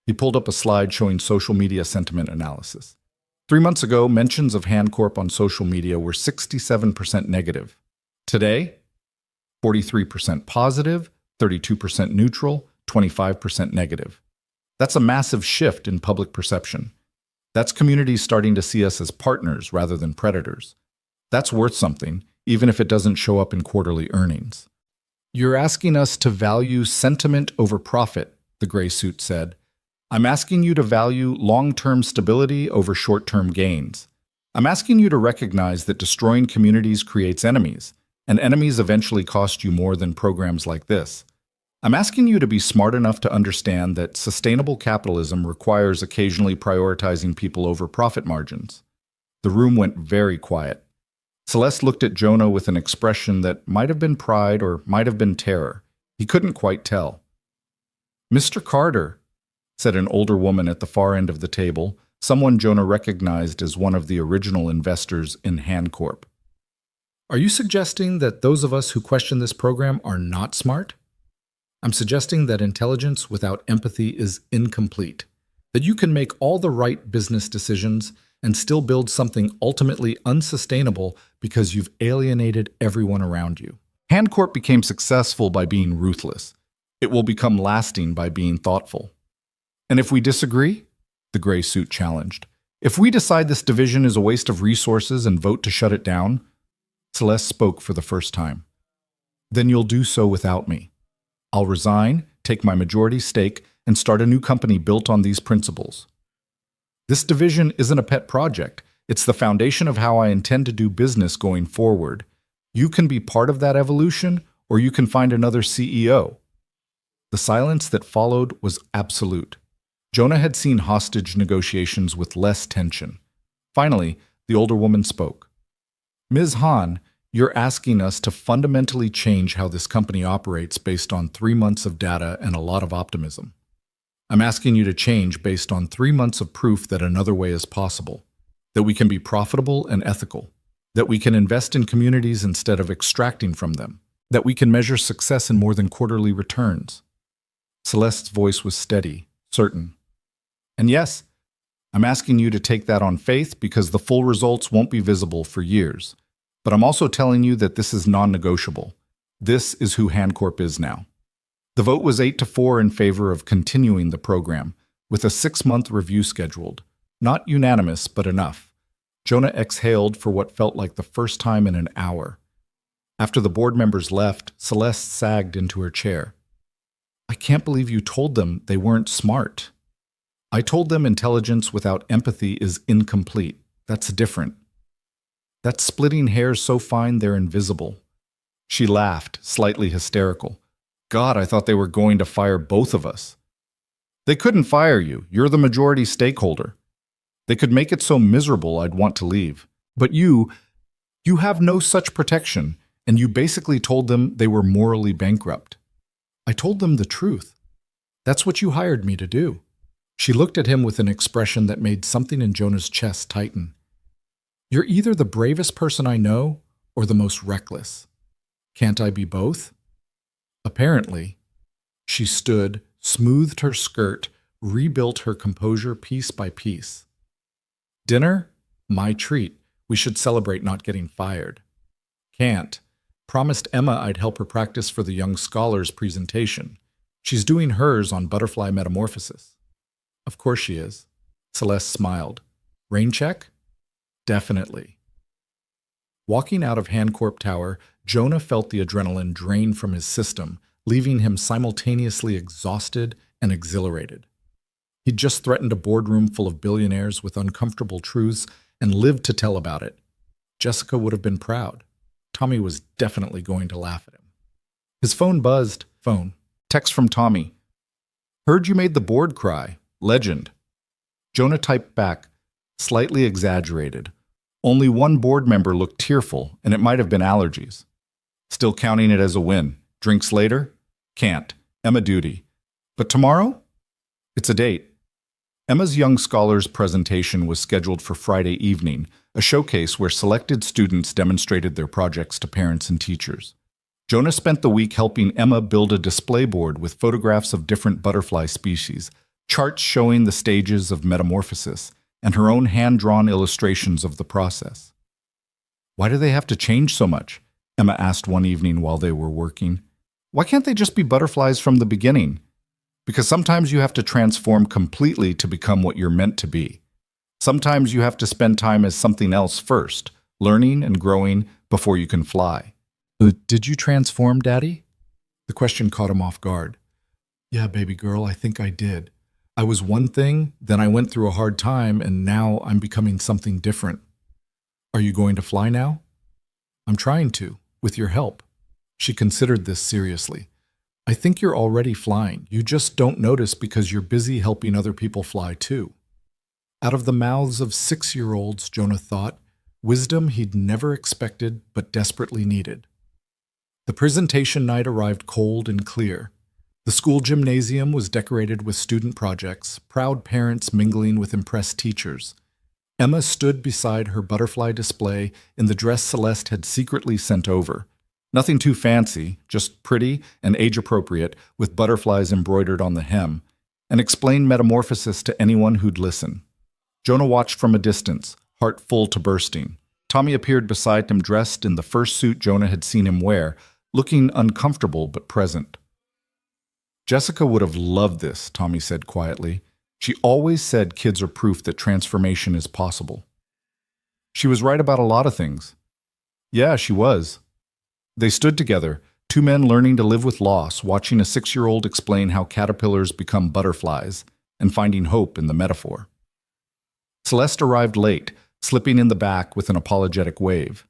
He pulled up a slide showing social media sentiment analysis. 3 months ago, mentions of HandCorp on social media were 67% negative. Today, 43% positive, 32% neutral, 25% negative. That's a massive shift in public perception. That's communities starting to see us as partners rather than predators. That's worth something, even if it doesn't show up in quarterly earnings. You're asking us to value sentiment over profit, the gray suit said. I'm asking you to value long-term stability over short-term gains. I'm asking you to recognize that destroying communities creates enemies, and enemies eventually cost you more than programs like this. I'm asking you to be smart enough to understand that sustainable capitalism requires occasionally prioritizing people over profit margins. The room went very quiet. Celeste looked at Jonah with an expression that might have been pride or might have been terror. He couldn't quite tell. Mr. Carter, said an older woman at the far end of the table, someone Jonah recognized as one of the original investors in HandCorp. Are you suggesting that those of us who question this program are not smart? I'm suggesting that intelligence without empathy is incomplete, that you can make all the right business decisions and still build something ultimately unsustainable because you've alienated everyone around you. HandCorp became successful by being ruthless. It will become lasting by being thoughtful. And if we disagree? The gray suit challenged. If we decide this division is a waste of resources and vote to shut it down, Celeste spoke for the first time. Then you'll do so without me. I'll resign, take my majority stake, and start a new company built on these principles. This division isn't a pet project. It's the foundation of how I intend to do business going forward. You can be part of that evolution, or you can find another CEO. The silence that followed was absolute. Jonah had seen hostage negotiations with less tension. Finally, the older woman spoke. Ms. Han, you're asking us to fundamentally change how this company operates based on 3 months of data and a lot of optimism. I'm asking you to change based on 3 months of proof that another way is possible, that we can be profitable and ethical, that we can invest in communities instead of extracting from them, that we can measure success in more than quarterly returns. Celeste's voice was steady, certain. And yes, I'm asking you to take that on faith because the full results won't be visible for years. But I'm also telling you that this is non-negotiable. This is who HandCorp is now. The vote was 8-4 in favor of continuing the program, with a 6-month review scheduled. Not unanimous, but enough. Jonah exhaled for what felt like the first time in an hour. After the board members left, Celeste sagged into her chair. I can't believe you told them they weren't smart. I told them intelligence without empathy is incomplete. That's different. That's splitting hairs so fine they're invisible. She laughed, slightly hysterical. God, I thought they were going to fire both of us. They couldn't fire you. You're the majority stakeholder. They could make it so miserable I'd want to leave. But you have no such protection, and you basically told them they were morally bankrupt. I told them the truth. That's what you hired me to do. She looked at him with an expression that made something in Jonah's chest tighten. You're either the bravest person I know or the most reckless. Can't I be both? Apparently. She stood, smoothed her skirt, rebuilt her composure piece by piece. Dinner? My treat. We should celebrate not getting fired. Can't. Promised Emma I'd help her practice for the young scholars presentation. She's doing hers on butterfly metamorphosis. Of course she is. Celeste smiled. Rain check? Definitely. Walking out of Hancorp Tower, Jonah felt the adrenaline drain from his system, leaving him simultaneously exhausted and exhilarated. He'd just threatened a boardroom full of billionaires with uncomfortable truths and lived to tell about it. Jessica would have been proud. Tommy was definitely going to laugh at him. His phone buzzed. Phone. Text from Tommy. Heard you made the board cry. Legend. Jonah typed back, slightly exaggerated. Only one board member looked tearful, and it might have been allergies. Still counting it as a win. Drinks later? Can't. Emma duty. But tomorrow? It's a date. Emma's Young Scholars presentation was scheduled for Friday evening, a showcase where selected students demonstrated their projects to parents and teachers. Jonah spent the week helping Emma build a display board with photographs of different butterfly species, charts showing the stages of metamorphosis, and her own hand-drawn illustrations of the process. Why do they have to change so much? Emma asked one evening while they were working. Why can't they just be butterflies from the beginning? Because sometimes you have to transform completely to become what you're meant to be. Sometimes you have to spend time as something else first, learning and growing before you can fly. Did you transform, Daddy? The question caught him off guard. Yeah, baby girl, I think I did. I was one thing, then I went through a hard time, and now I'm becoming something different. Are you going to fly now? I'm trying to, with your help. She considered this seriously. I think you're already flying. You just don't notice because you're busy helping other people fly too. Out of the mouths of 6-year-olds, Jonah thought, wisdom he'd never expected but desperately needed. The presentation night arrived cold and clear. The school gymnasium was decorated with student projects, proud parents mingling with impressed teachers. Emma stood beside her butterfly display in the dress Celeste had secretly sent over. Nothing too fancy, just pretty and age-appropriate, with butterflies embroidered on the hem, and explained metamorphosis to anyone who'd listen. Jonah watched from a distance, heart full to bursting. Tommy appeared beside him dressed in the first suit Jonah had seen him wear, looking uncomfortable but present. Jessica would have loved this, Tommy said quietly. She always said kids are proof that transformation is possible. She was right about a lot of things. Yeah, she was. They stood together, two men learning to live with loss, watching a 6-year-old explain how caterpillars become butterflies, and finding hope in the metaphor. Celeste arrived late, slipping in the back with an apologetic wave.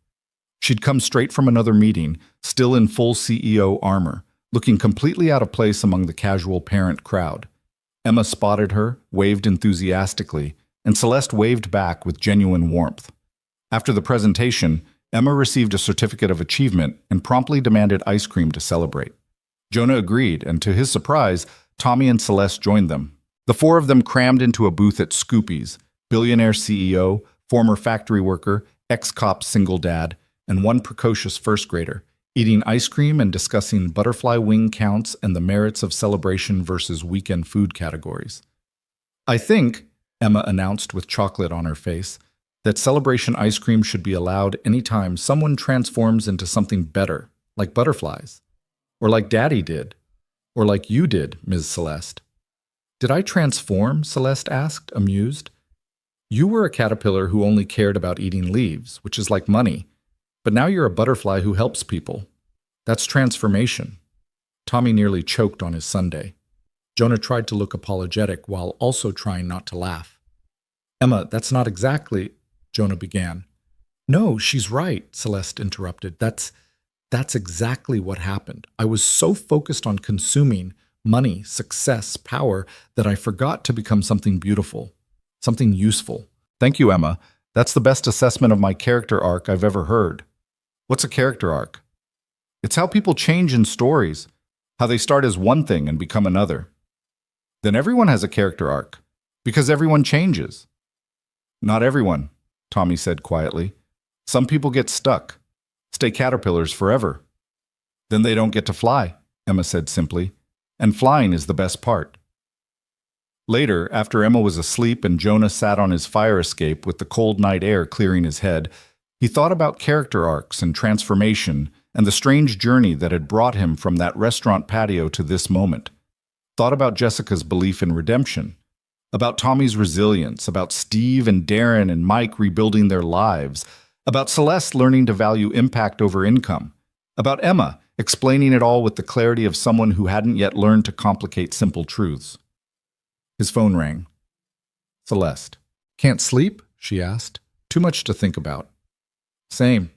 She'd come straight from another meeting, still in full CEO armor, looking completely out of place among the casual parent crowd. Emma spotted her, waved enthusiastically, and Celeste waved back with genuine warmth. After the presentation, Emma received a certificate of achievement and promptly demanded ice cream to celebrate. Jonah agreed, and to his surprise, Tommy and Celeste joined them. The four of them crammed into a booth at Scoopy's, billionaire CEO, former factory worker, ex-cop single dad, and one precocious first grader, eating ice cream and discussing butterfly wing counts and the merits of celebration versus weekend food categories. I think, Emma announced with chocolate on her face, that celebration ice cream should be allowed anytime someone transforms into something better, like butterflies. Or like Daddy did. Or like you did, Ms. Celeste. Did I transform? Celeste asked, amused. You were a caterpillar who only cared about eating leaves, which is like money. But now you're a butterfly who helps people. That's transformation. Tommy nearly choked on his sundae. Jonah tried to look apologetic while also trying not to laugh. Emma, that's not exactly... Jonah began. No, she's right, Celeste interrupted. That's exactly what happened. I was so focused on consuming money, success, power, that I forgot to become something beautiful, something useful. Thank you, Emma. That's the best assessment of my character arc I've ever heard. What's a character arc? It's how people change in stories, how they start as one thing and become another. Then everyone has a character arc, because everyone changes. Not everyone, Tommy said quietly. Some people get stuck, stay caterpillars forever. Then they don't get to fly, Emma said simply, and flying is the best part. Later, after Emma was asleep and Jonah sat on his fire escape with the cold night air clearing his head, he thought about character arcs and transformation and the strange journey that had brought him from that restaurant patio to this moment. Thought about Jessica's belief in redemption, about Tommy's resilience, about Steve and Darren and Mike rebuilding their lives, about Celeste learning to value impact over income, about Emma explaining it all with the clarity of someone who hadn't yet learned to complicate simple truths. His phone rang. Celeste. "Can't sleep?" she asked. "Too much to think about." "Same.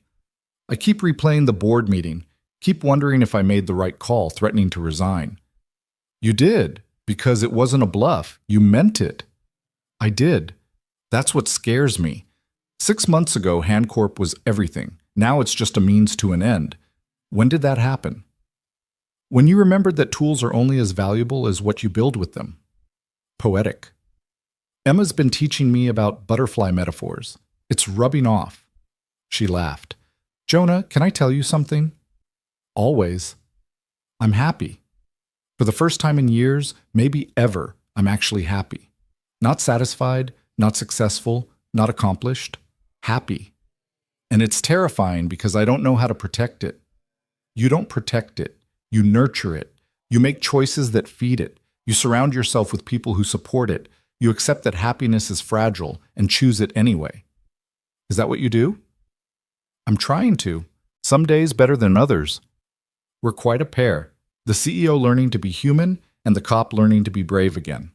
I keep replaying the board meeting, keep wondering if I made the right call, threatening to resign." "You did, because it wasn't a bluff. You meant it." "I did. That's what scares me. 6 months ago, Hancorp was everything. Now it's just a means to an end. When did that happen?" "When you remembered that tools are only as valuable as what you build with them." Poetic. "Emma's been teaching me about butterfly metaphors. It's rubbing off." She laughed. "Jonah, can I tell you something?" "Always." "I'm happy. For the first time in years, maybe ever, I'm actually happy. Not satisfied, not successful, not accomplished. Happy. And it's terrifying because I don't know how to protect it." "You don't protect it. You nurture it. You make choices that feed it. You surround yourself with people who support it. You accept that happiness is fragile and choose it anyway." "Is that what you do?" "I'm trying to. Some days better than others." "We're quite a pair. The CEO learning to be human and the cop learning to be brave again.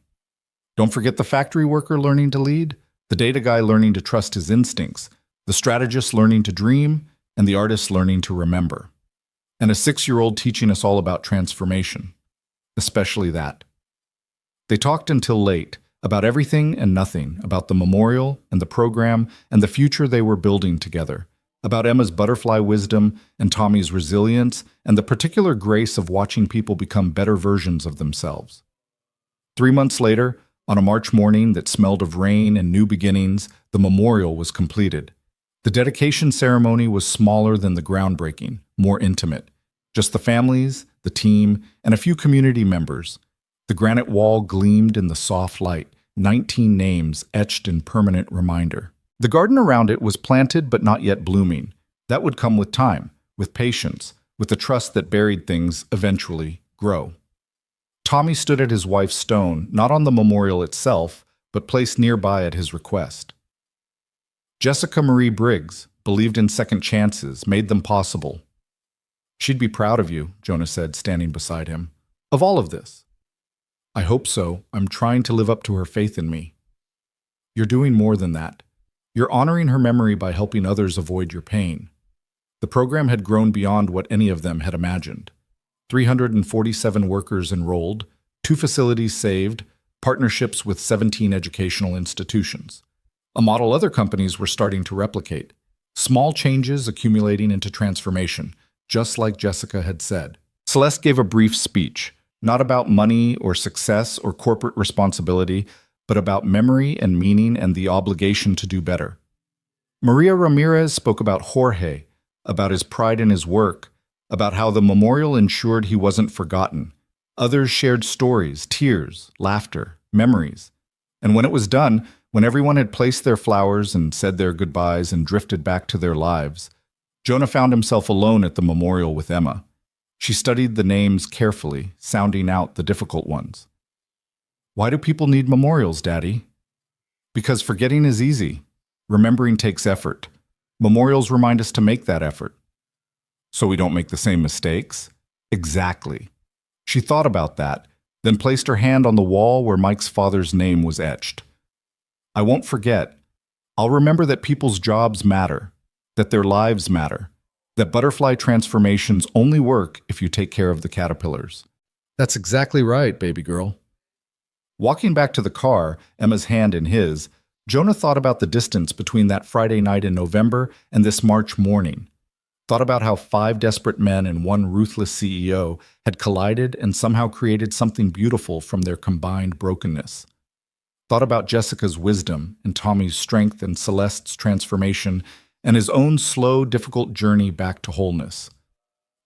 Don't forget the factory worker learning to lead, the data guy learning to trust his instincts, the strategist learning to dream, and the artist learning to remember. And a 6-year-old teaching us all about transformation. Especially that." They talked until late, about everything and nothing, about the memorial and the program and the future they were building together, about Emma's butterfly wisdom and Tommy's resilience and the particular grace of watching people become better versions of themselves. 3 months later, on a March morning that smelled of rain and new beginnings, the memorial was completed. The dedication ceremony was smaller than the groundbreaking, more intimate. Just the families, the team, and a few community members. The granite wall gleamed in the soft light, 19 names etched in permanent reminder. The garden around it was planted but not yet blooming. That would come with time, with patience, with the trust that buried things eventually grow. Tommy stood at his wife's stone, not on the memorial itself, but placed nearby at his request. Jessica Marie Briggs believed in second chances, made them possible. "She'd be proud of you," Jonah said, standing beside him. "Of all of this." "I hope so. I'm trying to live up to her faith in me." "You're doing more than that. You're honoring her memory by helping others avoid your pain." The program had grown beyond what any of them had imagined. 347 workers enrolled, 2 facilities saved, partnerships with 17 educational institutions. A model other companies were starting to replicate. Small changes accumulating into transformation, just like Jessica had said. Celeste gave a brief speech, not about money or success or corporate responsibility, but about memory and meaning and the obligation to do better. Maria Ramirez spoke about Jorge, about his pride in his work, about how the memorial ensured he wasn't forgotten. Others shared stories, tears, laughter, memories. And when it was done, when everyone had placed their flowers and said their goodbyes and drifted back to their lives, Jonah found himself alone at the memorial with Emma. She studied the names carefully, sounding out the difficult ones. "Why do people need memorials, Daddy?" "Because forgetting is easy. Remembering takes effort. Memorials remind us to make that effort." "So we don't make the same mistakes?" "Exactly." She thought about that, then placed her hand on the wall where Mike's father's name was etched. "I won't forget. I'll remember that people's jobs matter, that their lives matter, that butterfly transformations only work if you take care of the caterpillars." "That's exactly right, baby girl." Walking back to the car, Emma's hand in his, Jonah thought about the distance between that Friday night in November and this March morning. Thought about how 5 desperate men and 1 ruthless CEO had collided and somehow created something beautiful from their combined brokenness. Thought about Jessica's wisdom and Tommy's strength and Celeste's transformation and his own slow, difficult journey back to wholeness.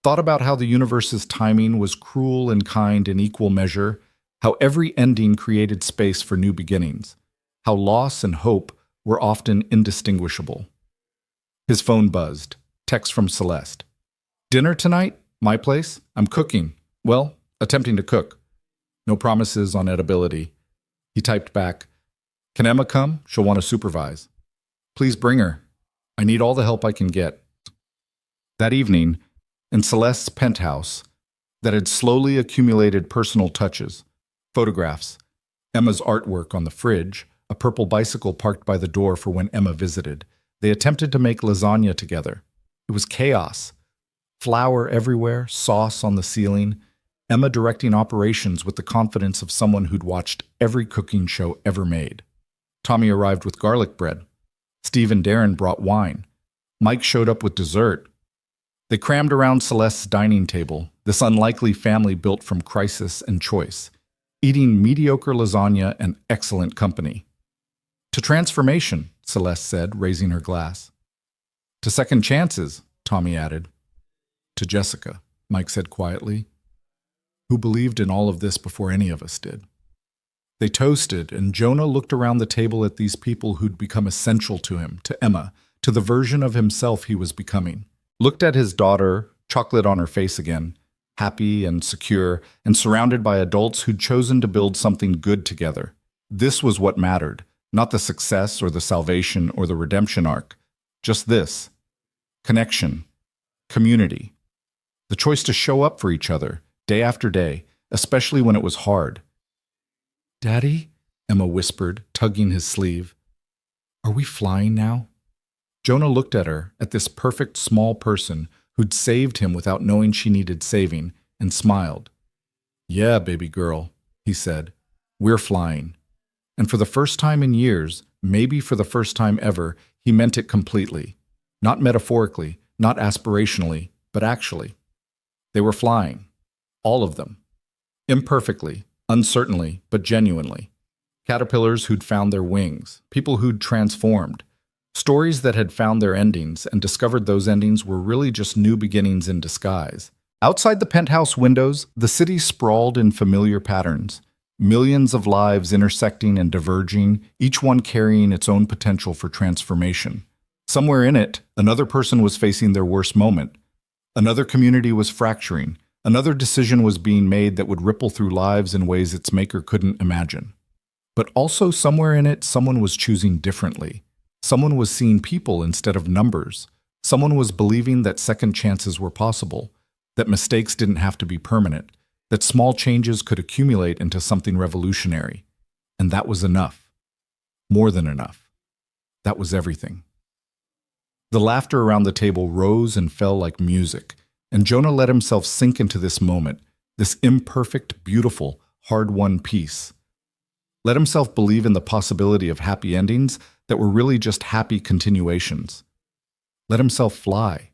Thought about how the universe's timing was cruel and kind in equal measure, how every ending created space for new beginnings, how loss and hope were often indistinguishable. His phone buzzed. Text from Celeste. "Dinner tonight? My place? I'm cooking. Well, attempting to cook." No promises on edibility. He typed back, "Can Emma come? She'll want to supervise. Please bring her. I need all the help I can get." That evening, in Celeste's penthouse, that had slowly accumulated personal touches, photographs, Emma's artwork on the fridge, a purple bicycle parked by the door for when Emma visited, they attempted to make lasagna together. It was chaos. Flour everywhere, sauce on the ceiling, Emma directing operations with the confidence of someone who'd watched every cooking show ever made. Tommy arrived with garlic bread. Steve and Darren brought wine. Mike showed up with dessert. They crammed around Celeste's dining table, this unlikely family built from crisis and choice, eating mediocre lasagna and excellent company. "To transformation," Celeste said, raising her glass. "To second chances," Tommy added. "To Jessica," Mike said quietly, "who believed in all of this before any of us did." They toasted, and Jonah looked around the table at these people who'd become essential to him, to Emma, to the version of himself he was becoming. Looked at his daughter, chocolate on her face again, happy and secure, and surrounded by adults who'd chosen to build something good together. This was what mattered, not the success or the salvation or the redemption arc. Just this: connection, community, the choice to show up for each other, day after day, especially when it was hard. "Daddy," Emma whispered, tugging his sleeve. "Are we flying now?" Jonah looked at her, at this perfect small person who'd saved him without knowing she needed saving, and smiled. "Yeah, baby girl," he said. "We're flying." And for the first time in years, maybe for the first time ever, he meant it completely. Not metaphorically, not aspirationally, but actually. They were flying. All of them. Imperfectly, uncertainly, but genuinely. Caterpillars who'd found their wings, people who'd transformed, stories that had found their endings and discovered those endings were really just new beginnings in disguise. Outside the penthouse windows, the city sprawled in familiar patterns. Millions of lives intersecting and diverging, each one carrying its own potential for transformation. Somewhere in it, another person was facing their worst moment. Another community was fracturing. Another decision was being made that would ripple through lives in ways its maker couldn't imagine. But also somewhere in it, someone was choosing differently. Someone was seeing people instead of numbers. Someone was believing that second chances were possible, that mistakes didn't have to be permanent, that small changes could accumulate into something revolutionary. And that was enough. More than enough. That was everything. The laughter around the table rose and fell like music, and Jonah let himself sink into this moment, this imperfect, beautiful, hard-won peace. Let himself believe in the possibility of happy endings that were really just happy continuations. Let himself fly.